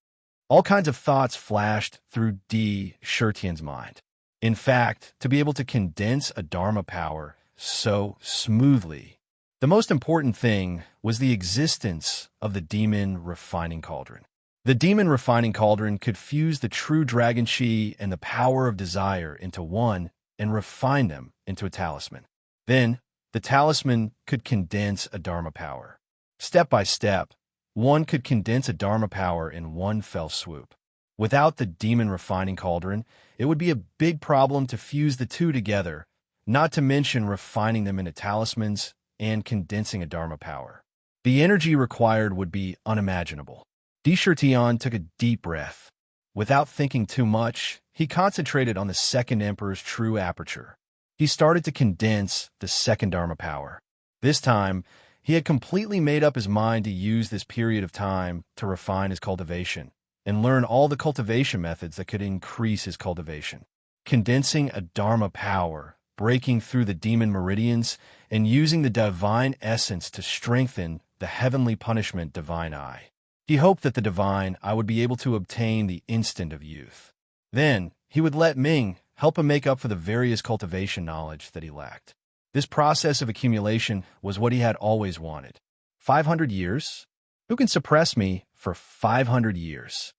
S1: All kinds of thoughts flashed through D. Shirtian's mind. In fact, to be able to condense a Dharma power so smoothly, the most important thing was the existence of the demon refining cauldron. The demon refining cauldron could fuse the true dragon chi and the power of desire into one and refine them into a talisman. Then, the talisman could condense a Dharma power. Step by step, one could condense a Dharma power in one fell swoop. Without the demon refining cauldron, it would be a big problem to fuse the 2 together, not to mention refining them into talismans and condensing a Dharma power. The energy required would be unimaginable. D. Shirtian took a deep breath. Without thinking too much, he concentrated on the second Emperor's true aperture. he started to condense the second Dharma power. This time, he had completely made up his mind to use this period of time to refine his cultivation and learn all the cultivation methods that could increase his cultivation. Condensing a Dharma power, breaking through the demon meridians, and using the divine essence to strengthen the heavenly punishment divine eye. He hoped that the divine eye would be able to obtain the instant of youth. Then, he would let Ming help him make up for the various cultivation knowledge that he lacked. This process of accumulation was what he had always wanted. 500 years? Who can suppress me for 500 years?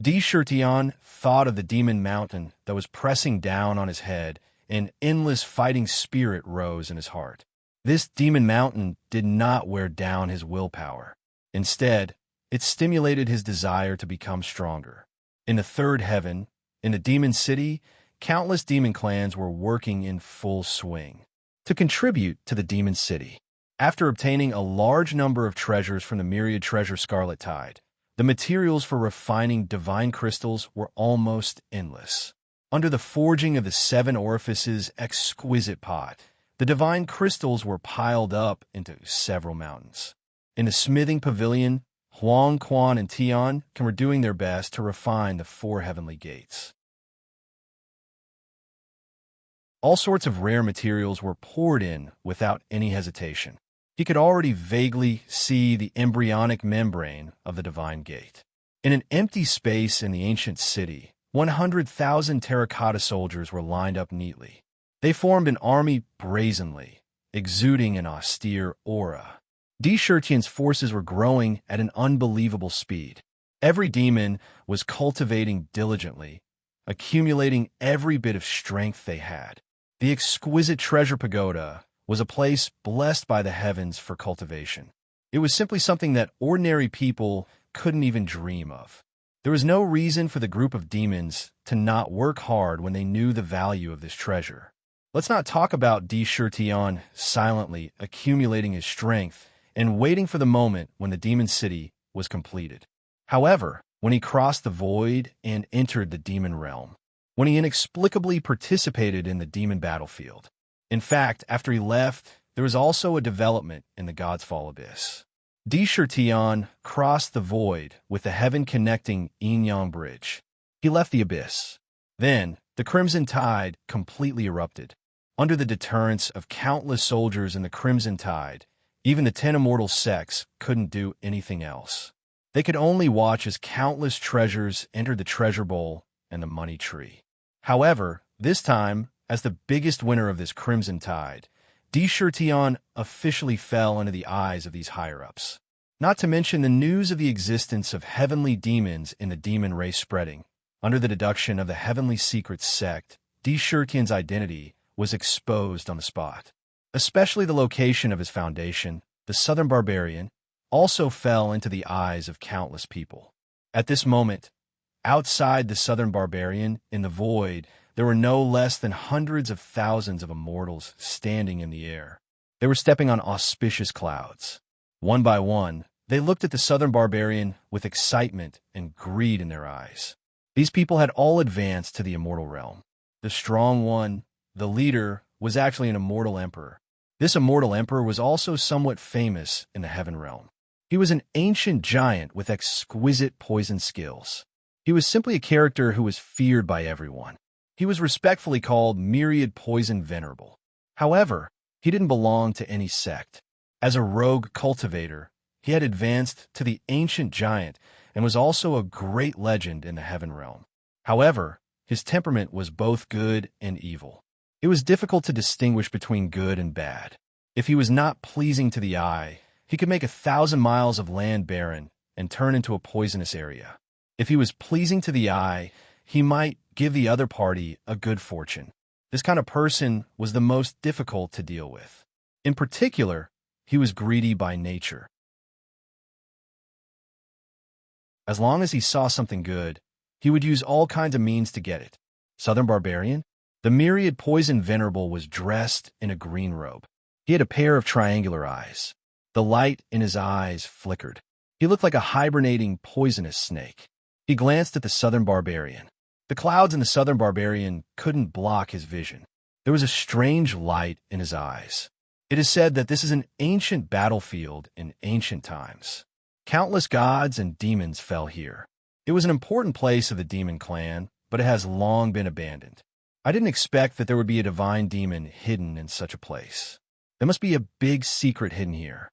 S1: Di Shirtian thought of the demon mountain that was pressing down on his head. An endless fighting spirit rose in his heart. This demon mountain did not wear down his willpower. Instead, it stimulated his desire to become stronger. In the third heaven, in the demon city, countless demon clans were working in full swing to contribute to the demon city. After obtaining a large number of treasures from the myriad treasure Scarlet Tide, the materials for refining divine crystals were almost endless. Under the forging of the 7 orifices exquisite pot, the divine crystals were piled up into several mountains. In the smithing pavilion, Huang, Quan, and Tian were doing their best to refine the 4 heavenly gates. All sorts of rare materials were poured in without any hesitation. He could already vaguely see the embryonic membrane of the divine gate. In an empty space in the ancient city, 100,000 terracotta soldiers were lined up neatly. They formed an army brazenly, exuding an austere aura. Di Shirtian's forces were growing at an unbelievable speed. Every demon was cultivating diligently, accumulating every bit of strength they had. The exquisite treasure pagoda was a place blessed by the heavens for cultivation. It was simply something that ordinary people couldn't even dream of. There was no reason for the group of demons to not work hard when they knew the value of this treasure. Let's not talk about Di Shirtian silently accumulating his strength and waiting for the moment when the demon city was completed. However, when he crossed the void and entered the demon realm, when he inexplicably participated in the demon battlefield. In fact, after he left, there was also a development in the God's Fall abyss. Di Shirtian crossed the void with the heaven-connecting yin-yang bridge. He left the abyss. Then, the Crimson Tide completely erupted. Under the deterrence of countless soldiers in the Crimson Tide, even the 10 immortal sects couldn't do anything else. They could only watch as countless treasures entered the treasure bowl and the money tree. However, this time, as the biggest winner of this Crimson Tide, Di Shirtian officially fell into the eyes of these higher-ups. Not to mention the news of the existence of heavenly demons in the demon race spreading. Under the deduction of the Heavenly Secrets sect, Di Shirtian's identity was exposed on the spot. Especially the location of his foundation, the Southern Barbarian, also fell into the eyes of countless people. At this moment, outside the Southern Barbarian, in the void, there were no less than hundreds of thousands of immortals standing in the air. They were stepping on auspicious clouds. One by one, they looked at the Southern Barbarian with excitement and greed in their eyes. These people had all advanced to the immortal realm. The strong one, the leader, was actually an immortal emperor. This immortal emperor was also somewhat famous in the heaven realm. He was an ancient giant with exquisite poison skills. He was simply a character who was feared by everyone. He was respectfully called Myriad Poison Venerable. However, he didn't belong to any sect. As a rogue cultivator, he had advanced to the ancient giant and was also a great legend in the heaven realm. However, his temperament was both good and evil. It was difficult to distinguish between good and bad. If he was not pleasing to the eye, he could make 1,000 miles of land barren and turn into a poisonous area. If he was pleasing to the eye, he might give the other party a good fortune. This kind of person was the most difficult to deal with. In particular, he was greedy by nature. As long as he saw something good, he would use all kinds of means to get it. Southern Barbarian? The Myriad Poison Venerable was dressed in a green robe. He had a pair of triangular eyes. The light in his eyes flickered. He looked like a hibernating poisonous snake. He glanced at the Southern Barbarian. The clouds in the Southern Barbarian couldn't block his vision. There was a strange light in his eyes. It is said that this is an ancient battlefield in ancient times. Countless gods and demons fell here. It was an important place of the demon clan, but it has long been abandoned. I didn't expect that there would be a divine demon hidden in such a place. There must be a big secret hidden here.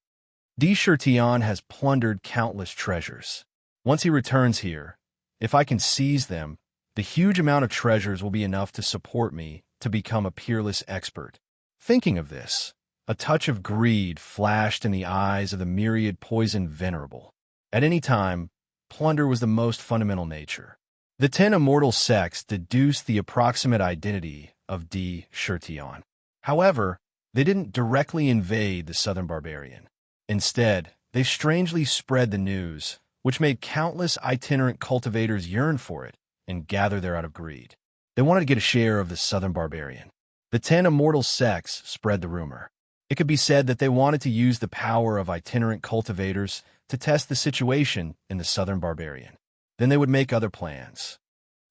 S1: Tion has plundered countless treasures. Once he returns here, if I can seize them, the huge amount of treasures will be enough to support me to become a peerless expert. Thinking of this, a touch of greed flashed in the eyes of the myriad poison venerable. At any time, plunder was the most fundamental nature. The 10 immortal sects deduced the approximate identity of Tion. However, they didn't directly invade the southern barbarian. Instead, they strangely spread the news, which made countless itinerant cultivators yearn for it and gather there out of greed. They wanted to get a share of the southern barbarian. The 10 immortal sects spread the rumor. It could be said that they wanted to use the power of itinerant cultivators to test the situation in the southern barbarian. Then they would make other plans.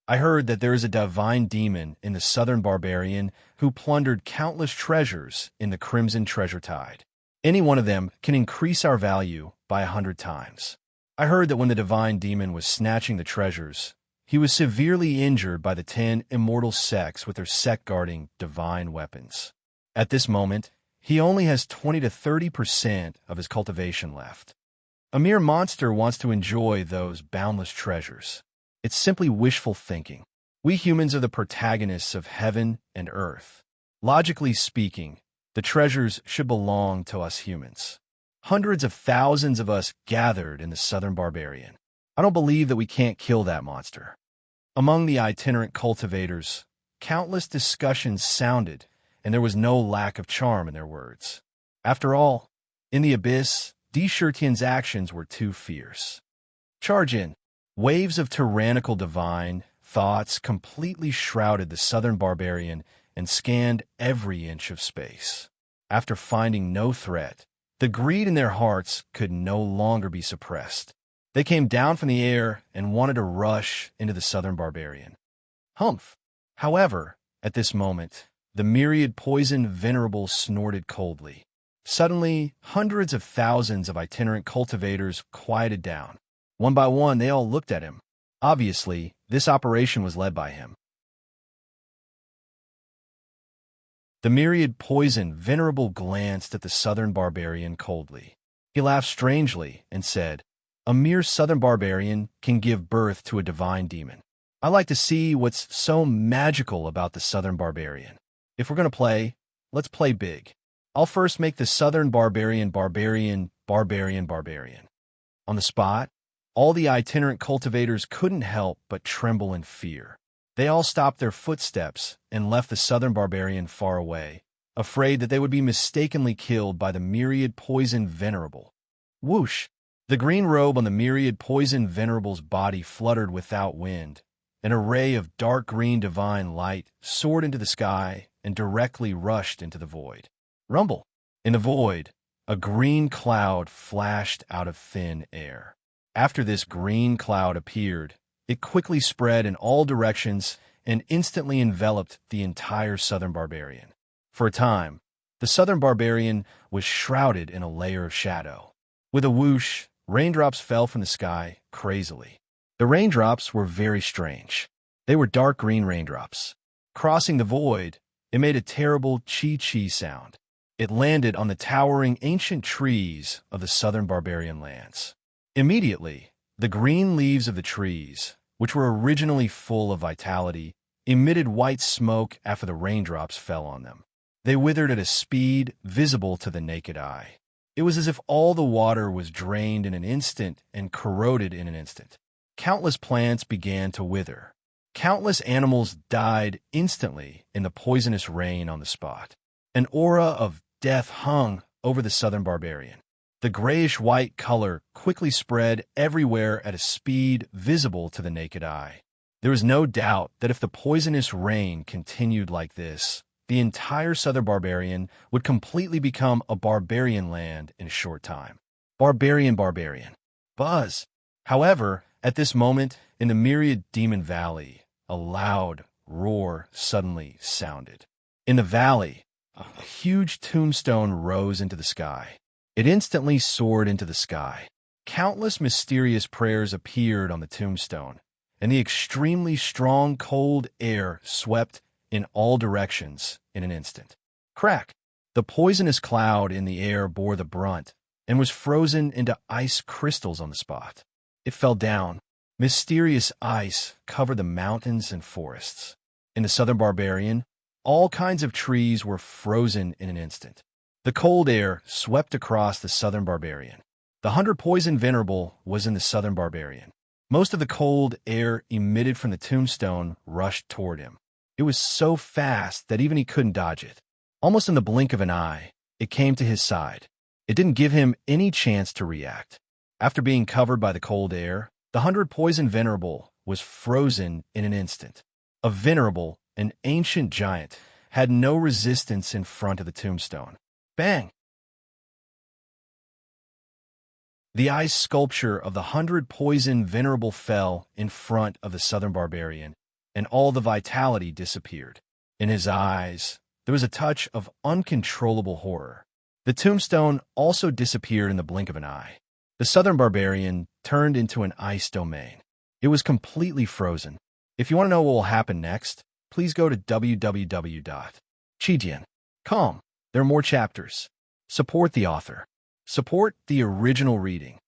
S1: I heard that there is a divine demon in the southern barbarian who plundered countless treasures in the crimson treasure tide. Any one of them can increase our value by 100 times. I heard that when the divine demon was snatching the treasures, he was severely injured by the 10 immortal sects with their sect-guarding divine weapons. At this moment, he only has 20 to 30% of his cultivation left. A mere monster wants to enjoy those boundless treasures. It's simply wishful thinking. We humans are the protagonists of heaven and earth. Logically speaking, the treasures should belong to us humans. Hundreds of thousands of us gathered in the southern barbarian. I don't believe that we can't kill that monster. Among the itinerant cultivators, countless discussions sounded, and there was no lack of charm in their words. After all, in the abyss, Tion's actions were too fierce. Charge in. Waves of tyrannical divine thoughts completely shrouded the southern barbarian and scanned every inch of space. After finding no threat, the greed in their hearts could no longer be suppressed. They came down from the air and wanted to rush into the southern barbarian. Humph! However, at this moment, the myriad poison venerable snorted coldly. Suddenly, hundreds of thousands of itinerant cultivators quieted down. One by one, they all looked at him. Obviously, this operation was led by him. The myriad poison venerable glanced at the southern barbarian coldly. He laughed strangely and said, "A mere southern barbarian can give birth to a divine demon. I like to see what's so magical about the southern barbarian. If we're going to play, let's play big. I'll first make the southern barbarian barbarian. On the spot, all the itinerant cultivators couldn't help but tremble in fear. They all stopped their footsteps and left the southern barbarian far away, afraid that they would be mistakenly killed by the myriad poison venerable. Whoosh! The green robe on the myriad poison venerable's body fluttered without wind. An array of dark green divine light soared into the sky and directly rushed into the void. Rumble! In the void, a green cloud flashed out of thin air. After this green cloud appeared, it quickly spread in all directions and instantly enveloped the entire southern barbarian. For a time, the southern barbarian was shrouded in a layer of shadow. With a whoosh, raindrops fell from the sky crazily. The raindrops were very strange. They were dark green raindrops. Crossing the void, it made a terrible chee-chee sound. It landed on the towering ancient trees of the southern barbarian lands. Immediately, the green leaves of the trees, which were originally full of vitality, emitted white smoke after the raindrops fell on them. They withered at a speed visible to the naked eye. It was as if all the water was drained in an instant and corroded in an instant. Countless plants began to wither. Countless animals died instantly in the poisonous rain on the spot. An aura of death hung over the southern barbarian. The grayish-white color quickly spread everywhere at a speed visible to the naked eye. There was no doubt that if the poisonous rain continued like this, the entire southern barbarian would completely become a barbarian land in a short time. Barbarian. Buzz! However, at this moment, in the myriad demon valley, a loud roar suddenly sounded. In the valley, a huge tombstone rose into the sky. It instantly soared into the sky. Countless mysterious prayers appeared on the tombstone, and the extremely strong cold air swept in all directions in an instant. Crack! The poisonous cloud in the air bore the brunt and was frozen into ice crystals on the spot. It fell down. Mysterious ice covered the mountains and forests. In the southern barbarian, all kinds of trees were frozen in an instant. The cold air swept across the southern barbarian. The 100 poison venerable was in the southern barbarian. Most of the cold air emitted from the tombstone rushed toward him. It was so fast that even he couldn't dodge it. Almost in the blink of an eye, it came to his side. It didn't give him any chance to react. After being covered by the cold air, the 100 poison venerable was frozen in an instant. A venerable, an ancient giant, had no resistance in front of the tombstone. Bang! The ice sculpture of the 100 poison venerable fell in front of the southern barbarian, and all the vitality disappeared. In his eyes, there was a touch of uncontrollable horror. The tombstone also disappeared in the blink of an eye. The southern barbarian turned into an ice domain. It was completely frozen. If you want to know what will happen next, please go to www.chidian.com. There are more chapters. Support the author. Support the original reading.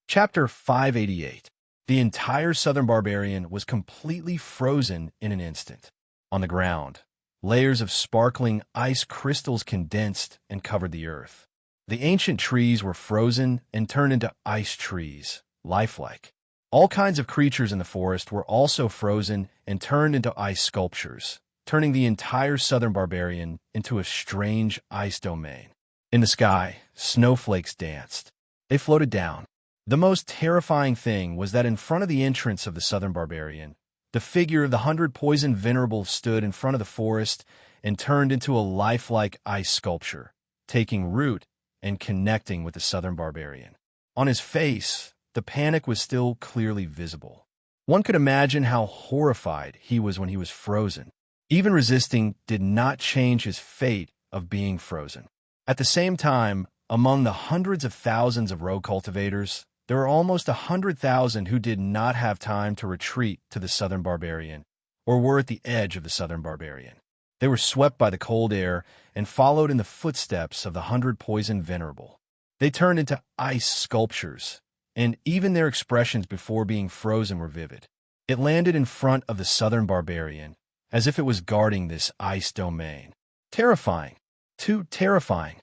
S1: Chapter 588. The entire southern barbarian was completely frozen in an instant. On the ground, layers of sparkling ice crystals condensed and covered the earth. The ancient trees were frozen and turned into ice trees, lifelike. All kinds of creatures in the forest were also frozen and turned into ice sculptures, turning the entire southern barbarian into a strange ice domain. In the sky, snowflakes danced. They floated down. The most terrifying thing was that in front of the entrance of the southern barbarian, the figure of the 100 poison venerable stood in front of the forest and turned into a lifelike ice sculpture, taking root and connecting with the southern barbarian. On his face, the panic was still clearly visible. One could imagine how horrified he was when he was frozen. Even resisting did not change his fate of being frozen. At the same time, among the hundreds of thousands of rogue cultivators, there were almost 100,000 who did not have time to retreat to the southern barbarian, or were at the edge of the southern barbarian. They were swept by the cold air and followed in the footsteps of the 100 poison venerable. They turned into ice sculptures, and even their expressions before being frozen were vivid. It landed in front of the southern barbarian, as if it was guarding this ice domain. Terrifying. Too terrifying.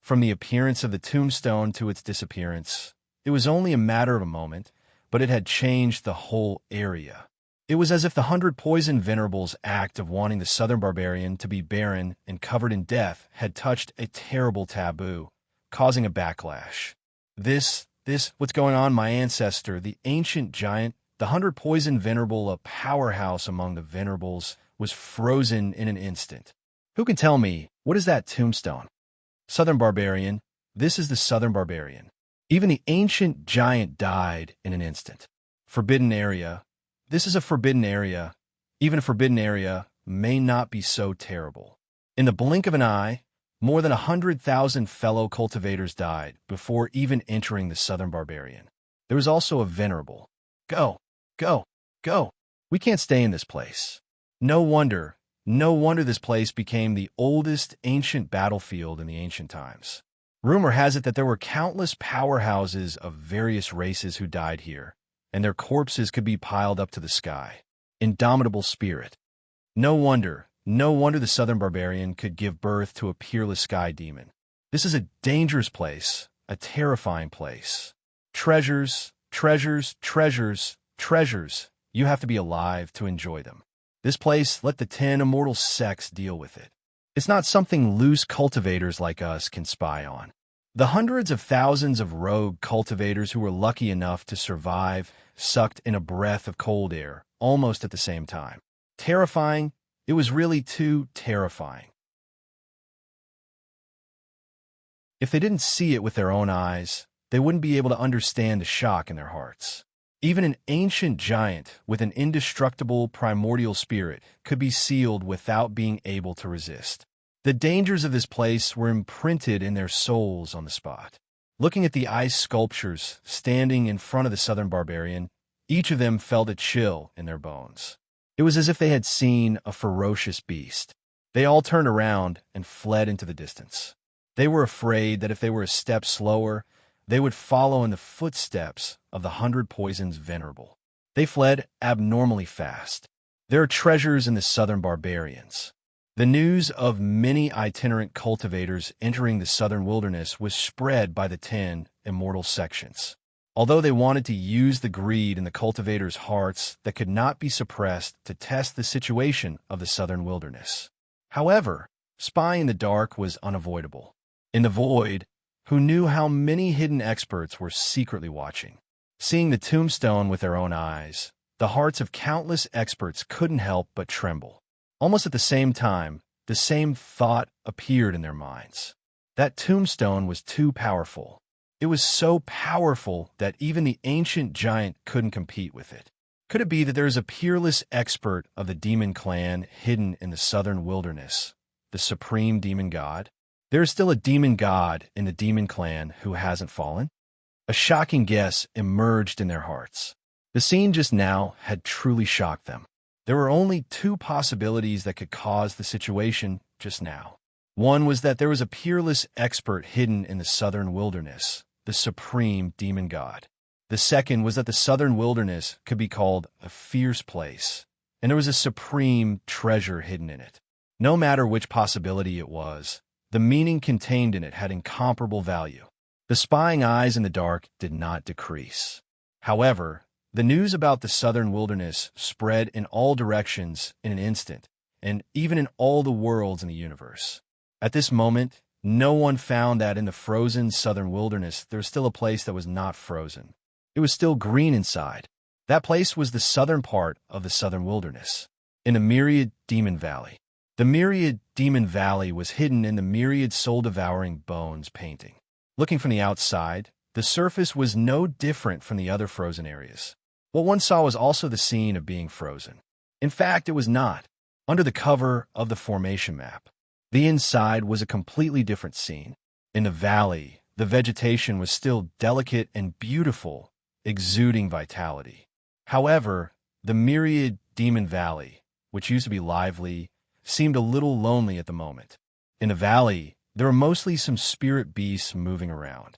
S1: From the appearance of the tombstone to its disappearance, it was only a matter of a moment, but it had changed the whole area. It was as if the 100 poison venerables' act of wanting the southern barbarian to be barren and covered in death had touched a terrible taboo, causing a backlash. What's going on, my ancestor, the ancient giant, the 100 poison venerable, a powerhouse among the venerables, was frozen in an instant. Who can tell me, what is that tombstone? Southern barbarian, this is the southern barbarian. Even the ancient giant died in an instant. Forbidden area, this is a forbidden area. Even a forbidden area may not be so terrible. In the blink of an eye, more than 100,000 fellow cultivators died before even entering the southern barbarian. There was also a venerable. Go, go, go. We can't stay in this place. No wonder this place became the oldest ancient battlefield in the ancient times. Rumor has it that there were countless powerhouses of various races who died here, and their corpses could be piled up to the sky. Indomitable spirit. No wonder the southern barbarian could give birth to a peerless sky demon. This is a dangerous place, a terrifying place. Treasures, treasures, treasures, treasures. You have to be alive to enjoy them. This place, let the 10 immortal sects deal with it. It's not something loose cultivators like us can spy on. The hundreds of thousands of rogue cultivators who were lucky enough to survive sucked in a breath of cold air, almost at the same time. Terrifying? It was really too terrifying. If they didn't see it with their own eyes, they wouldn't be able to understand the shock in their hearts. Even an ancient giant with an indestructible primordial spirit could be sealed without being able to resist. The dangers of this place were imprinted in their souls on the spot. Looking at the ice sculptures standing in front of the southern barbarian, each of them felt a chill in their bones. It was as if they had seen a ferocious beast. They all turned around and fled into the distance. They were afraid that if they were a step slower, they would follow in the footsteps of the 100 Poisons Venerable. They fled abnormally fast. There are treasures in the southern barbarians. The news of many itinerant cultivators entering the southern wilderness was spread by the 10 immortal sections. Although they wanted to use the greed in the cultivators' hearts that could not be suppressed to test the situation of the southern wilderness. However, spying in the dark was unavoidable. In the void, who knew how many hidden experts were secretly watching? Seeing the tombstone with their own eyes, the hearts of countless experts couldn't help but tremble. Almost at the same time, the same thought appeared in their minds. That tombstone was too powerful. It was so powerful that even the ancient giant couldn't compete with it. Could it be that there is a peerless expert of the demon clan hidden in the southern wilderness, the supreme demon god? There is still a demon god in the demon clan who hasn't fallen? A shocking guess emerged in their hearts. The scene just now had truly shocked them. There were only two possibilities that could cause the situation just now. One was that there was a peerless expert hidden in the southern wilderness, the supreme demon god. The second was that the southern wilderness could be called a fierce place, and there was a supreme treasure hidden in it. No matter which possibility it was, the meaning contained in it had incomparable value. The spying eyes in the dark did not decrease. However, the news about the southern wilderness spread in all directions in an instant, and even in all the worlds in the universe. At this moment, no one found that in the frozen southern wilderness there was still a place that was not frozen. It was still green inside. That place was the southern part of the southern wilderness, in the myriad demon valley. The myriad demon valley was hidden in the myriad soul-devouring bones painting. Looking from the outside, the surface was no different from the other frozen areas. What one saw was also the scene of being frozen. In fact, it was not. Under the cover of the formation map, the inside was a completely different scene. In the valley, the vegetation was still delicate and beautiful, exuding vitality. However, the myriad demon valley, which used to be lively, seemed a little lonely at the moment. In the valley, there were mostly some spirit beasts moving around.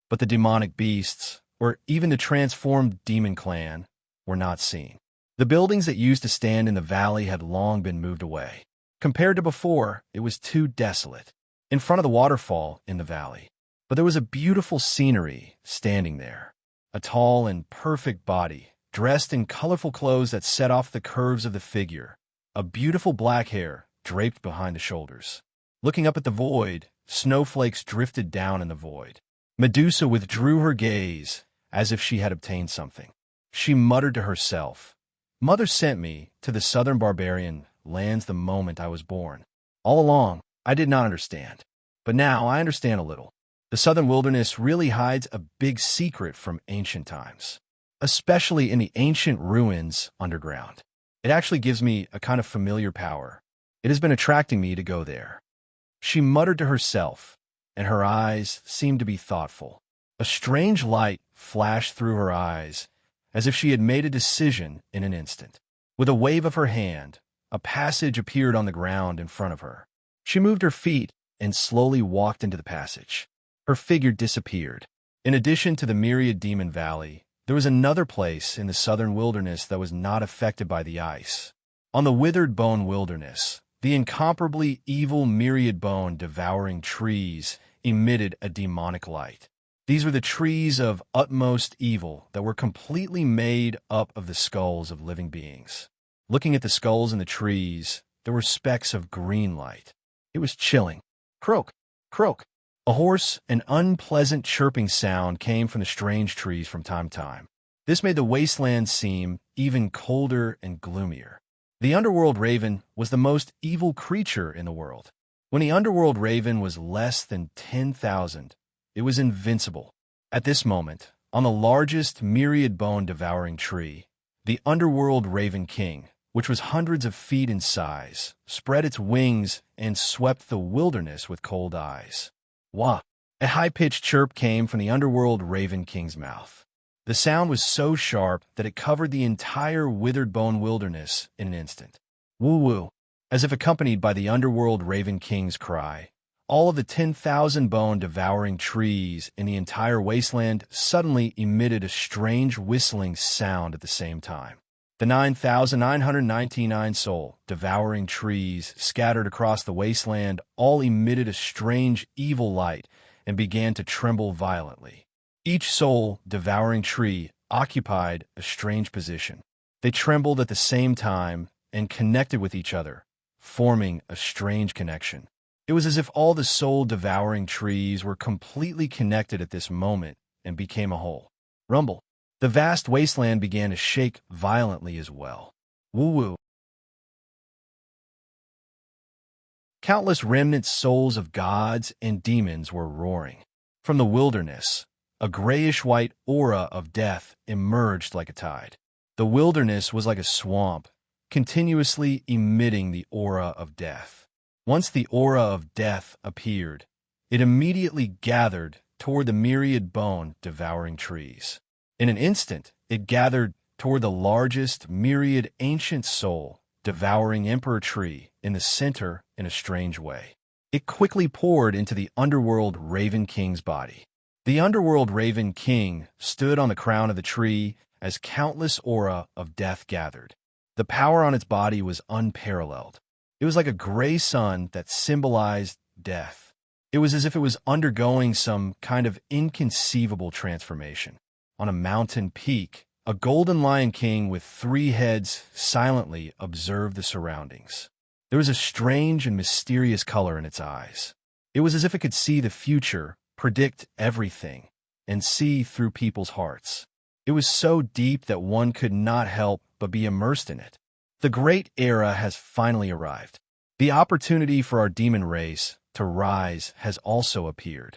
S1: But the demonic beasts, or even the transformed demon clan, were not seen. The buildings that used to stand in the valley had long been moved away. Compared to before, it was too desolate. In front of the waterfall in the valley. But there was a beautiful scenery standing there. A tall and perfect body, dressed in colorful clothes that set off the curves of the figure. A beautiful black hair draped behind the shoulders. Looking up at the void, snowflakes drifted down in the void. Medusa withdrew her gaze as if she had obtained something. She muttered to herself, "Mother sent me to the southern barbarian lands the moment I was born. All along, I did not understand. But now I understand a little. The southern wilderness really hides a big secret from ancient times, especially in the ancient ruins underground. It actually gives me a kind of familiar power. It has been attracting me to go there." She muttered to herself, and her eyes seemed to be thoughtful. A strange light flashed through her eyes, as if she had made a decision in an instant. With a wave of her hand, a passage appeared on the ground in front of her. She moved her feet and slowly walked into the passage. Her figure disappeared. In addition to the myriad demon valley, there was another place in the southern wilderness that was not affected by the ice. On the withered bone wilderness, the incomparably evil myriad bone devouring trees emitted a demonic light. These were the trees of utmost evil that were completely made up of the skulls of living beings. Looking at the skulls in the trees, there were specks of green light. It was chilling. Croak, croak. A hoarse and unpleasant chirping sound came from the strange trees from time to time. This made the wasteland seem even colder and gloomier. The underworld raven was the most evil creature in the world. When the underworld raven was less than 10,000, it was invincible. At this moment, on the largest myriad bone-devouring tree, the underworld raven king, which was hundreds of feet in size, spread its wings and swept the wilderness with cold eyes. Wah! A high-pitched chirp came from the underworld raven king's mouth. The sound was so sharp that it covered the entire withered bone wilderness in an instant. Woo-woo! As if accompanied by the underworld raven king's cry, all of the 10,000 bone-devouring trees in the entire wasteland suddenly emitted a strange whistling sound at the same time. The 9,999 soul-devouring trees scattered across the wasteland all emitted a strange evil light and began to tremble violently. Each soul-devouring tree occupied a strange position. They trembled at the same time and connected with each other, forming a strange connection. It was as if all the soul-devouring trees were completely connected at this moment and became a whole. Rumble. The vast wasteland began to shake violently as well. Woo-woo. Countless remnant souls of gods and demons were roaring. From the wilderness, a grayish-white aura of death emerged like a tide. The wilderness was like a swamp, continuously emitting the aura of death. Once the aura of death appeared, it immediately gathered toward the myriad bone-devouring trees. In an instant, it gathered toward the largest myriad ancient soul-devouring emperor tree in the center in a strange way. It quickly poured into the underworld raven king's body. The underworld raven king stood on the crown of the tree as countless aura of death gathered. The power on its body was unparalleled. It was like a gray sun that symbolized death. It was as if it was undergoing some kind of inconceivable transformation. On a mountain peak, a golden lion king with 3 heads silently observed the surroundings. There was a strange and mysterious color in its eyes. It was as if it could see the future, predict everything, and see through people's hearts. It was so deep that one could not help but be immersed in it. The great era has finally arrived. The opportunity for our demon race to rise has also appeared.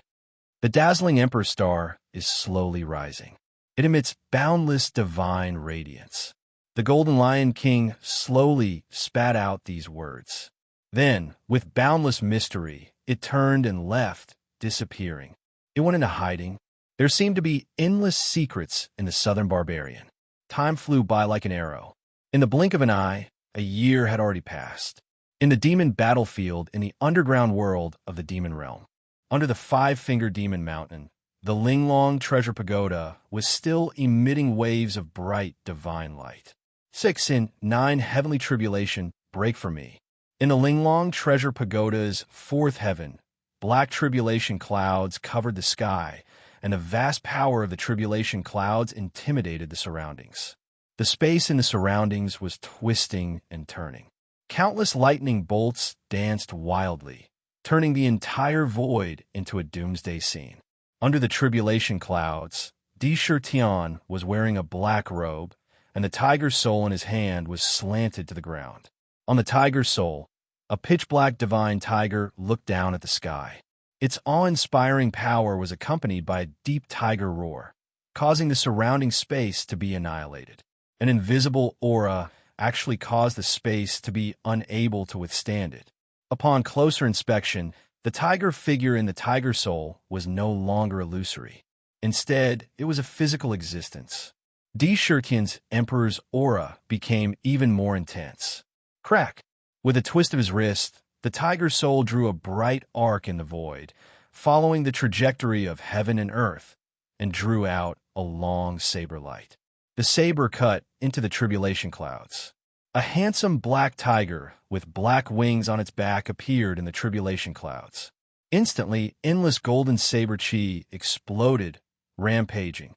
S1: The dazzling Emperor star is slowly rising. It emits boundless divine radiance. The Golden Lion King slowly spat out these words. Then, with boundless mystery, it turned and left, disappearing. It went into hiding. There seemed to be endless secrets in the southern barbarian. Time flew by like an arrow. In the blink of an eye, a year had already passed. In the demon battlefield in the underground world of the demon realm, under the 5-fingered demon mountain, the Linglong treasure pagoda was still emitting waves of bright divine light. 6 in 9 heavenly tribulation break for me. In the Linglong treasure pagoda's 4th heaven, black tribulation clouds covered the sky, and the vast power of the tribulation clouds intimidated the surroundings. The space in the surroundings was twisting and turning. Countless lightning bolts danced wildly, turning the entire void into a doomsday scene. Under the tribulation clouds, Di Shirtian was wearing a black robe, and the tiger soul in his hand was slanted to the ground. On the tiger soul, a pitch-black divine tiger looked down at the sky. Its awe-inspiring power was accompanied by a deep tiger roar, causing the surrounding space to be annihilated. An invisible aura actually caused the space to be unable to withstand it. Upon closer inspection, the tiger figure in the tiger soul was no longer illusory. Instead, it was a physical existence. Di Shirtian's emperor's aura became even more intense. Crack! With a twist of his wrist, the tiger soul drew a bright arc in the void, following the trajectory of heaven and earth, and drew out a long saber light. The saber cut into the tribulation clouds. A handsome black tiger with black wings on its back appeared in the tribulation clouds. Instantly, endless golden saber chi exploded, rampaging.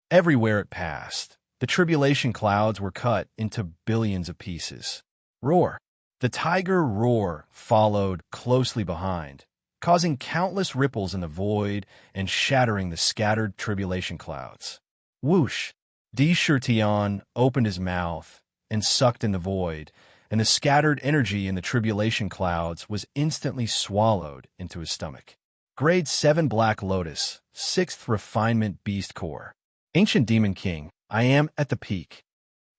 S1: Everywhere it passed, the tribulation clouds were cut into billions of pieces. Roar! The tiger roar followed closely behind, causing countless ripples in the void and shattering the scattered tribulation clouds. Whoosh! Di Shirtian opened his mouth and sucked in the void, and the scattered energy in the tribulation clouds was instantly swallowed into his stomach. Grade 7 Black Lotus, 6th Refinement Beast Core. Ancient Demon King, I am at the peak.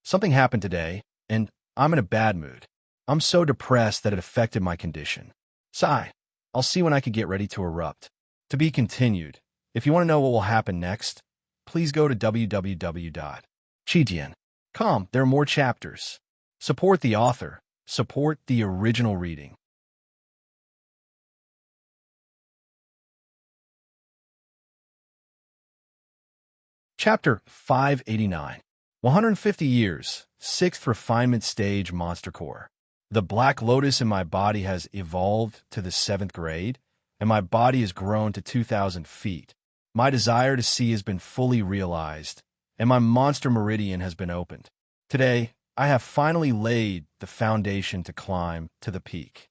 S1: Something happened today, and I'm in a bad mood. I'm so depressed that it affected my condition. Sigh. I'll see when I can get ready to erupt. To be continued. If you want to know what will happen next, please go to www.chidian.com. There are more chapters. Support the author. Support the original reading. Chapter 589. 150 Years, 6th Refinement Stage Monster Core. The Black Lotus in my body has evolved to the 7th grade, and my body has grown to 2,000 feet. My desire to see has been fully realized, and my monster meridian has been opened. Today, I have finally laid the foundation to climb to the peak.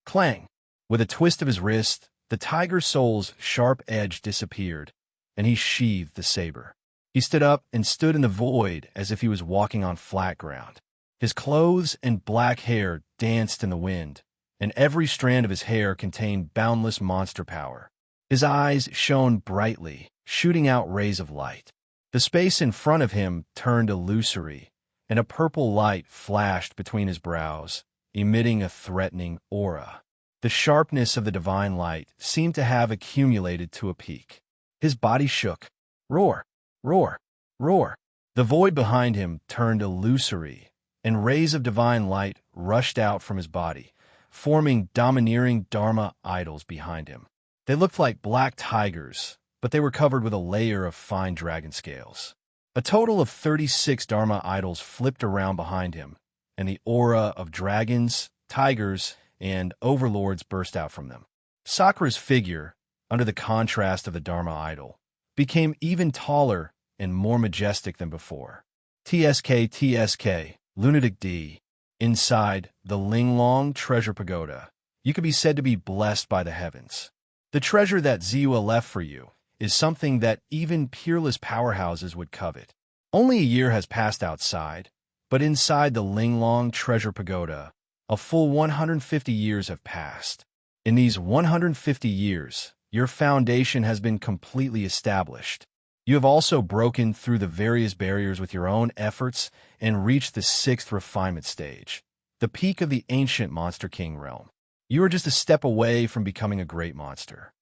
S1: Clang! With a twist of his wrist, the tiger soul's sharp edge disappeared, and he sheathed the saber. He stood up and stood in the void as if he was walking on flat ground. His clothes and black hair danced in the wind, and every strand of his hair contained boundless monster power. His eyes shone brightly, shooting out rays of light. The space in front of him turned illusory, and a purple light flashed between his brows, emitting a threatening aura. The sharpness of the divine light seemed to have accumulated to a peak. His body shook. Roar! Roar! Roar! The void behind him turned illusory, and rays of divine light rushed out from his body, forming domineering Dharma idols behind him. They looked like black tigers, but they were covered with a layer of fine dragon scales. A total of 36 Dharma idols flipped around behind him, and the aura of dragons, tigers, and overlords burst out from them. Sakura's figure, under the contrast of the Dharma idol, became even taller and more majestic than before. TSK, Lunatic D. Inside the Linglong Treasure Pagoda, you could be said to be blessed by the heavens. The treasure that Ziwa left for you is something that even peerless powerhouses would covet. Only a year has passed outside, but inside the Linglong Treasure Pagoda, a full 150 years have passed. In these 150 years, your foundation has been completely established. You have also broken through the various barriers with your own efforts and reached the 6th refinement stage, the peak of the ancient Monster King realm. You are just a step away from becoming a great monster.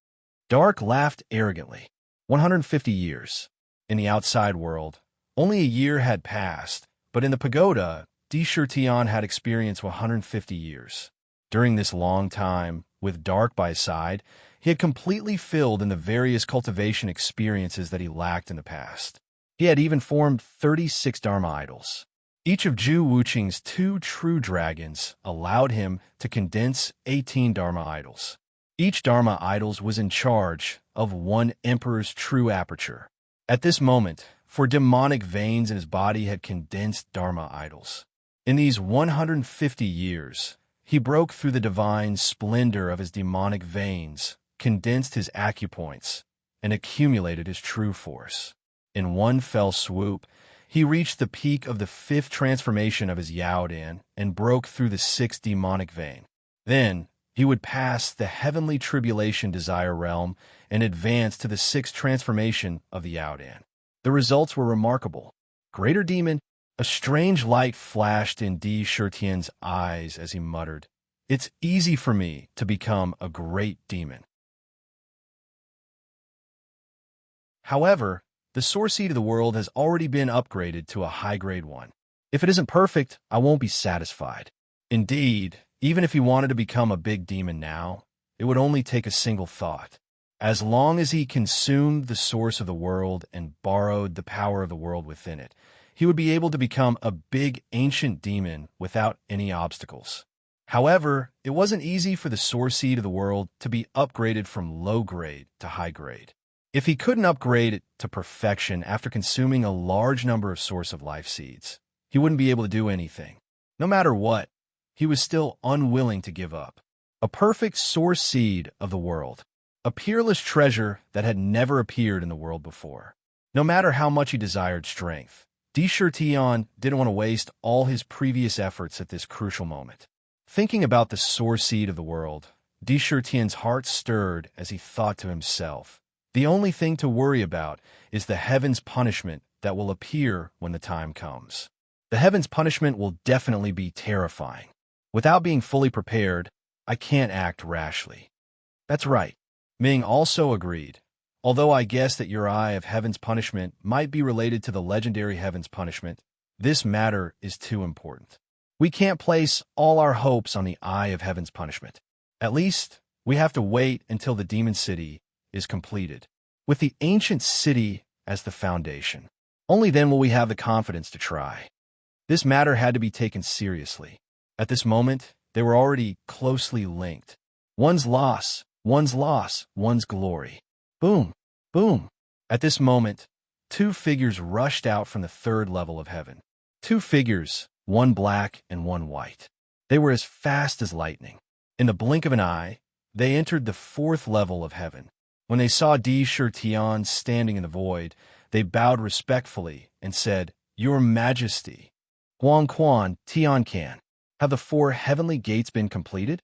S1: Dark laughed arrogantly. 150 years. In the outside world, only a year had passed, but in the pagoda, Deshurtion had experienced 150 years. During this long time, with Dark by his side, he had completely filled in the various cultivation experiences that he lacked in the past. He had even formed 36 Dharma idols. Each of Ju Wuqing's 2 true dragons allowed him to condense 18 Dharma idols. Each Dharma idols was in charge of one emperor's true aperture. At this moment, 4 demonic veins in his body had condensed Dharma idols. In these 150 years, he broke through the divine splendor of his demonic veins, condensed his acupoints, and accumulated his true force. In one fell swoop, he reached the peak of the 5th transformation of his Yaodan and broke through the 6th demonic vein. Then, he would pass the heavenly tribulation desire realm and advance to the 6th transformation of the Yaodan. The results were remarkable. Greater Demon, a strange light flashed in Deshurtion's eyes as he muttered, "It's easy for me to become a great demon." However, the source seed of the world has already been upgraded to a high-grade one. If it isn't perfect, I won't be satisfied. Indeed, even if he wanted to become a big demon now, it would only take a single thought. As long as he consumed the source of the world and borrowed the power of the world within it, he would be able to become a big ancient demon without any obstacles. However, it wasn't easy for the source seed of the world to be upgraded from low grade to high grade. If he couldn't upgrade it to perfection after consuming a large number of source of life seeds, he wouldn't be able to do anything. No matter what, he was still unwilling to give up. A perfect source seed of the world. A peerless treasure that had never appeared in the world before. No matter how much he desired strength, Deshurtion didn't want to waste all his previous efforts at this crucial moment. Thinking about the source seed of the world, Tian's heart stirred as he thought to himself, "The only thing to worry about is the heaven's punishment that will appear when the time comes. The heaven's punishment will definitely be terrifying. Without being fully prepared, I can't act rashly." "That's right," Ming also agreed, "although I guess that your eye of heaven's punishment might be related to the legendary heaven's punishment, this matter is too important. We can't place all our hopes on the eye of heaven's punishment. At least, we have to wait until the demon city is completed, with the ancient city as the foundation. Only then will we have the confidence to try." This matter had to be taken seriously. At this moment, they were already closely linked. One's loss, one's glory. Boom, boom. At this moment, two figures rushed out from the third level of heaven. Two figures, one black and one white. They were as fast as lightning. In the blink of an eye, they entered the fourth level of heaven. When they saw Tian standing in the void, they bowed respectfully and said, "Your Majesty, Huang Quan, Tian Can, have the four heavenly gates been completed?"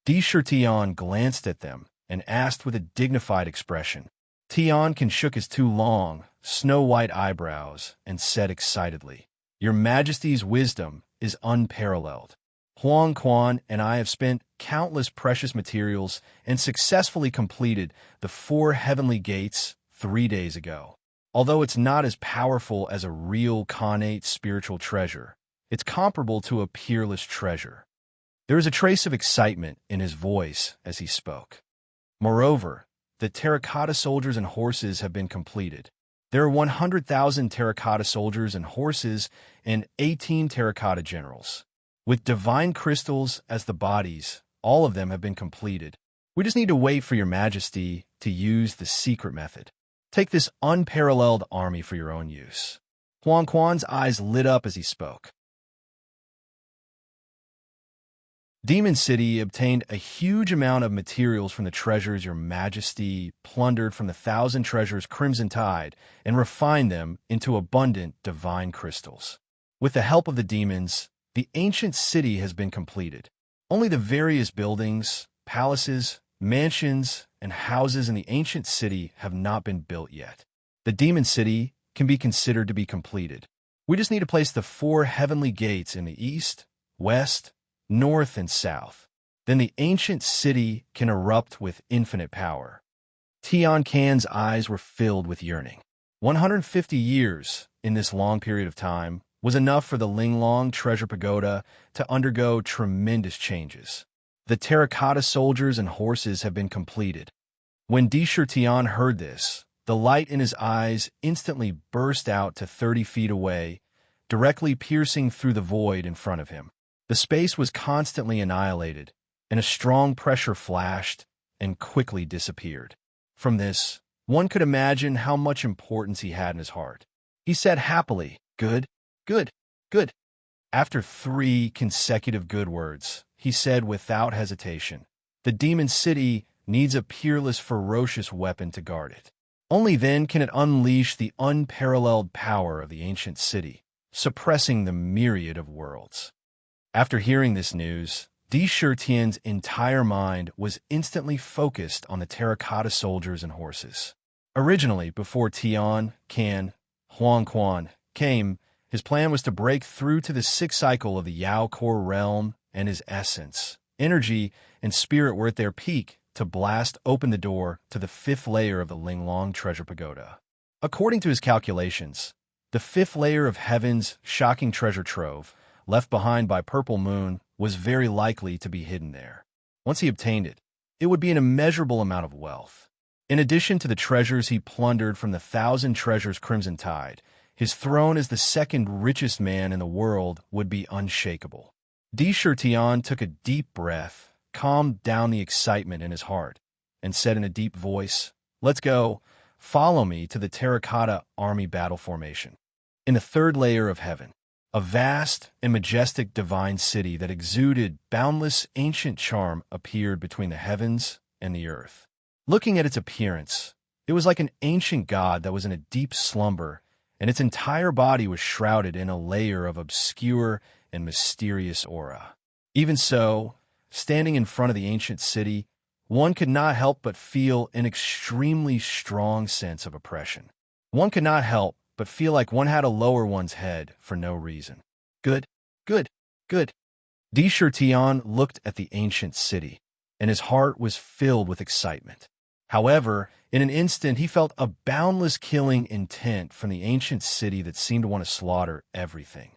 S1: Tian glanced at them and asked with a dignified expression. Tian Can shook his two long, snow-white eyebrows and said excitedly, "Your Majesty's wisdom is unparalleled. Huang Quan and I have spent countless precious materials and successfully completed the four heavenly gates 3 days ago. Although it's not as powerful as a real connate spiritual treasure, it's comparable to a peerless treasure." There was a trace of excitement in his voice as he spoke. "Moreover, the terracotta soldiers and horses have been completed. There are 100,000 terracotta soldiers and horses and 18 terracotta generals. With divine crystals as the bodies, all of them have been completed. We just need to wait for your Majesty to use the secret method. Take this unparalleled army for your own use." Huang Quan's eyes lit up as he spoke. Demon City obtained a huge amount of materials from the treasures your Majesty plundered from the 1,000 treasures Crimson Tide and refined them into abundant divine crystals. With the help of the demons, the ancient city has been completed. Only the various buildings, palaces, mansions, and houses in the ancient city have not been built yet. The demon city can be considered to be completed. We just need to place the four heavenly gates in the east, west, north, and south. Then the ancient city can erupt with infinite power. Tian Can's eyes were filled with yearning. 150 years, in this long period of time, was enough for the Linglong Treasure Pagoda to undergo tremendous changes. The terracotta soldiers and horses have been completed. When Tian heard this, the light in his eyes instantly burst out to 30 feet away, directly piercing through the void in front of him. The space was constantly annihilated, and a strong pressure flashed and quickly disappeared. From this, one could imagine how much importance he had in his heart. He said happily, "Good, good, good." After 3 consecutive good words, he said without hesitation, "The demon city needs a peerless, ferocious weapon to guard it. Only then can it unleash the unparalleled power of the ancient city, suppressing the myriad of worlds." After hearing this news, Tian's entire mind was instantly focused on the terracotta soldiers and horses. Originally, before Tian Can, Huang Quan came, his plan was to break through to the 6th cycle of the Yao core realm, and his essence, energy, and spirit were at their peak to blast open the door to the 5th layer of the Linglong Treasure Pagoda. According to his calculations, the 5th layer of heaven's shocking treasure trove, left behind by Purple Moon, was very likely to be hidden there. Once he obtained it, it would be an immeasurable amount of wealth. In addition to the treasures he plundered from the 1,000 treasures Crimson Tide, his throne as the second richest man in the world would be unshakable. Tian took a deep breath, calmed down the excitement in his heart, and said in a deep voice, "Let's go. Follow me to the terracotta army battle formation." In the 3rd layer of heaven, a vast and majestic divine city that exuded boundless ancient charm appeared between the heavens and the earth. Looking at its appearance, it was like an ancient god that was in a deep slumber, and its entire body was shrouded in a layer of obscure and mysterious aura. Even so, standing in front of the ancient city, one could not help but feel an extremely strong sense of oppression. One could not help but feel like one had to lower one's head for no reason. Good, good, good. Tion looked at the ancient city, and his heart was filled with excitement. However, in an instant he felt a boundless killing intent from the ancient city that seemed to want to slaughter everything.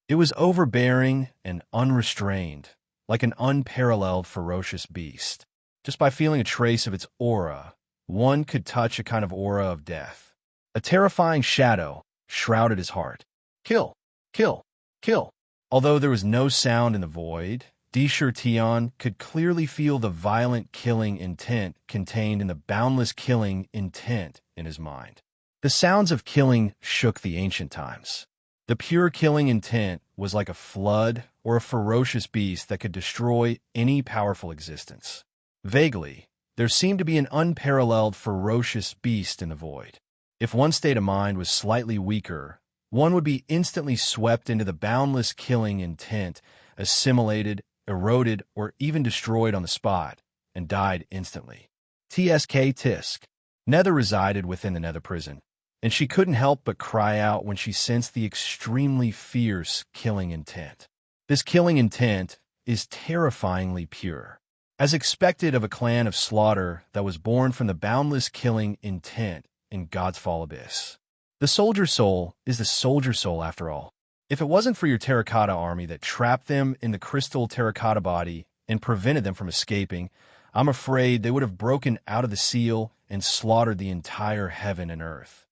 S1: It was overbearing and unrestrained, like an unparalleled ferocious beast. Just by feeling a trace of its aura, one could touch a kind of aura of death. A terrifying shadow shrouded his heart. Kill, kill, kill. Although there was no sound in the void, Tion could clearly feel the violent killing intent contained in the boundless killing intent in his mind. The sounds of killing shook the ancient times. The pure killing intent was like a flood or a ferocious beast that could destroy any powerful existence. Vaguely, there seemed to be an unparalleled ferocious beast in the void. If one's state of mind was slightly weaker, one would be instantly swept into the boundless killing intent, assimilated, eroded, or even destroyed on the spot, and died instantly. Tisk. Nether resided within the Nether prison, and she couldn't help but cry out when she sensed the extremely fierce killing intent. This killing intent is terrifyingly pure. As expected of a clan of slaughter that was born from the boundless killing intent in God's fall abyss. The soldier soul is the soldier soul after all. If it wasn't for your terracotta army that trapped them in the crystal terracotta body and prevented them from escaping, I'm afraid they would have broken out of the seal and slaughtered the entire heaven and earth.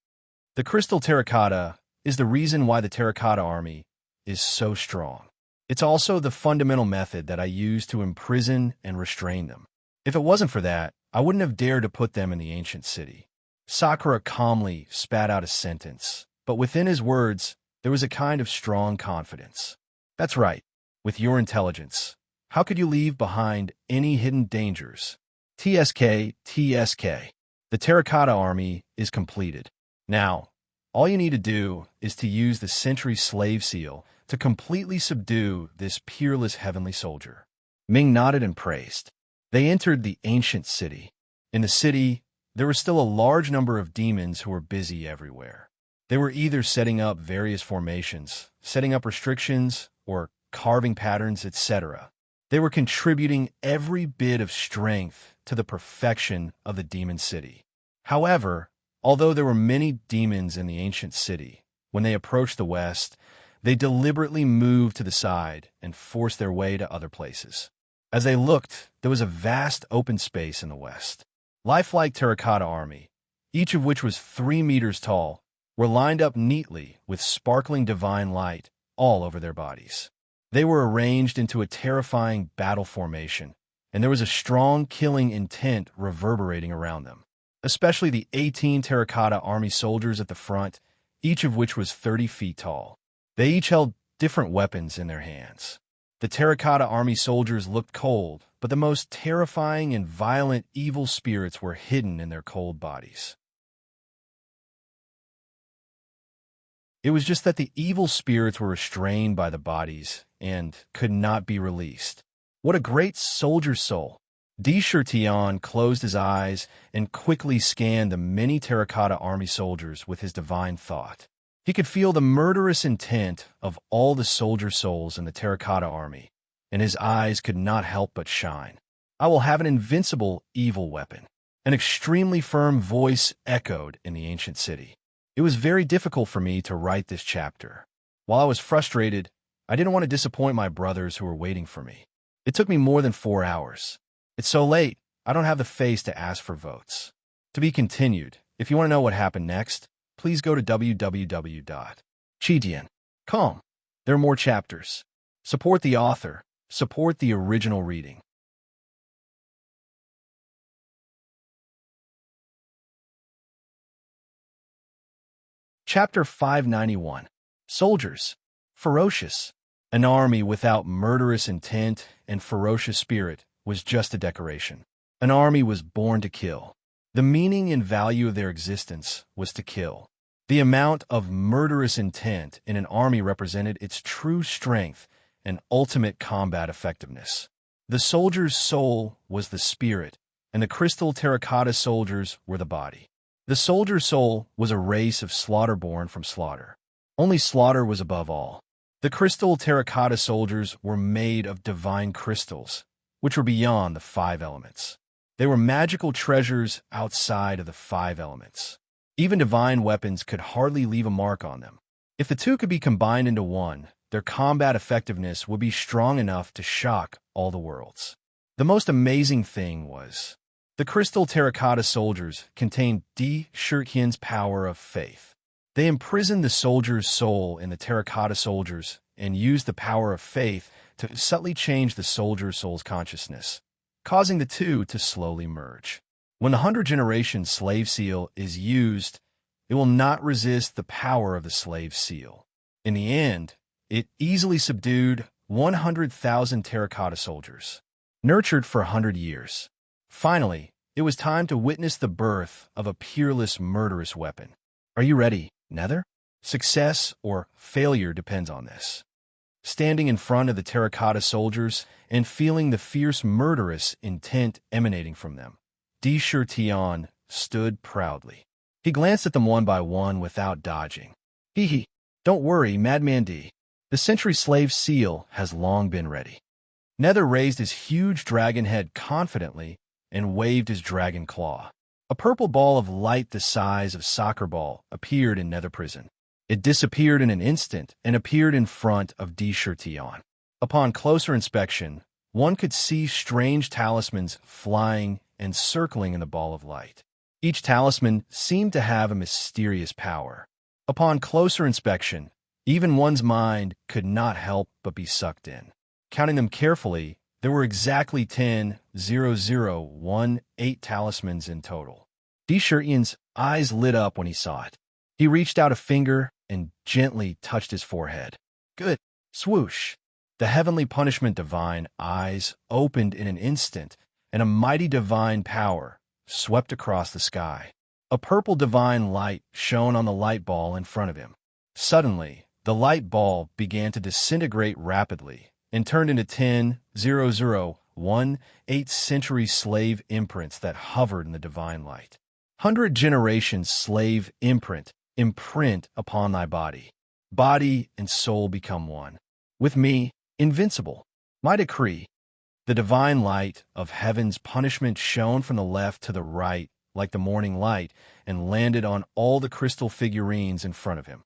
S1: The crystal terracotta is the reason why the terracotta army is so strong. It's also the fundamental method that I use to imprison and restrain them. If it wasn't for that, I wouldn't have dared to put them in the ancient city. Sakura calmly spat out a sentence, but within his words, there was a kind of strong confidence. That's right. With your intelligence, how could you leave behind any hidden dangers? Tsk. The terracotta army is completed. Now, all you need to do is to use the century slave seal to completely subdue this peerless heavenly soldier. Ming nodded and praised. They entered the ancient city. In the city, there was still a large number of demons who were busy everywhere. They were either setting up various formations, setting up restrictions, or carving patterns, etc. They were contributing every bit of strength to the perfection of the demon city. However, although there were many demons in the ancient city, when they approached the west, they deliberately moved to the side and forced their way to other places. As they looked, there was a vast open space in the west. Lifelike terracotta army, each of which was 3 meters tall, were lined up neatly with sparkling divine light all over their bodies. They were arranged into a terrifying battle formation, and there was a strong killing intent reverberating around them, especially the 18 terracotta army soldiers at the front, each of which was 30 feet tall. They each held different weapons in their hands. The terracotta army soldiers looked cold, but the most terrifying and violent evil spirits were hidden in their cold bodies. It was just that the evil spirits were restrained by the bodies and could not be released. What a great soldier soul! Tion closed his eyes and quickly scanned the many terracotta army soldiers with his divine thought. He could feel the murderous intent of all the soldier souls in the terracotta army, and his eyes could not help but shine. I will have an invincible evil weapon. An extremely firm voice echoed in the ancient city. It was very difficult for me to write this chapter. While I was frustrated, I didn't want to disappoint my brothers who were waiting for me. It took me more than 4 hours. It's so late, I don't have the face to ask for votes. To be continued. If you want to know what happened next, please go to www.chidian.com. There are more chapters. Support the author. Support the original reading. Chapter 591. Soldiers. Ferocious. An army without murderous intent and ferocious spirit was just a decoration. An army was born to kill. The meaning and value of their existence was to kill. The amount of murderous intent in an army represented its true strength and ultimate combat effectiveness. The soldier's soul was the spirit, and the crystal terracotta soldiers were the body. The soldier's soul was a race of slaughter born from slaughter. Only slaughter was above all. The crystal terracotta soldiers were made of divine crystals, which were beyond the five elements. They were magical treasures outside of the five elements. Even divine weapons could hardly leave a mark on them. If the two could be combined into one, their combat effectiveness would be strong enough to shock all the worlds. The most amazing thing was, the crystal terracotta soldiers contained Di Shirkian's power of faith. They imprisoned the soldier's soul in the terracotta soldiers and used the power of faith to subtly change the soldier's soul's consciousness, causing the two to slowly merge. When the 100-generation slave seal is used, it will not resist the power of the slave seal. In the end, it easily subdued 100,000 terracotta soldiers, nurtured for 100 years. Finally, it was time to witness the birth of a peerless, murderous weapon. Are you ready, Nether? Success or failure depends on this. Standing in front of the terracotta soldiers and feeling the fierce, murderous intent emanating from them, Di Shirtian stood proudly. He glanced at them one by one without dodging. Hee. Don't worry, Madman D. The century slave seal has long been ready. Nether raised his huge dragon head confidently and waved his dragon claw. A purple ball of light the size of a soccer ball appeared in Nether prison. It disappeared in an instant and appeared in front of Di Shirtian. Upon closer inspection, one could see strange talismans flying and circling in the ball of light. Each talisman seemed to have a mysterious power. Upon closer inspection, even one's mind could not help but be sucked in. Counting them carefully, there were exactly 10,018 talismans in total. Di Shirtian's eyes lit up when he saw it. He reached out a finger and gently touched his forehead. Good. Swoosh. The heavenly punishment divine eyes opened in an instant, and a mighty divine power swept across the sky. A purple divine light shone on the light ball in front of him. Suddenly, the light ball began to disintegrate rapidly and turned into 10,018 century slave imprints that hovered in the divine light. 100 generations slave imprint upon thy body. Body and soul become one. With me, invincible. My decree. The divine light of heaven's punishment shone from the left to the right like the morning light and landed on all the crystal figurines in front of him.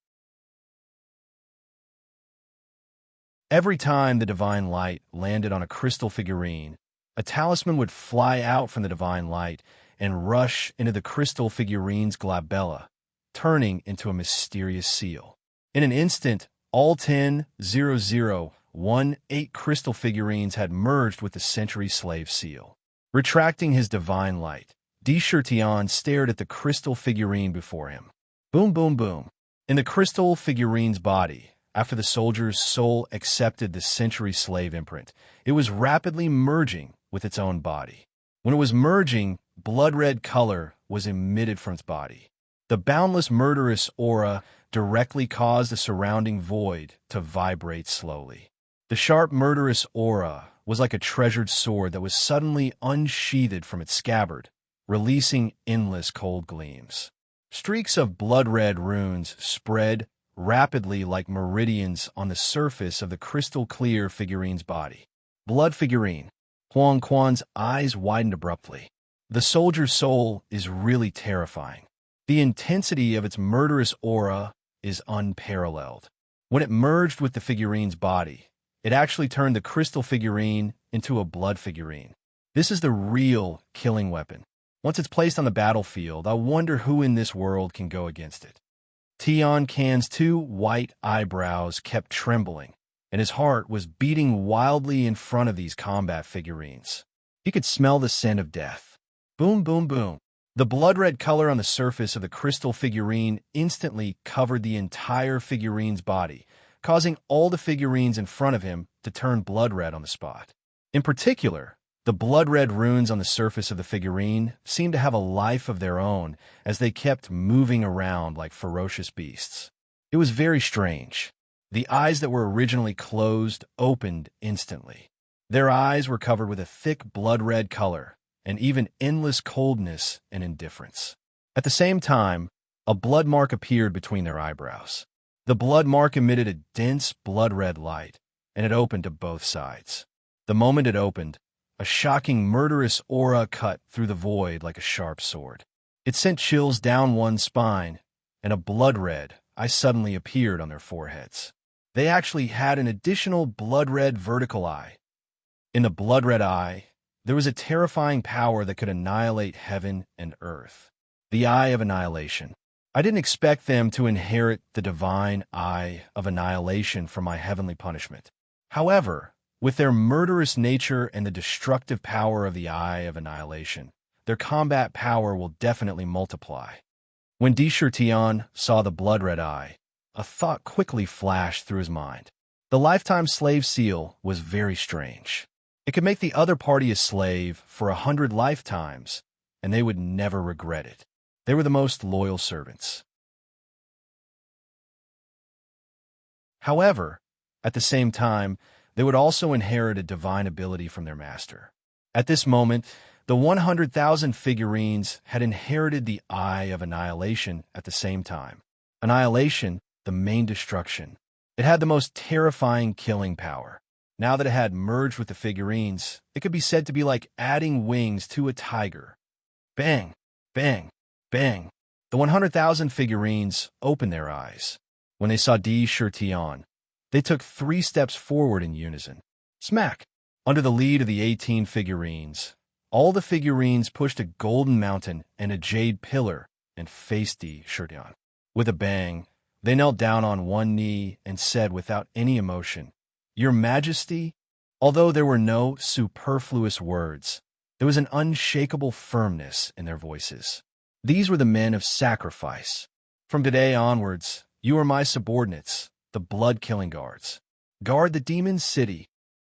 S1: Every time the divine light landed on a crystal figurine, a talisman would fly out from the divine light and rush into the crystal figurine's glabella, turning into a mysterious seal. In an instant, all 10,018 crystal figurines had merged with the century slave seal. Retracting his divine light, Di Shirtian stared at the crystal figurine before him. Boom, boom, boom. In the crystal figurine's body, after the soldier's soul accepted the century slave imprint, it was rapidly merging with its own body. When it was merging, blood-red color was emitted from its body. The boundless murderous aura directly caused the surrounding void to vibrate slowly. The sharp murderous aura was like a treasured sword that was suddenly unsheathed from its scabbard, releasing endless cold gleams. Streaks of blood-red runes spread rapidly like meridians on the surface of the crystal-clear figurine's body. Blood figurine. Huang Quan's eyes widened abruptly. The soldier's soul is really terrifying. The intensity of its murderous aura is unparalleled. When it merged with the figurine's body, it actually turned the crystal figurine into a blood figurine. This is the real killing weapon. Once it's placed on the battlefield, I wonder who in this world can go against it. Tian Can's two white eyebrows kept trembling, and his heart was beating wildly in front of these combat figurines. He could smell the scent of death. Boom, boom, boom. The blood-red color on the surface of the crystal figurine instantly covered the entire figurine's body, causing all the figurines in front of him to turn blood-red on the spot. In particular, the blood-red runes on the surface of the figurine seemed to have a life of their own as they kept moving around like ferocious beasts. It was very strange. The eyes that were originally closed opened instantly. Their eyes were covered with a thick blood-red color and even endless coldness and indifference. At the same time, a blood mark appeared between their eyebrows. The blood mark emitted a dense blood-red light, and it opened to both sides. The moment it opened, a shocking, murderous aura cut through the void like a sharp sword. It sent chills down one's spine, and a blood-red eye suddenly appeared on their foreheads. They actually had an additional blood-red vertical eye. In the blood-red eye, there was a terrifying power that could annihilate heaven and earth. The Eye of Annihilation. I didn't expect them to inherit the divine Eye of Annihilation from my heavenly punishment. However, with their murderous nature and the destructive power of the Eye of Annihilation, their combat power will definitely multiply. When Tion saw the blood-red eye, a thought quickly flashed through his mind. The lifetime slave seal was very strange. It could make the other party a slave for 100 lifetimes, and they would never regret it. They were the most loyal servants. However, at the same time, they would also inherit a divine ability from their master. At this moment, the 100,000 figurines had inherited the Eye of Annihilation at the same time. Annihilation, the main destruction. It had the most terrifying killing power. Now that it had merged with the figurines, it could be said to be like adding wings to a tiger. Bang! Bang! Bang! The 100,000 figurines opened their eyes. When they saw Tion, they took 3 steps forward in unison. Smack! Under the lead of the 18 figurines, all the figurines pushed a golden mountain and a jade pillar and faced Tion. With a bang, they knelt down on one knee and said without any emotion, "Your Majesty," although there were no superfluous words, there was an unshakable firmness in their voices. These were the men of sacrifice. From today onwards, you are my subordinates, the blood-killing guards. Guard the demon city.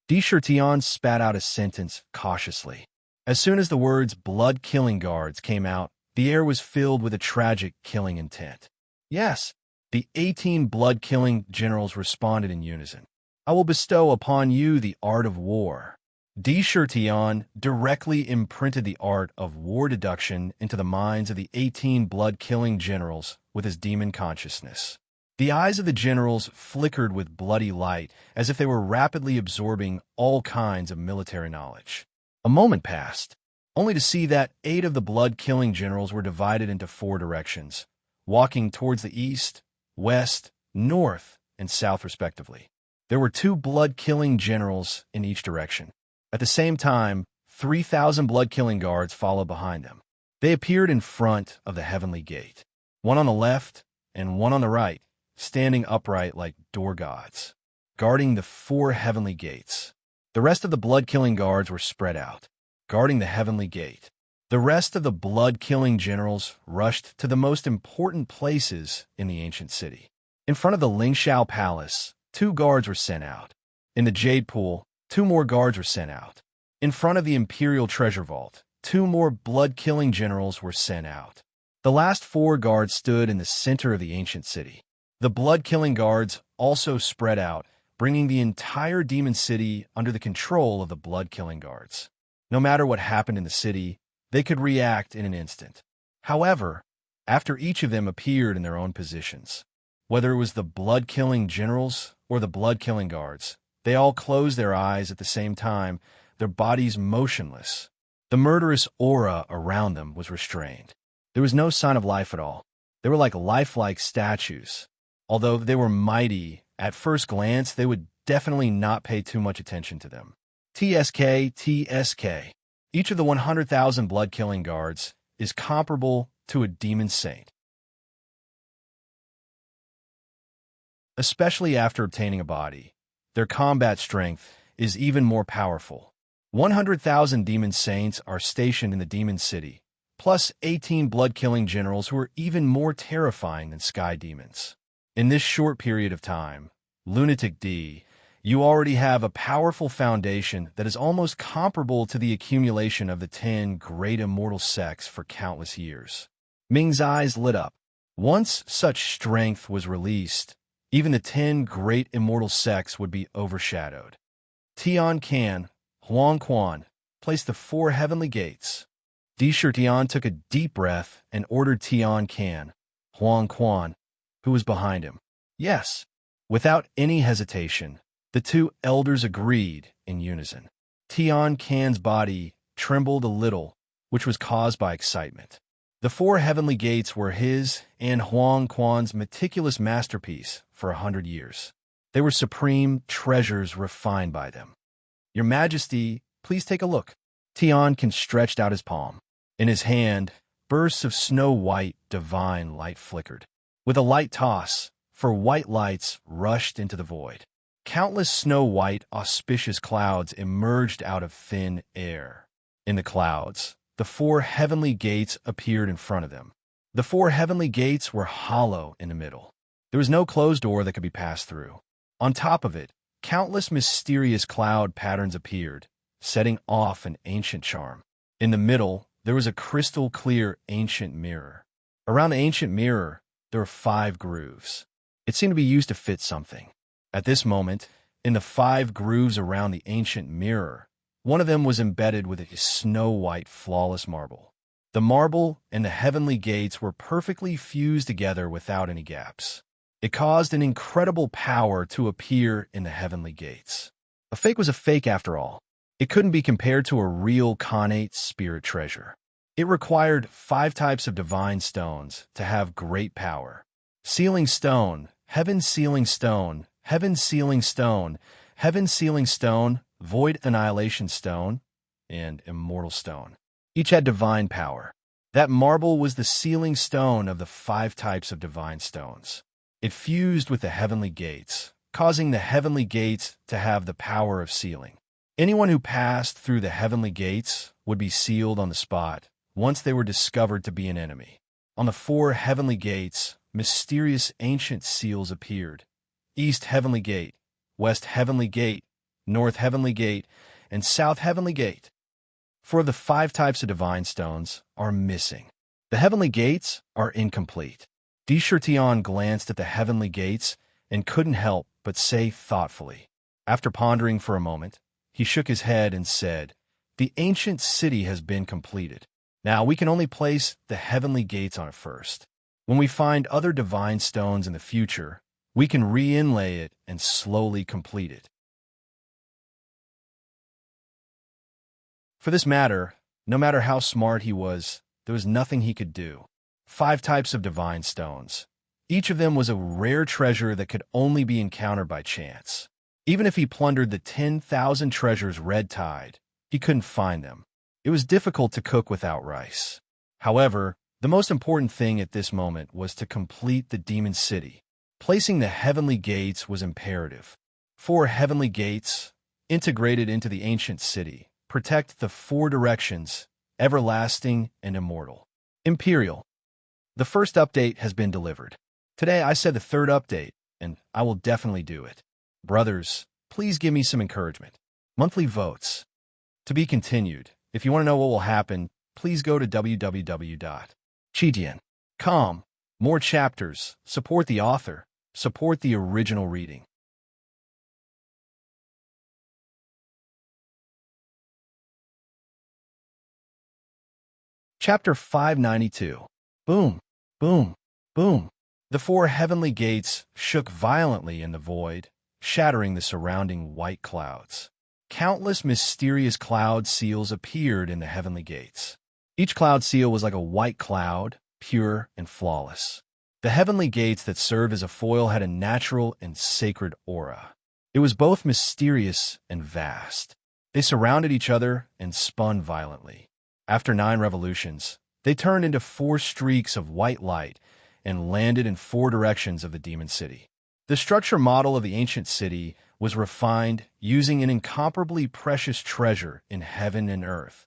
S1: Tion spat out a sentence cautiously. As soon as the words blood-killing guards came out, the air was filled with a tragic killing intent. Yes, the 18 blood-killing generals responded in unison. I will bestow upon you the art of war. Tion directly imprinted the art of war deduction into the minds of the 18 blood-killing generals with his demon consciousness. The eyes of the generals flickered with bloody light as if they were rapidly absorbing all kinds of military knowledge. A moment passed, only to see that 8 of the blood-killing generals were divided into 4 directions, walking towards the east, west, north, and south respectively. There were 2 blood-killing generals in each direction. At the same time, 3,000 blood-killing guards followed behind them. They appeared in front of the heavenly gate, one on the left and one on the right, standing upright like door gods, guarding the 4 heavenly gates. The rest of the blood-killing guards were spread out, guarding the heavenly gate. The rest of the blood-killing generals rushed to the most important places in the ancient city. In front of the Lingshao Palace, 2 guards were sent out. In the Jade Pool, 2 more guards were sent out. In front of the Imperial Treasure Vault, 2 more blood-killing generals were sent out. The last 4 guards stood in the center of the ancient city. The blood-killing guards also spread out, bringing the entire demon city under the control of the blood-killing guards. No matter what happened in the city, they could react in an instant. However, after each of them appeared in their own positions, whether it was the blood-killing generals or the blood-killing guards, they all closed their eyes at the same time, their bodies motionless. The murderous aura around them was restrained. There was no sign of life at all. They were like lifelike statues. Although they were mighty, at first glance, they would definitely not pay too much attention to them. TSK. Each of the 100,000 blood-killing guards is comparable to a demon saint. Especially after obtaining a body, their combat strength is even more powerful. 100,000 demon saints are stationed in the demon city, plus 18 blood-killing generals who are even more terrifying than sky demons. In this short period of time, Lunatic D, you already have a powerful foundation that is almost comparable to the accumulation of the 10 great immortal sects for countless years. Ming's eyes lit up. Once such strength was released, Even the 10 great immortal sects would be overshadowed. Tian Can, Huang Quan, placed the 4 heavenly gates. Di Tian took a deep breath and ordered Tian Can, Huang Quan, who was behind him. Yes. Without any hesitation, the 2 elders agreed in unison. Tian Can's body trembled a little, which was caused by excitement. The 4 heavenly gates were his and Huang Quan's meticulous masterpiece for 100 years. They were supreme treasures refined by them. Your Majesty, please take a look. Tian Can stretched out his palm. In his hand, bursts of snow-white divine light flickered. With a light toss, 4 white lights rushed into the void. Countless snow-white, auspicious clouds emerged out of thin air. In the clouds, the 4 heavenly gates appeared in front of them. The 4 heavenly gates were hollow in the middle. There was no closed door that could be passed through. On top of it, countless mysterious cloud patterns appeared, setting off an ancient charm. In the middle, there was a crystal-clear ancient mirror. Around the ancient mirror, there were 5 grooves. It seemed to be used to fit something. At this moment, in the 5 grooves around the ancient mirror, one of them was embedded with a snow-white, flawless marble. The marble and the heavenly gates were perfectly fused together without any gaps. It caused an incredible power to appear in the heavenly gates. A fake was a fake after all. It couldn't be compared to a real connate spirit treasure. It required 5 types of divine stones to have great power. Sealing stone, heaven sealing stone, heaven sealing stone, heaven sealing stone, void annihilation stone, and immortal stone. Each had divine power. That marble was the sealing stone of the 5 types of divine stones. It fused with the heavenly gates, causing the heavenly gates to have the power of sealing. Anyone who passed through the heavenly gates would be sealed on the spot once they were discovered to be an enemy. On the 4 heavenly gates, mysterious ancient seals appeared. East heavenly gate, west heavenly gate, north heavenly gate, and south heavenly gate. 4 of the 5 types of divine stones are missing. The heavenly gates are incomplete. Di Tian glanced at the heavenly gates and couldn't help but say thoughtfully. After pondering for a moment, he shook his head and said, "The ancient city has been completed. Now we can only place the heavenly gates on it first. When we find other divine stones in the future, we can re-inlay it and slowly complete it." For this matter, no matter how smart he was, there was nothing he could do. 5 types of divine stones. Each of them was a rare treasure that could only be encountered by chance. Even if he plundered the 10,000 treasures red tide, he couldn't find them. It was difficult to cook without rice. However, the most important thing at this moment was to complete the demon city. Placing the heavenly gates was imperative. 4 heavenly gates, integrated into the ancient city, protect the 4 directions, everlasting and immortal. Imperial. The first update has been delivered. Today I said the 3rd update, and I will definitely do it. Brothers, please give me some encouragement. Monthly votes. To be continued. If you want to know what will happen, please go to www.chidian.com. More chapters. Support the author. Support the original reading. Chapter 592. Boom, boom, boom. The 4 heavenly gates shook violently in the void, shattering the surrounding white clouds. Countless mysterious cloud seals appeared in the heavenly gates. Each cloud seal was like a white cloud, pure and flawless. The heavenly gates that served as a foil had a natural and sacred aura. It was both mysterious and vast. They surrounded each other and spun violently. After 9 revolutions, they turned into 4 streaks of white light and landed in 4 directions of the demon city. The structure model of the ancient city was refined using an incomparably precious treasure in heaven and earth,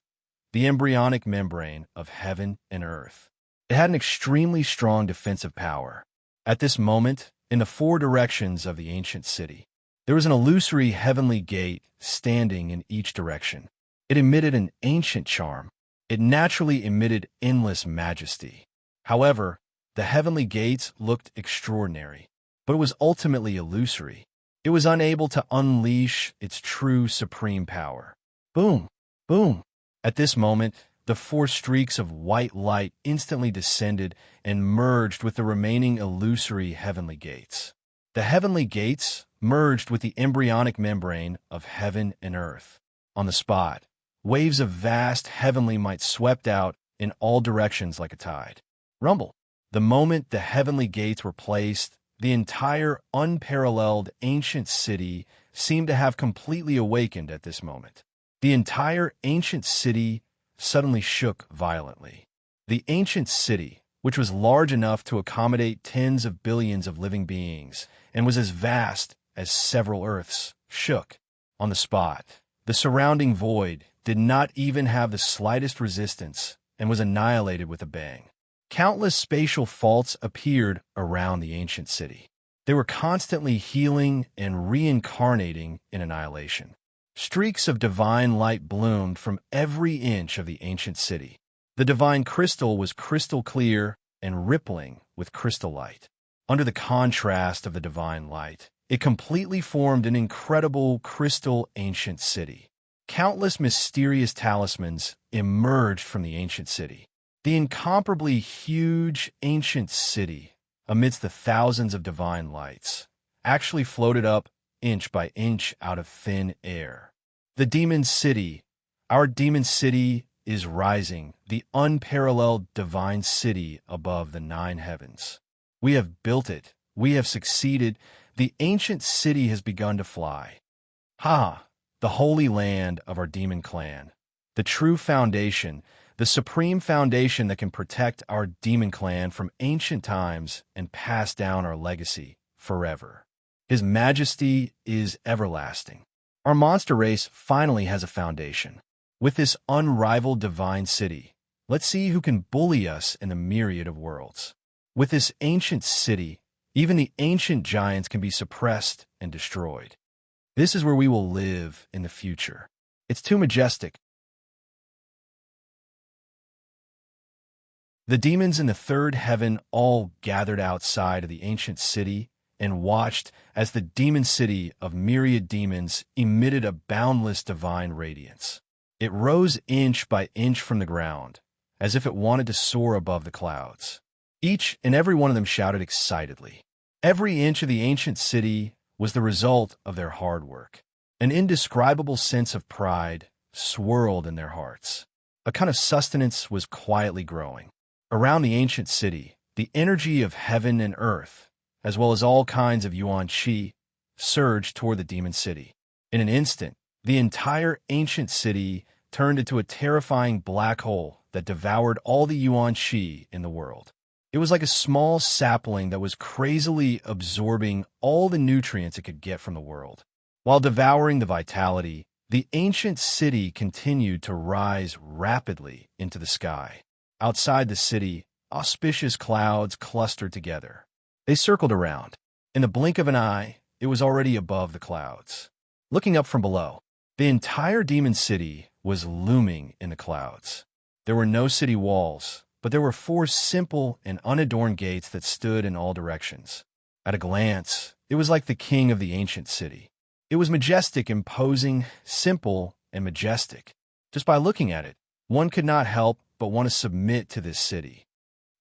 S1: the embryonic membrane of heaven and earth. It had an extremely strong defensive power. At this moment, in the 4 directions of the ancient city, there was an illusory heavenly gate standing in each direction. It emitted an ancient charm. It naturally emitted endless majesty. However, the heavenly gates looked extraordinary. but it was ultimately illusory. It was unable to unleash its true supreme power. Boom! Boom! At this moment, the four streaks of white light instantly descended and merged with the remaining illusory heavenly gates. The heavenly gates merged with the embryonic membrane of heaven and earth. On the spot, waves of vast heavenly might swept out in all directions like a tide. Rumble! The moment the heavenly gates were placed, the entire unparalleled ancient city seemed to have completely awakened at this moment. The entire ancient city suddenly shook violently. The ancient city, which was large enough to accommodate tens of billions of living beings and was as vast as several Earths, shook. On the spot, the surrounding void did not even have the slightest resistance and was annihilated with a bang. Countless spatial faults appeared around the ancient city. They were constantly healing and reincarnating in annihilation. Streaks of divine light bloomed from every inch of the ancient city. The divine crystal was crystal clear and rippling with crystal light. Under the contrast of the divine light, it completely formed an incredible crystal ancient city. Countless mysterious talismans emerged from the ancient city. The incomparably huge ancient city, amidst the thousands of divine lights, actually floated up inch by inch out of thin air. The demon city, our demon city, is rising, the unparalleled divine city above the 9 heavens. We have built it. We have succeeded. The ancient city has begun to fly. Ha! The holy land of our demon clan. The true foundation, the supreme foundation that can protect our demon clan from ancient times and pass down our legacy forever. His majesty is everlasting. Our monster race finally has a foundation. With this unrivaled divine city, let's see who can bully us in the myriad of worlds. With this ancient city, even the ancient giants can be suppressed and destroyed. This is where we will live in the future. It's too majestic. The demons in the third heaven all gathered outside of the ancient city and watched as the demon city of myriad demons emitted a boundless divine radiance. It rose inch by inch from the ground, as if it wanted to soar above the clouds. Each and every one of them shouted excitedly. Every inch of the ancient city was the result of their hard work. An indescribable sense of pride swirled in their hearts. A kind of sustenance was quietly growing. Around the ancient city, the energy of heaven and earth, as well as all kinds of yuan qi, surged toward the demon city. In an instant, the entire ancient city turned into a terrifying black hole that devoured all the yuan qi in the world. It was like a small sapling that was crazily absorbing all the nutrients it could get from the world. While devouring the vitality, the ancient city continued to rise rapidly into the sky. Outside the city, auspicious clouds clustered together. They circled around. In the blink of an eye, it was already above the clouds. Looking up from below, the entire demon city was looming in the clouds. There were no city walls, but there were 4 simple and unadorned gates that stood in all directions. At a glance, it was like the king of the ancient city. It was majestic, imposing, simple, and majestic. Just by looking at it, one could not help but want to submit to this city.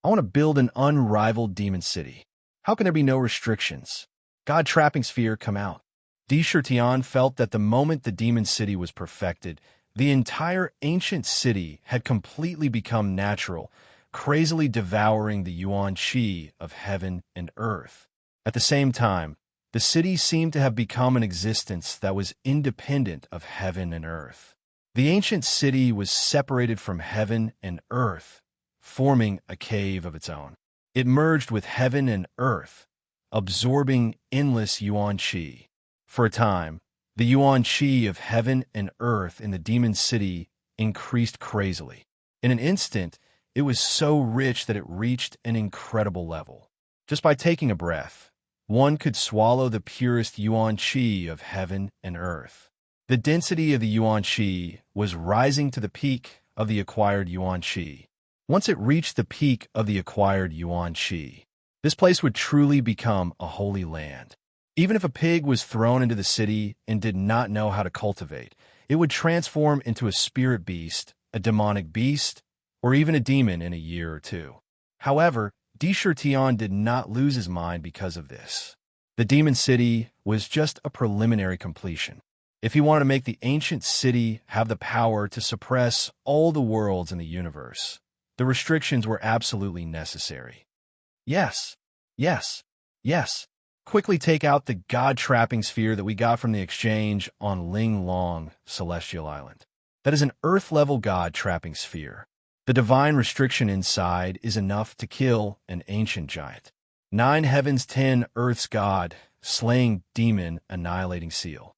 S1: I want to build an unrivaled demon city. How can there be no restrictions? God trapping sphere, come out. Di Shirtian felt that the moment the demon city was perfected, the entire ancient city had completely become natural, crazily devouring the yuan qi of heaven and earth. At the same time, the city seemed to have become an existence that was independent of heaven and earth. The ancient city was separated from heaven and earth, forming a cave of its own. It merged with heaven and earth, absorbing endless yuan qi. For a time, the yuan qi of heaven and earth in the demon city increased crazily. In an instant, it was so rich that it reached an incredible level. Just by taking a breath, one could swallow the purest yuan qi of heaven and earth. The density of the yuan qi was rising to the peak of the acquired yuan qi. Once it reached the peak of the acquired yuan qi, This place would truly become a holy land. Even if a pig was thrown into the city and did not know how to cultivate, it would transform into a spirit beast, a demonic beast, or even a demon in a year or two. However, Tion did not lose his mind because of this. The demon city was just a preliminary completion. If he wanted to make the ancient city have the power to suppress all the worlds in the universe, the restrictions were absolutely necessary. Yes, yes, yes. Quickly take out the god-trapping sphere that we got from the exchange on Ling Long, Celestial Island. That is an Earth-level god-trapping sphere. The divine restriction inside is enough to kill an ancient giant. 9 heavens, 10 earths god, slaying demon, annihilating seal.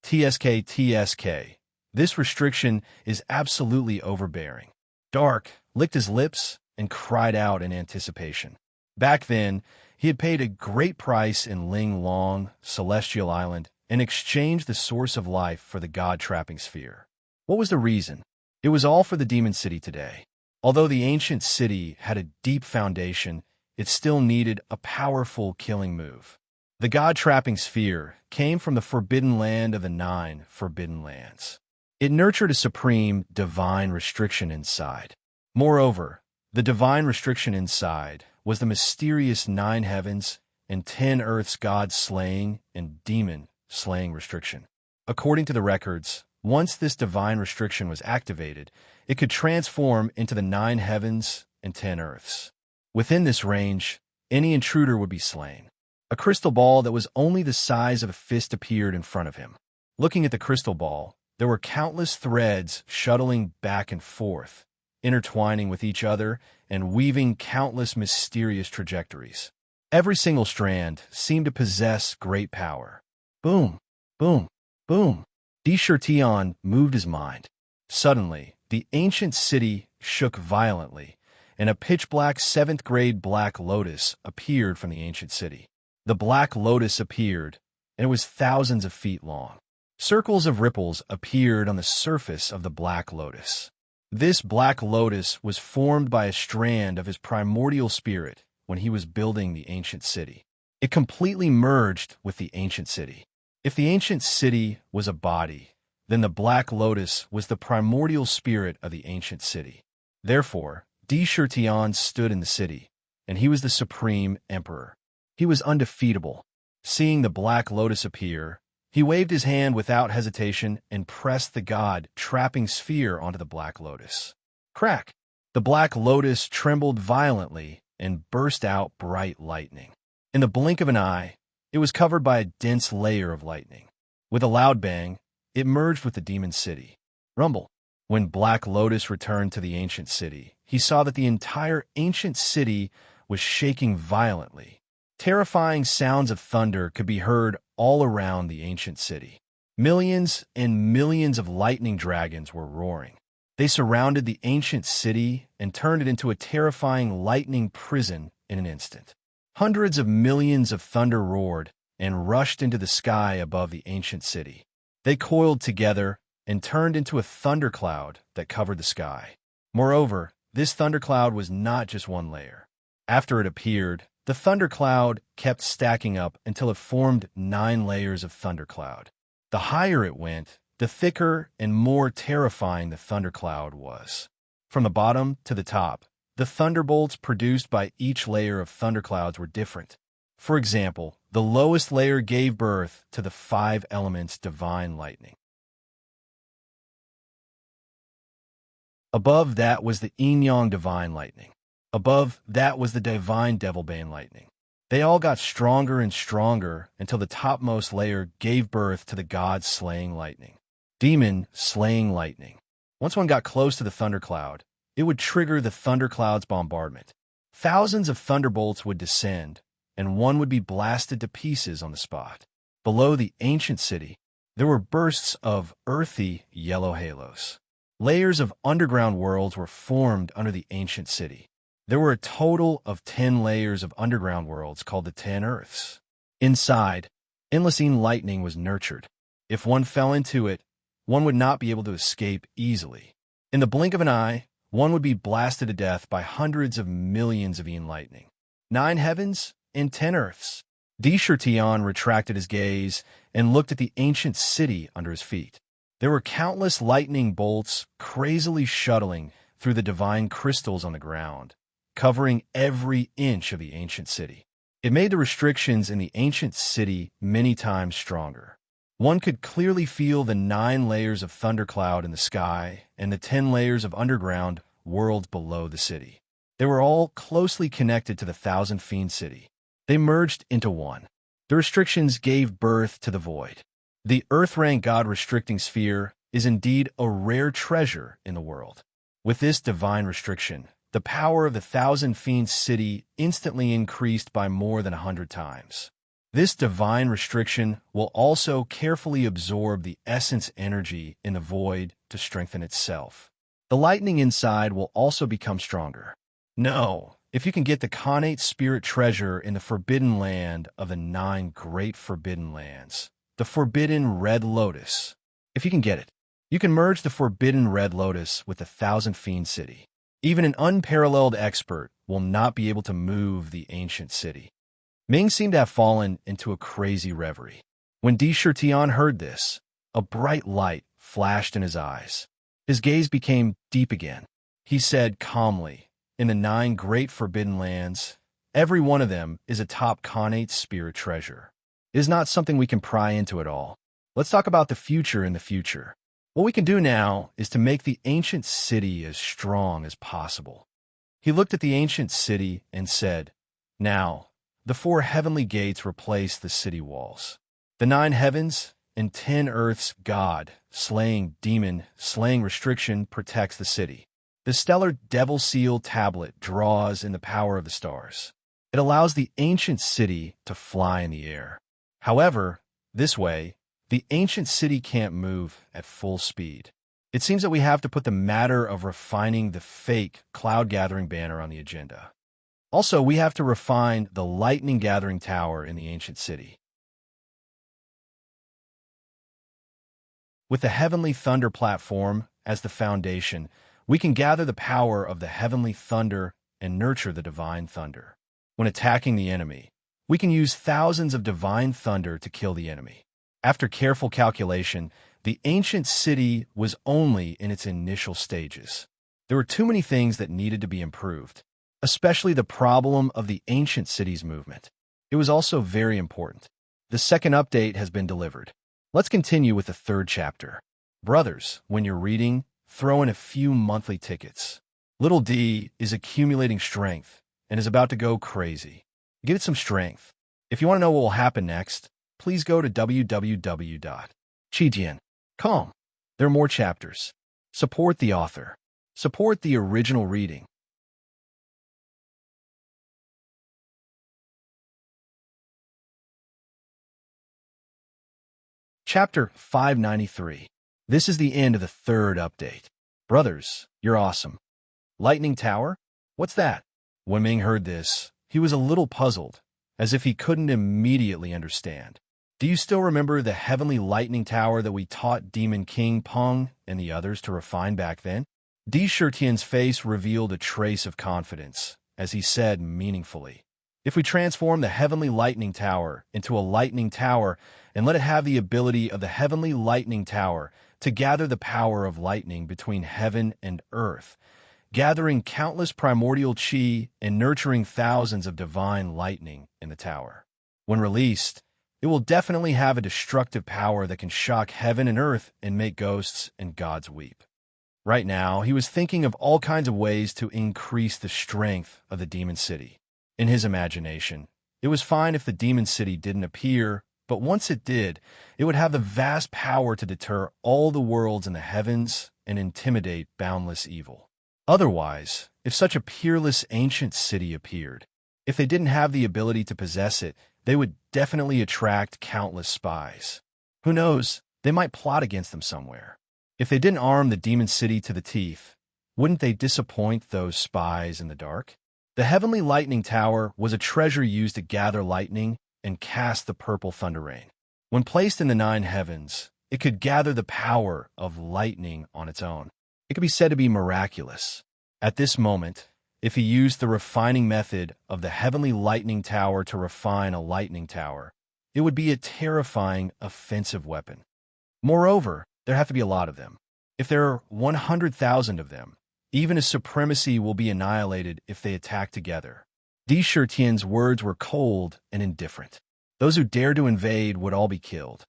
S1: TSK. This restriction is absolutely overbearing. Dark licked his lips and cried out in anticipation. Back then, he had paid a great price in Ling Long, Celestial Island, and exchanged the source of life for the god-trapping sphere. What was the reason? It was all for the demon city today. Although the ancient city had a deep foundation, it still needed a powerful killing move. The god-trapping sphere came from the forbidden land of the 9 forbidden lands. It nurtured a supreme, divine restriction inside. Moreover, the divine restriction inside was the mysterious 9 heavens and 10 earths god-slaying and demon-slaying restriction. According to the records, once this divine restriction was activated, it could transform into the 9 heavens and 10 earths. Within this range, any intruder would be slain. A crystal ball that was only the size of a fist appeared in front of him. Looking at the crystal ball, there were countless threads shuttling back and forth, intertwining with each other and weaving countless mysterious trajectories. Every single strand seemed to possess great power. Boom, boom, boom. Tion moved his mind. Suddenly, the ancient city shook violently, and a pitch-black 7th-grade black lotus appeared from the ancient city. The black lotus appeared, and it was thousands of feet long. Circles of ripples appeared on the surface of the black lotus. This black lotus was formed by a strand of his primordial spirit when he was building the ancient city. It completely merged with the ancient city. If the ancient city was a body, then the black lotus was the primordial spirit of the ancient city. Therefore, Tion stood in the city, and he was the supreme emperor. He was undefeatable. Seeing the black lotus appear, he waved his hand without hesitation and pressed the god-trapping sphere onto the black lotus. Crack! The black lotus trembled violently and burst out bright lightning. In the blink of an eye, it was covered by a dense layer of lightning. With a loud bang, it merged with the demon city. Rumble. When Black Lotus returned to the ancient city, he saw that the entire ancient city was shaking violently. Terrifying sounds of thunder could be heard all around the ancient city. Millions and millions of lightning dragons were roaring. They surrounded the ancient city and turned it into a terrifying lightning prison in an instant. Hundreds of millions of thunder roared and rushed into the sky above the ancient city. They coiled together and turned into a thundercloud that covered the sky. Moreover, this thundercloud was not just one layer. After it appeared, the thundercloud kept stacking up until it formed 9 layers of thundercloud. The higher it went, the thicker and more terrifying the thundercloud was. From the bottom to the top, the thunderbolts produced by each layer of thunderclouds were different. For example, the lowest layer gave birth to the 5 elements divine lightning. Above that was the yin-yang divine lightning. Above that was the divine devilbane lightning. They all got stronger and stronger until the topmost layer gave birth to the god-slaying lightning. Demon-slaying lightning. Once one got close to the thundercloud, it would trigger the thundercloud's bombardment. Thousands of thunderbolts would descend, and one would be blasted to pieces on the spot. Below the ancient city, there were bursts of earthy yellow halos. Layers of underground worlds were formed under the ancient city. There were a total of 10 layers of underground worlds called the 10 Earths. Inside, endless lightning was nurtured. If one fell into it, one would not be able to escape easily. In the blink of an eye, one would be blasted to death by hundreds of millions of yin lightning. 9 heavens and 10 earths. Tion retracted his gaze and looked at the ancient city under his feet. There were countless lightning bolts crazily shuttling through the divine crystals on the ground, covering every inch of the ancient city. It made the restrictions in the ancient city many times stronger. One could clearly feel the 9 layers of thundercloud in the sky and the 10 layers of underground worlds below the city. They were all closely connected to the Thousand Fiend City. They merged into one. The restrictions gave birth to the void. The earth-rank god-restricting sphere is indeed a rare treasure in the world. With this divine restriction, the power of the Thousand Fiend City instantly increased by more than 100 times. This divine restriction will also carefully absorb the essence energy in the void to strengthen itself. The lightning inside will also become stronger. No, if you can get the connate spirit treasure in the forbidden land of the 9 great forbidden lands, the forbidden red lotus, if you can get it, you can merge the forbidden red lotus with the Thousand Fiend City. Even an unparalleled expert will not be able to move the ancient city. Ming seemed to have fallen into a crazy reverie. When Tion heard this, a bright light flashed in his eyes. His gaze became deep again. He said calmly, in the 9 great forbidden lands, every one of them is a top connate spirit treasure. It is not something we can pry into at all. Let's talk about the future in the future. What we can do now is to make the ancient city as strong as possible. He looked at the ancient city and said, now, the 4 heavenly gates replace the city walls. The 9 heavens and 10 earths god, slaying demon, slaying restriction protects the city. The stellar devil seal tablet draws in the power of the stars. It allows the ancient city to fly in the air. However, this way, the ancient city can't move at full speed. It seems that we have to put the matter of refining the fake cloud-gathering banner on the agenda. Also, we have to refine the lightning-gathering tower in the ancient city. With the heavenly thunder platform as the foundation, we can gather the power of the heavenly thunder and nurture the divine thunder. When attacking the enemy, we can use thousands of divine thunder to kill the enemy. After careful calculation, the ancient city was only in its initial stages. There were too many things that needed to be improved, especially the problem of the ancient city's movement. It was also very important. The second update has been delivered. Let's continue with the 3rd chapter. Brothers, when you're reading, throw in a few monthly tickets. Little D is accumulating strength and is about to go crazy. Give it some strength. If you want to know what will happen next, please go to www.chijian.com. There are more chapters. Support the author. Support the original reading. Chapter 593. This is the end of the 3rd update. Brothers, you're awesome. Lightning Tower? What's that? When Ming heard this, he was a little puzzled, as if he couldn't immediately understand. Do you still remember the heavenly lightning tower that we taught Demon King Peng and the others to refine back then? Tian's face revealed a trace of confidence, as he said meaningfully, if we transform the heavenly lightning tower into a lightning tower and let it have the ability of the heavenly lightning tower to gather the power of lightning between heaven and earth, gathering countless primordial chi and nurturing thousands of divine lightning in the tower. When released, it will definitely have a destructive power that can shock heaven and earth and make ghosts and gods weep. Right now, he was thinking of all kinds of ways to increase the strength of the demon city. In his imagination, it was fine if the demon city didn't appear, but once it did, it would have the vast power to deter all the worlds in the heavens and intimidate boundless evil. Otherwise, if such a peerless ancient city appeared, if they didn't have the ability to possess it, they would definitely attract countless spies. Who knows, they might plot against them somewhere. If they didn't arm the demon city to the teeth, wouldn't they disappoint those spies in the dark? The heavenly lightning tower was a treasure used to gather lightning and cast the purple thunder rain. When placed in the 9 heavens, it could gather the power of lightning on its own. It could be said to be miraculous. At this moment, if he used the refining method of the heavenly lightning tower to refine a lightning tower, it would be a terrifying, offensive weapon. Moreover, there have to be a lot of them. If there are 100,000 of them, even his supremacy will be annihilated if they attack together. Di Shirtian's words were cold and indifferent. Those who dared to invade would all be killed.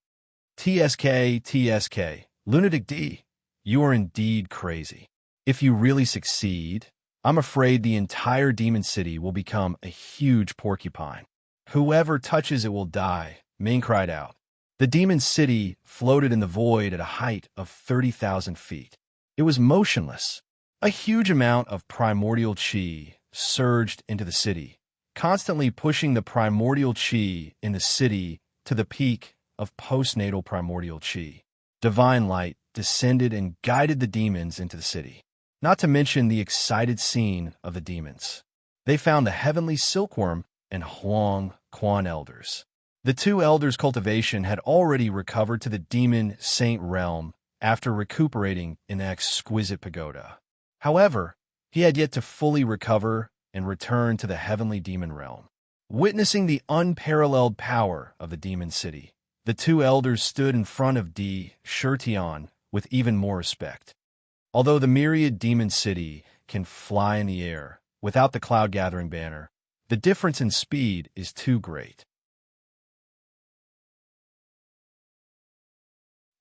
S1: TSK, Lunatic D, you are indeed crazy. If you really succeed, I'm afraid the entire demon city will become a huge porcupine. Whoever touches it will die, Ming cried out. The demon city floated in the void at a height of 30,000 feet. It was motionless. A huge amount of primordial qi surged into the city, constantly pushing the primordial qi in the city to the peak of postnatal primordial qi. Divine light descended and guided the demons into the city. Not to mention the excited scene of the demons. They found the heavenly silkworm and Huang Quan elders. The two elders' cultivation had already recovered to the demon saint realm after recuperating in the exquisite pagoda. However, he had yet to fully recover and return to the heavenly demon realm. Witnessing the unparalleled power of the demon city, the two elders stood in front of Di Shirtian with even more respect. Although the myriad demon city can fly in the air without the cloud-gathering banner, the difference in speed is too great.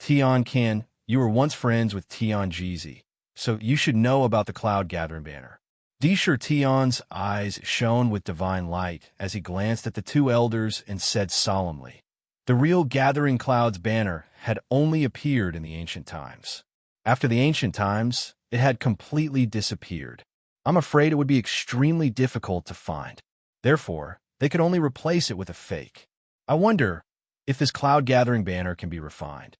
S1: Tian Kan, you were once friends with Tian Jizi, so you should know about the cloud-gathering banner. Di Shirtian's eyes shone with divine light as he glanced at the two elders and said solemnly, the real Gathering Clouds banner had only appeared in the ancient times. After the ancient times, it had completely disappeared. I'm afraid it would be extremely difficult to find. Therefore, they could only replace it with a fake. I wonder if this cloud-gathering banner can be refined.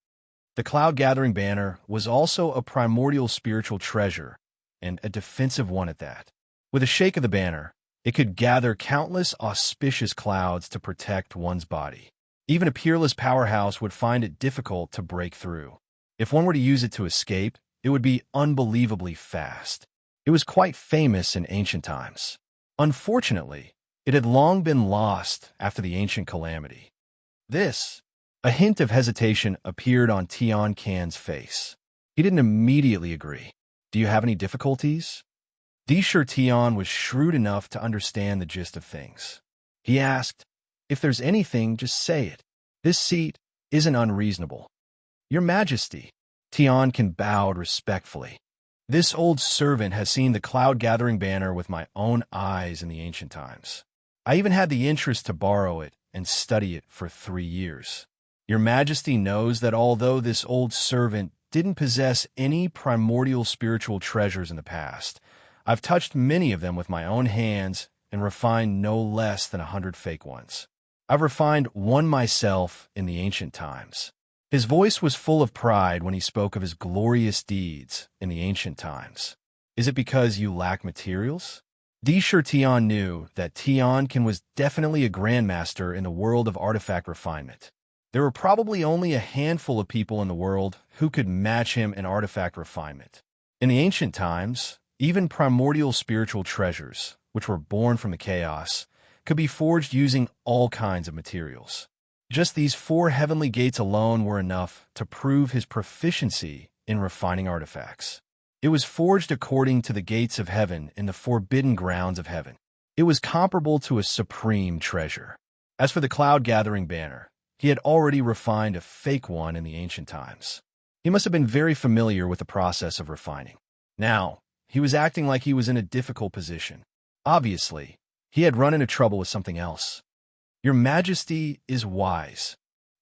S1: The cloud-gathering banner was also a primordial spiritual treasure, and a defensive one at that. With a shake of the banner, it could gather countless auspicious clouds to protect one's body. Even a peerless powerhouse would find it difficult to break through. If one were to use it to escape, it would be unbelievably fast. It was quite famous in ancient times. Unfortunately, it had long been lost after the ancient calamity. A hint of hesitation appeared on Tian Kan's face. He didn't immediately agree. Do you have any difficulties? Di Shirtian was shrewd enough to understand the gist of things. He asked, if there's anything, just say it. This seat isn't unreasonable. Your Majesty, Tian Kan bowed respectfully. This old servant has seen the cloud-gathering banner with my own eyes in the ancient times. I even had the interest to borrow it and study it for 3 years. Your Majesty knows that although this old servant didn't possess any primordial spiritual treasures in the past, I've touched many of them with my own hands and refined no less than 100 fake ones. I've refined one myself in the ancient times. His voice was full of pride when he spoke of his glorious deeds in the ancient times. Is it because you lack materials? Di Shirtian knew that Tian Kan was definitely a grandmaster in the world of artifact refinement. There were probably only a handful of people in the world who could match him in artifact refinement. In the ancient times, even primordial spiritual treasures, which were born from the chaos, could be forged using all kinds of materials. Just these 4 heavenly gates alone were enough to prove his proficiency in refining artifacts. It was forged according to the gates of heaven in the forbidden grounds of heaven. It was comparable to a supreme treasure. As for the cloud-gathering banner, he had already refined a fake one in the ancient times. He must have been very familiar with the process of refining. Now, he was acting like he was in a difficult position. Obviously, he had run into trouble with something else. Your Majesty is wise,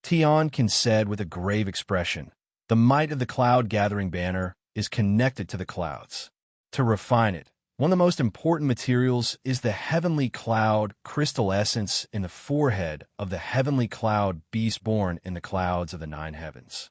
S1: Tian Kan said with a grave expression. The might of the cloud-gathering banner is connected to the clouds. To refine it, one of the most important materials is the heavenly cloud crystal essence in the forehead of the heavenly cloud beast born in the clouds of the 9 heavens.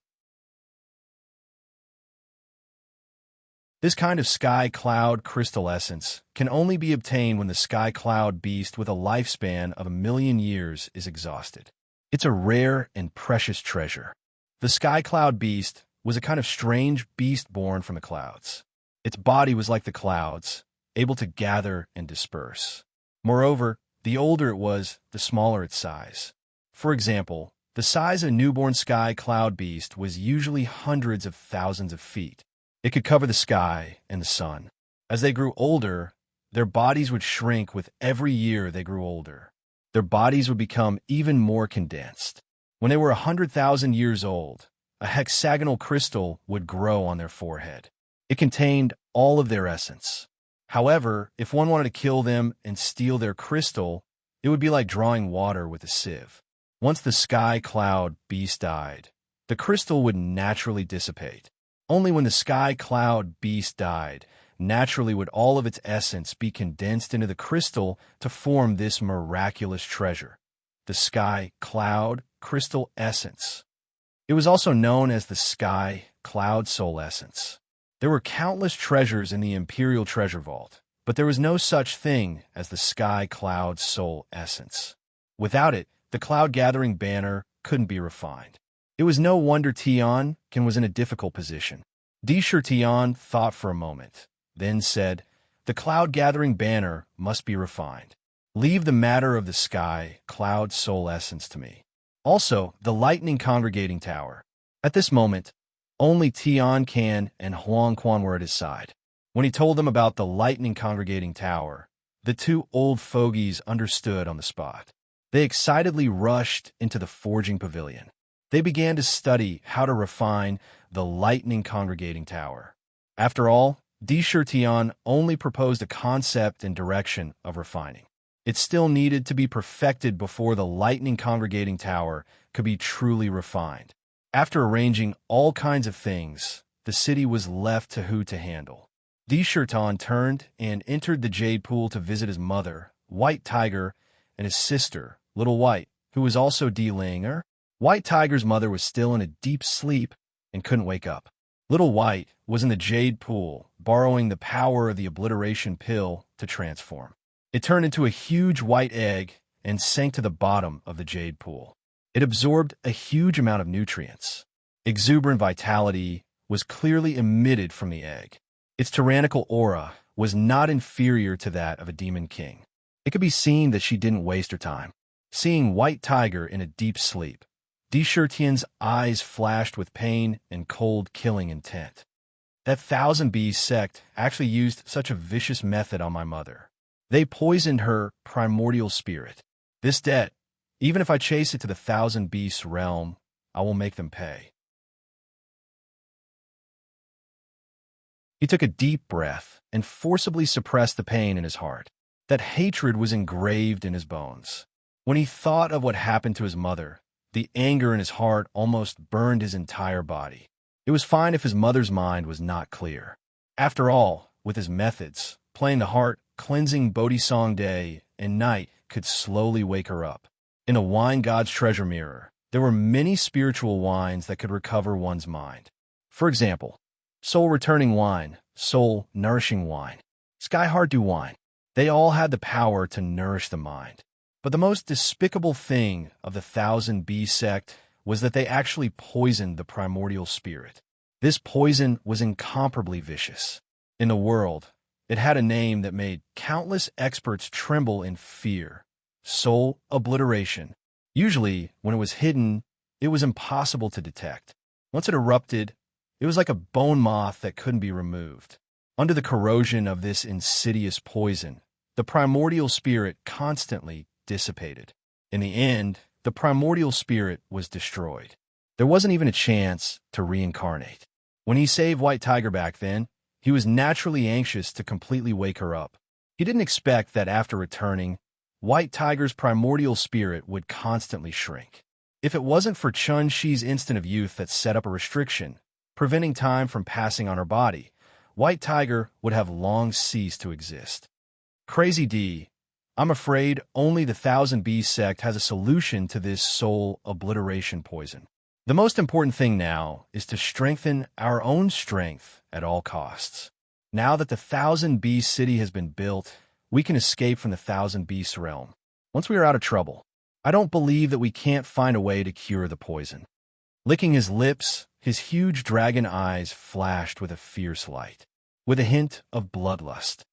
S1: This kind of sky cloud crystal essence can only be obtained when the sky cloud beast with a lifespan of 1,000,000 years is exhausted. It's a rare and precious treasure. The sky cloud beast was a kind of strange beast born from the clouds. Its body was like the clouds, able to gather and disperse. Moreover, the older it was, the smaller its size. For example, the size of a newborn sky cloud beast was usually hundreds of thousands of feet. It could cover the sky and the sun. As they grew older, their bodies would shrink with every year they grew older. Their bodies would become even more condensed. When they were 100,000 years old, a hexagonal crystal would grow on their forehead. It contained all of their essence. However, if one wanted to kill them and steal their crystal, it would be like drawing water with a sieve. Once the sky cloud beast died, the crystal would naturally dissipate. Only when the sky cloud beast died, naturally would all of its essence be condensed into the crystal to form this miraculous treasure, the sky cloud crystal essence. It was also known as the sky cloud soul essence. There were countless treasures in the Imperial Treasure Vault, but there was no such thing as the sky cloud soul essence. Without it, the cloud-gathering banner couldn't be refined. It was no wonder Tian was in a difficult position. Tian thought for a moment, then said, "The cloud-gathering banner must be refined. Leave the matter of the sky cloud soul essence to me. Also, the lightning congregating tower." At this moment, only Tian and Huang Quan were at his side. When he told them about the lightning congregating tower, the two old fogies understood on the spot. They excitedly rushed into the forging pavilion. They began to study how to refine the lightning congregating tower. After all, Tian only proposed a concept and direction of refining. It still needed to be perfected before the lightning congregating tower could be truly refined. After arranging all kinds of things, the city was left to who to handle. Tian turned and entered the jade pool to visit his mother, White Tiger, and his sister, Little White, who was also Linger. White Tiger's mother was still in a deep sleep and couldn't wake up. Little White was in the jade pool, borrowing the power of the obliteration pill to transform. It turned into a huge white egg and sank to the bottom of the jade pool. It absorbed a huge amount of nutrients. Exuberant vitality was clearly emitted from the egg. Its tyrannical aura was not inferior to that of a demon king. It could be seen that she didn't waste her time. Seeing White Tiger in a deep sleep, Tian's eyes flashed with pain and cold killing intent. That Thousand Beast sect actually used such a vicious method on my mother. They poisoned her primordial spirit. This debt, even if I chase it to the Thousand Beasts realm, I will make them pay. He took a deep breath and forcibly suppressed the pain in his heart. That hatred was engraved in his bones. When he thought of what happened to his mother, the anger in his heart almost burned his entire body. It was fine if his mother's mind was not clear. After all, with his methods, playing the heart, cleansing Bodhisong day and night could slowly wake her up. In a wine god's treasure mirror, there were many spiritual wines that could recover one's mind. For example, soul-returning wine, soul-nourishing wine, sky-heart-dew wine. They all had the power to nourish the mind. But the most despicable thing of the Thousand Beast sect was that they actually poisoned the primordial spirit. This poison was incomparably vicious. In the world, it had a name that made countless experts tremble in fear: soul obliteration. Usually, when it was hidden, it was impossible to detect. Once it erupted, it was like a bone moth that couldn't be removed. Under the corrosion of this insidious poison, the primordial spirit constantly dissipated. In the end, the primordial spirit was destroyed. There wasn't even a chance to reincarnate. When he saved White Tiger back then, he was naturally anxious to completely wake her up. He didn't expect that after returning, White Tiger's primordial spirit would constantly shrink. If it wasn't for Chun Shi's instant of youth that set up a restriction, preventing time from passing on her body, White Tiger would have long ceased to exist. Crazy D, I'm afraid only the Thousand Beast sect has a solution to this soul obliteration poison. The most important thing now is to strengthen our own strength at all costs. Now that the Thousand Beast city has been built, we can escape from the Thousand Beast realm. Once we are out of trouble, I don't believe that we can't find a way to cure the poison. Licking his lips, his huge dragon eyes flashed with a fierce light, with a hint of bloodlust.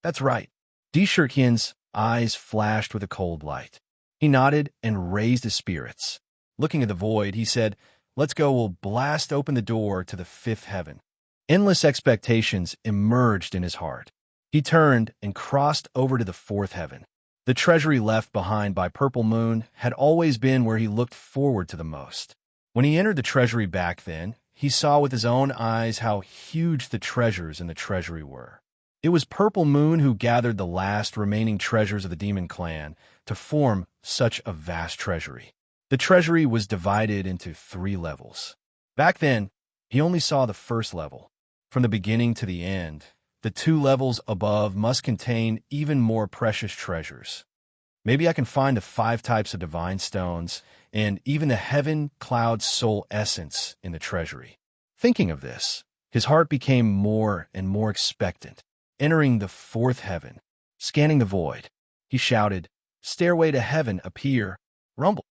S1: That's right. Shirtian's eyes flashed with a cold light. He nodded and raised his spirits. Looking at the void, he said, "Let's go, we'll blast open the door to the fifth heaven." Endless expectations emerged in his heart. He turned and crossed over to the fourth heaven. The treasury left behind by Purple Moon had always been where he looked forward to the most. When he entered the treasury back then, he saw with his own eyes how huge the treasures in the treasury were. It was Purple Moon who gathered the last remaining treasures of the demon clan to form such a vast treasury. The treasury was divided into 3 levels. Back then, he only saw the first level. From the beginning to the end, the 2 levels above must contain even more precious treasures. Maybe I can find the 5 types of divine stones and even the heaven cloud soul essence in the treasury. Thinking of this, his heart became more and more expectant. Entering the 4th heaven, scanning the void, he shouted, "Stairway to heaven, appear!" Rumble.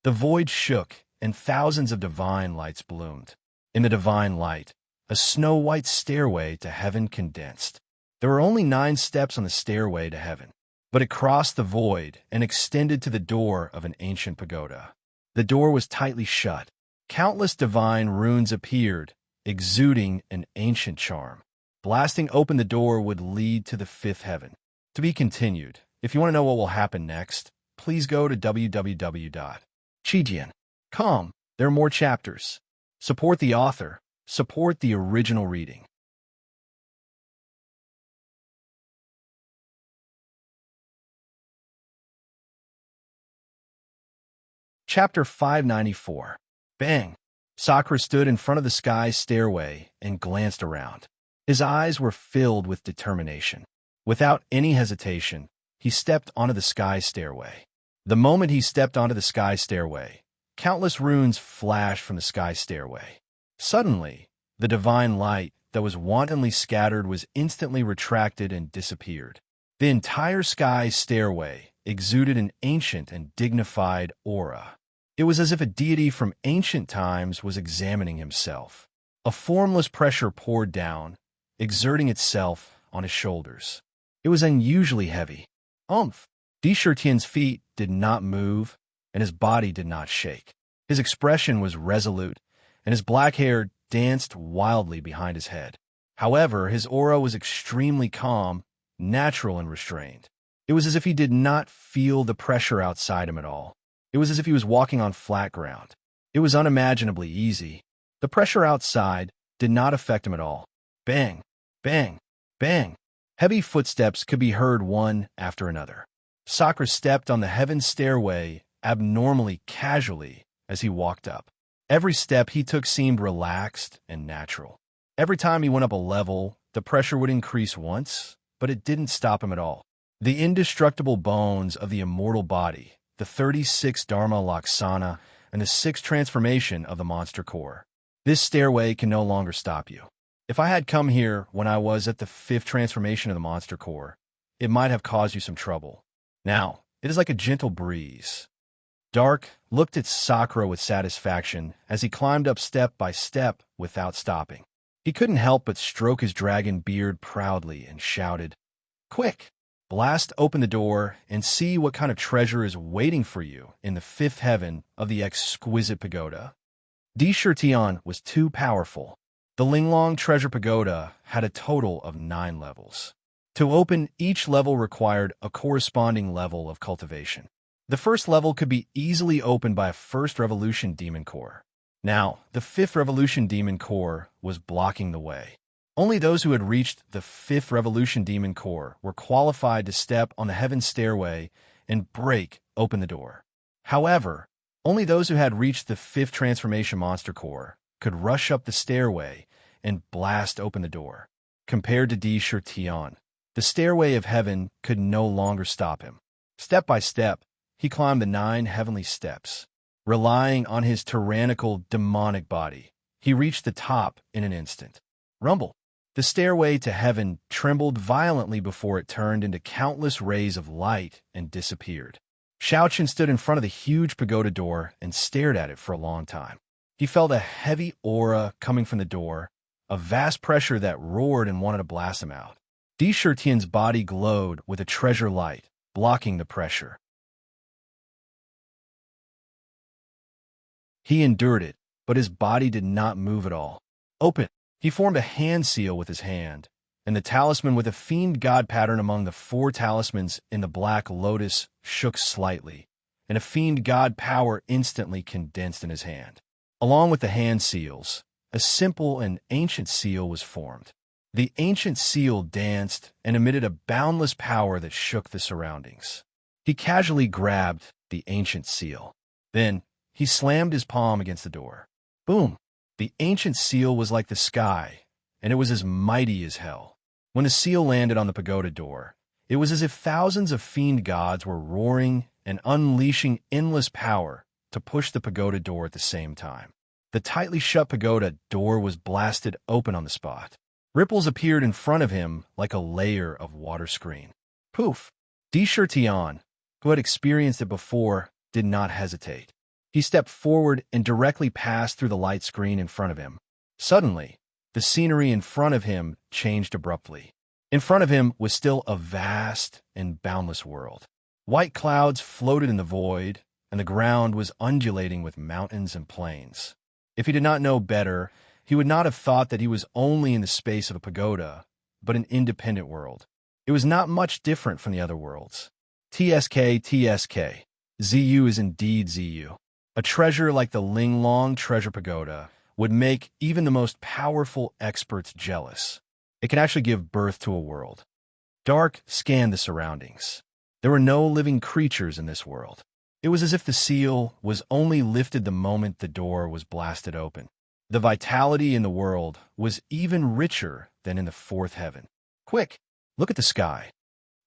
S1: The void shook, and thousands of divine lights bloomed. In the divine light, a snow-white stairway to heaven condensed. There were only 9 steps on the stairway to heaven, but it crossed the void and extended to the door of an ancient pagoda. The door was tightly shut. Countless divine runes appeared, exuding an ancient charm. Blasting open the door would lead to the 5th heaven. To be continued. If you want to know what will happen next, please go to www.chijian.com. There are more chapters. Support the author. Support the original reading. Chapter 594. Bang! Sakura stood in front of the sky stairway and glanced around. His eyes were filled with determination. Without any hesitation, he stepped onto the sky stairway. The moment he stepped onto the sky stairway, countless runes flashed from the sky stairway. Suddenly, the divine light that was wantonly scattered was instantly retracted and disappeared. The entire sky stairway exuded an ancient and dignified aura. It was as if a deity from ancient times was examining himself. A formless pressure poured down, exerting itself on his shoulders. It was unusually heavy. Shirtian's feet did not move, and his body did not shake. His expression was resolute, and his black hair danced wildly behind his head. However, his aura was extremely calm, natural, and restrained. It was as if he did not feel the pressure outside him at all. It was as if he was walking on flat ground. It was unimaginably easy. The pressure outside did not affect him at all. Bang, bang, bang. Heavy footsteps could be heard one after another. Sakura stepped on the heaven stairway abnormally casually as he walked up. Every step he took seemed relaxed and natural. Every time he went up a level, the pressure would increase once, but it didn't stop him at all. The indestructible bones of the immortal body, the 36 Dharma Laksana, and the 6th transformation of the monster core. This stairway can no longer stop you. If I had come here when I was at the 5th transformation of the monster core, it might have caused you some trouble. Now, it is like a gentle breeze. Dark looked at Sakura with satisfaction as he climbed up step by step without stopping. He couldn't help but stroke his dragon beard proudly and shouted, "Quick! Blast open the door and see what kind of treasure is waiting for you in the 5th heaven of the exquisite pagoda." Shirtian was too powerful. The Linglong Treasure Pagoda had a total of 9 levels. To open, each level required a corresponding level of cultivation. The first level could be easily opened by a 1st Revolution Demon Core. Now, the 5th Revolution Demon Core was blocking the way. Only those who had reached the 5th Revolution Demon Core were qualified to step on the heaven stairway and break open the door. However, only those who had reached the 5th Transformation Monster Core could rush up the stairway and blast open the door. Compared to Shirtian, the stairway of heaven could no longer stop him. Step by step, he climbed the 9 heavenly steps. Relying on his tyrannical, demonic body, he reached the top in an instant. Rumble! The stairway to heaven trembled violently before it turned into countless rays of light and disappeared. Xiaoqian stood in front of the huge pagoda door and stared at it for a long time. He felt a heavy aura coming from the door, a vast pressure that roared and wanted to blast him out. D. Shirtian's body glowed with a treasure light, blocking the pressure. He endured it, but his body did not move at all. Open. He formed a hand seal with his hand, and the talisman with a fiend god pattern among the 4 talismans in the black lotus shook slightly, and a fiend god power instantly condensed in his hand. Along with the hand seals, a simple and ancient seal was formed. The ancient seal danced and emitted a boundless power that shook the surroundings. He casually grabbed the ancient seal. Then, he slammed his palm against the door. Boom! The ancient seal was like the sky, and it was as mighty as hell. When the seal landed on the pagoda door, it was as if thousands of fiend gods were roaring and unleashing endless power to push the pagoda door at the same time. The tightly shut pagoda door was blasted open on the spot. Ripples appeared in front of him like a layer of water screen. Poof! D. Shirtian, who had experienced it before, did not hesitate. He stepped forward and directly passed through the light screen in front of him. Suddenly, the scenery in front of him changed abruptly. In front of him was still a vast and boundless world. White clouds floated in the void, and the ground was undulating with mountains and plains. If he did not know better, he would not have thought that he was only in the space of a pagoda, but an independent world. It was not much different from the other worlds. TSK. ZU is indeed ZU. A treasure like the Linglong Treasure Pagoda would make even the most powerful experts jealous. It can actually give birth to a world. Dark scanned the surroundings. There were no living creatures in this world. It was as if the seal was only lifted the moment the door was blasted open. The vitality in the world was even richer than in the 4th heaven. Quick, look at the sky.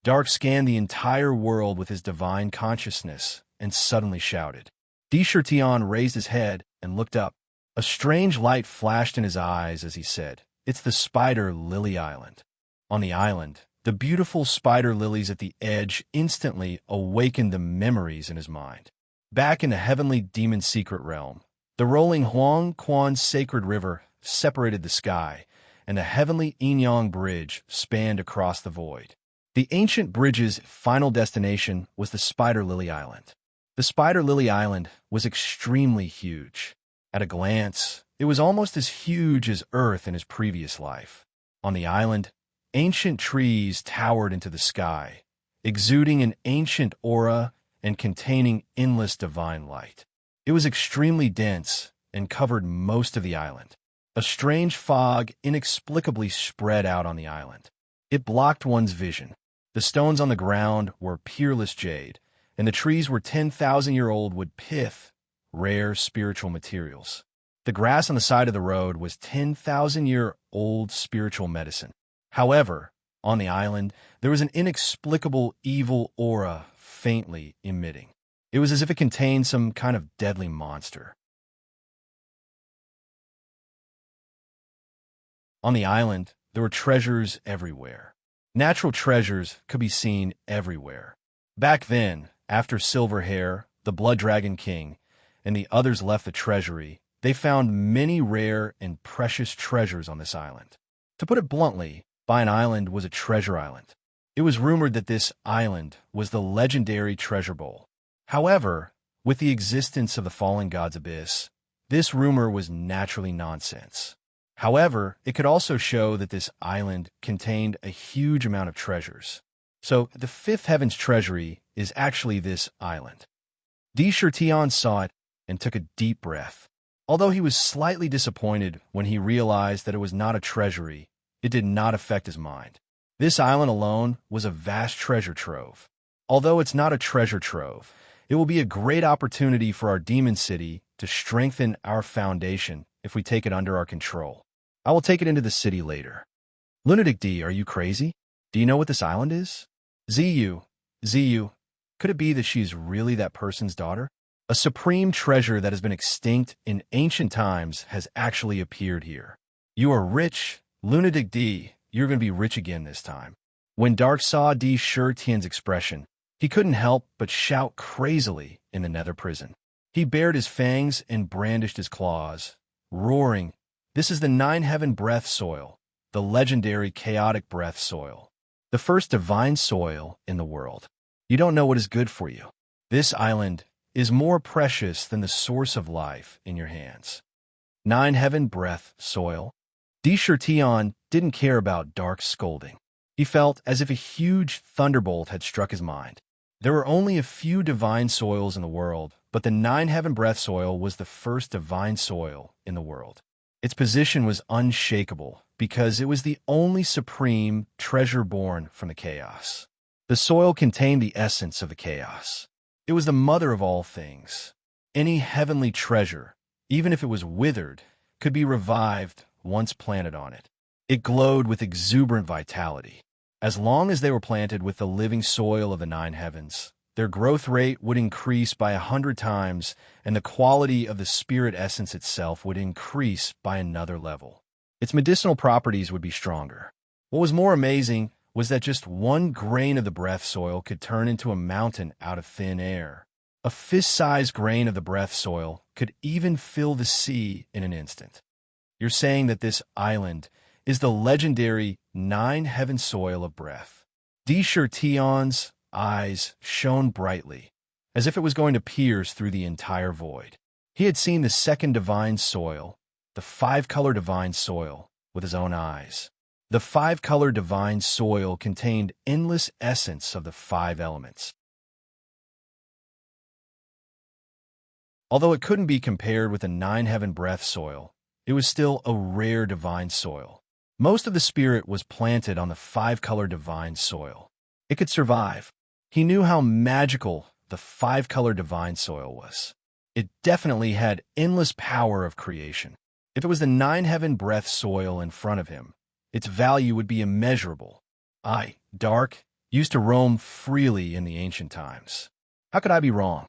S1: Dark scanned the entire world with his divine consciousness and suddenly shouted. D. Shirtian raised his head and looked up. A strange light flashed in his eyes as he said, "It's the Spider Lily Island." On the island, the beautiful spider lilies at the edge instantly awakened the memories in his mind. Back in the heavenly demon secret realm, the rolling Huang Quan sacred river separated the sky, and the heavenly Inyang bridge spanned across the void. The ancient bridge's final destination was the Spider Lily Island. The Spider Lily Island was extremely huge. At a glance, it was almost as huge as Earth in his previous life. On the island, ancient trees towered into the sky, exuding an ancient aura and containing endless divine light. It was extremely dense and covered most of the island. A strange fog inexplicably spread out on the island. It blocked one's vision. The stones on the ground were peerless jade, and the trees were 10,000-year-old wood pith, rare spiritual materials. The grass on the side of the road was 10,000-year-old spiritual medicine. However, on the island, there was an inexplicable evil aura faintly emitting. It was as if it contained some kind of deadly monster. On the island, there were treasures everywhere. Natural treasures could be seen everywhere. Back then, after Silverhair, the Blood Dragon King, and the others left the treasury, they found many rare and precious treasures on this island. To put it bluntly, Vine Island was a treasure island. It was rumored that this island was the legendary treasure bowl. However, with the existence of the fallen god's abyss, this rumor was naturally nonsense. However, it could also show that this island contained a huge amount of treasures. So, the 5th heaven's treasury is actually this island. D. Shirtian saw it and took a deep breath. Although he was slightly disappointed when he realized that it was not a treasury, it did not affect his mind. This island alone was a vast treasure trove. Although it's not a treasure trove, it will be a great opportunity for our demon city to strengthen our foundation if we take it under our control. I will take it into the city later. Lunatic D, are you crazy? Do you know what this island is? ZU, could it be that she's really that person's daughter? A supreme treasure that has been extinct in ancient times has actually appeared here. You are rich, Lunatic D, you're going to be rich again this time. When Dark saw D. Shirtian's expression, he couldn't help but shout crazily in the nether prison. He bared his fangs and brandished his claws, roaring This is the nine-heaven breath soil, the legendary chaotic breath soil, the first divine soil in the world. You don't know what is good for you. This island is more precious than the source of life in your hands. Nine-heaven breath soil. Tion didn't care about Dark's scolding. He felt as if a huge thunderbolt had struck his mind. There were only a few divine soils in the world, but the nine-heaven breath soil was the first divine soil in the world. Its position was unshakable because it was the only supreme treasure born from the chaos. The soil contained the essence of the chaos. It was the mother of all things. Any heavenly treasure, even if it was withered, could be revived once planted on it. It glowed with exuberant vitality. As long as they were planted with the living soil of the nine heavens, their growth rate would increase by 100 times, and the quality of the spirit essence itself would increase by another level. Its medicinal properties would be stronger. What was more amazing was that just one grain of the breath soil could turn into a mountain out of thin air. A fist-sized grain of the breath soil could even fill the sea in an instant. You're saying that this island is the legendary nine-heaven soil of breath. Tion's eyes shone brightly, as if it was going to pierce through the entire void. He had seen the second divine soil, the five-color divine soil, with his own eyes. The five-color divine soil contained endless essence of the five elements. Although it couldn't be compared with the nine-heaven breath soil, it was still a rare divine soil. Most of the spirit was planted on the five-color divine soil. It could survive. He knew how magical the five-color divine soil was. It definitely had endless power of creation. If it was the nine-heaven breath soil in front of him, its value would be immeasurable. Dark, used to roam freely in the ancient times. How could I be wrong?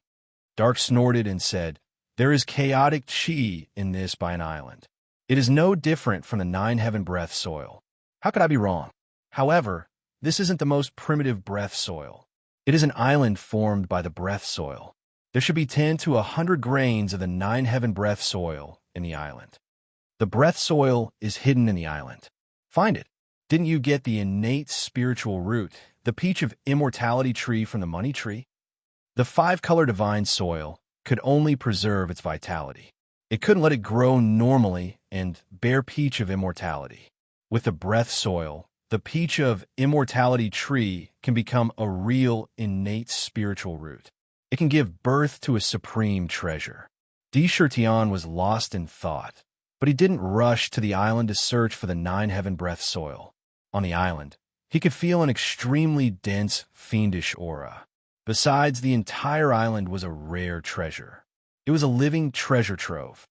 S1: Dark snorted and said, "There is chaotic chi in this by an island. It is no different from the nine-heaven breath soil. How could I be wrong? However, this isn't the most primitive breath soil. It is an island formed by the breath soil. There should be 10 to 100 grains of the nine-heaven breath soil in the island. The breath soil is hidden in the island. Find it. Didn't you get the innate spiritual root, the peach of immortality tree from the money tree?" The five-color divine soil could only preserve its vitality. It couldn't let it grow normally and bear peach of immortality. With the breath soil, the peach of immortality tree can become a real innate spiritual root. It can give birth to a supreme treasure. Tion was lost in thought, but he didn't rush to the island to search for the nine-heaven breath soil. On the island, he could feel an extremely dense, fiendish aura. Besides, the entire island was a rare treasure. It was a living treasure trove.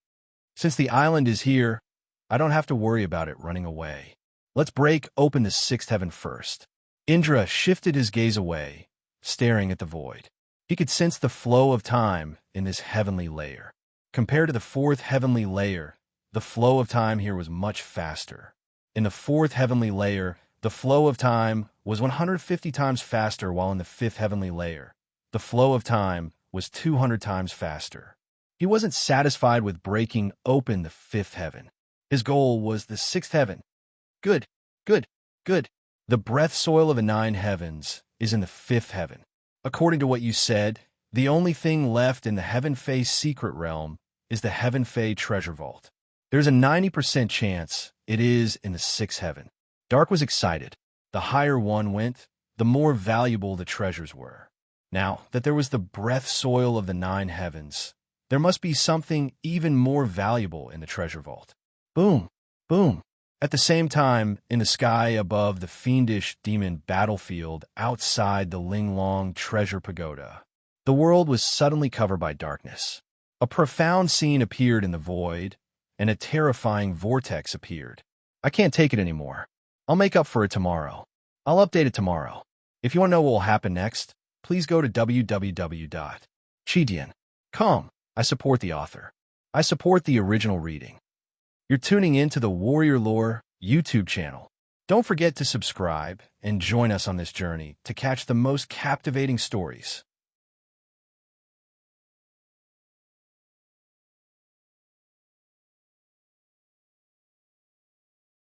S1: Since the island is here, I don't have to worry about it running away. Let's break open the sixth heaven first. Indra shifted his gaze away, staring at the void. He could sense the flow of time in this heavenly layer. Compared to the fourth heavenly layer, the flow of time here was much faster. In the fourth heavenly layer, the flow of time was 150 times faster, while in the fifth heavenly layer, the flow of time was 200 times faster. He wasn't satisfied with breaking open the fifth heaven. His goal was the sixth heaven. Good. The breath soil of the nine heavens is in the fifth heaven. According to what you said, the only thing left in the Heaven Fae secret realm is the Heaven Fae treasure vault. There's a 90% chance it is in the sixth heaven. Dark was excited. The higher one went, the more valuable the treasures were. Now that there was the breath soil of the nine heavens, there must be something even more valuable in the treasure vault. Boom, boom. At the same time, in the sky above the fiendish demon battlefield outside the Linglong treasure pagoda, the world was suddenly covered by darkness. A profound scene appeared in the void, and a terrifying vortex appeared. I can't take it anymore. I'll make up for it tomorrow. I'll update it tomorrow. If you want to know what will happen next, please go to www.chidian.com. I support the author. I support the original reading. You're tuning in to the Warrior Lore YouTube channel. Don't forget to subscribe and join us on this journey to catch the most captivating stories.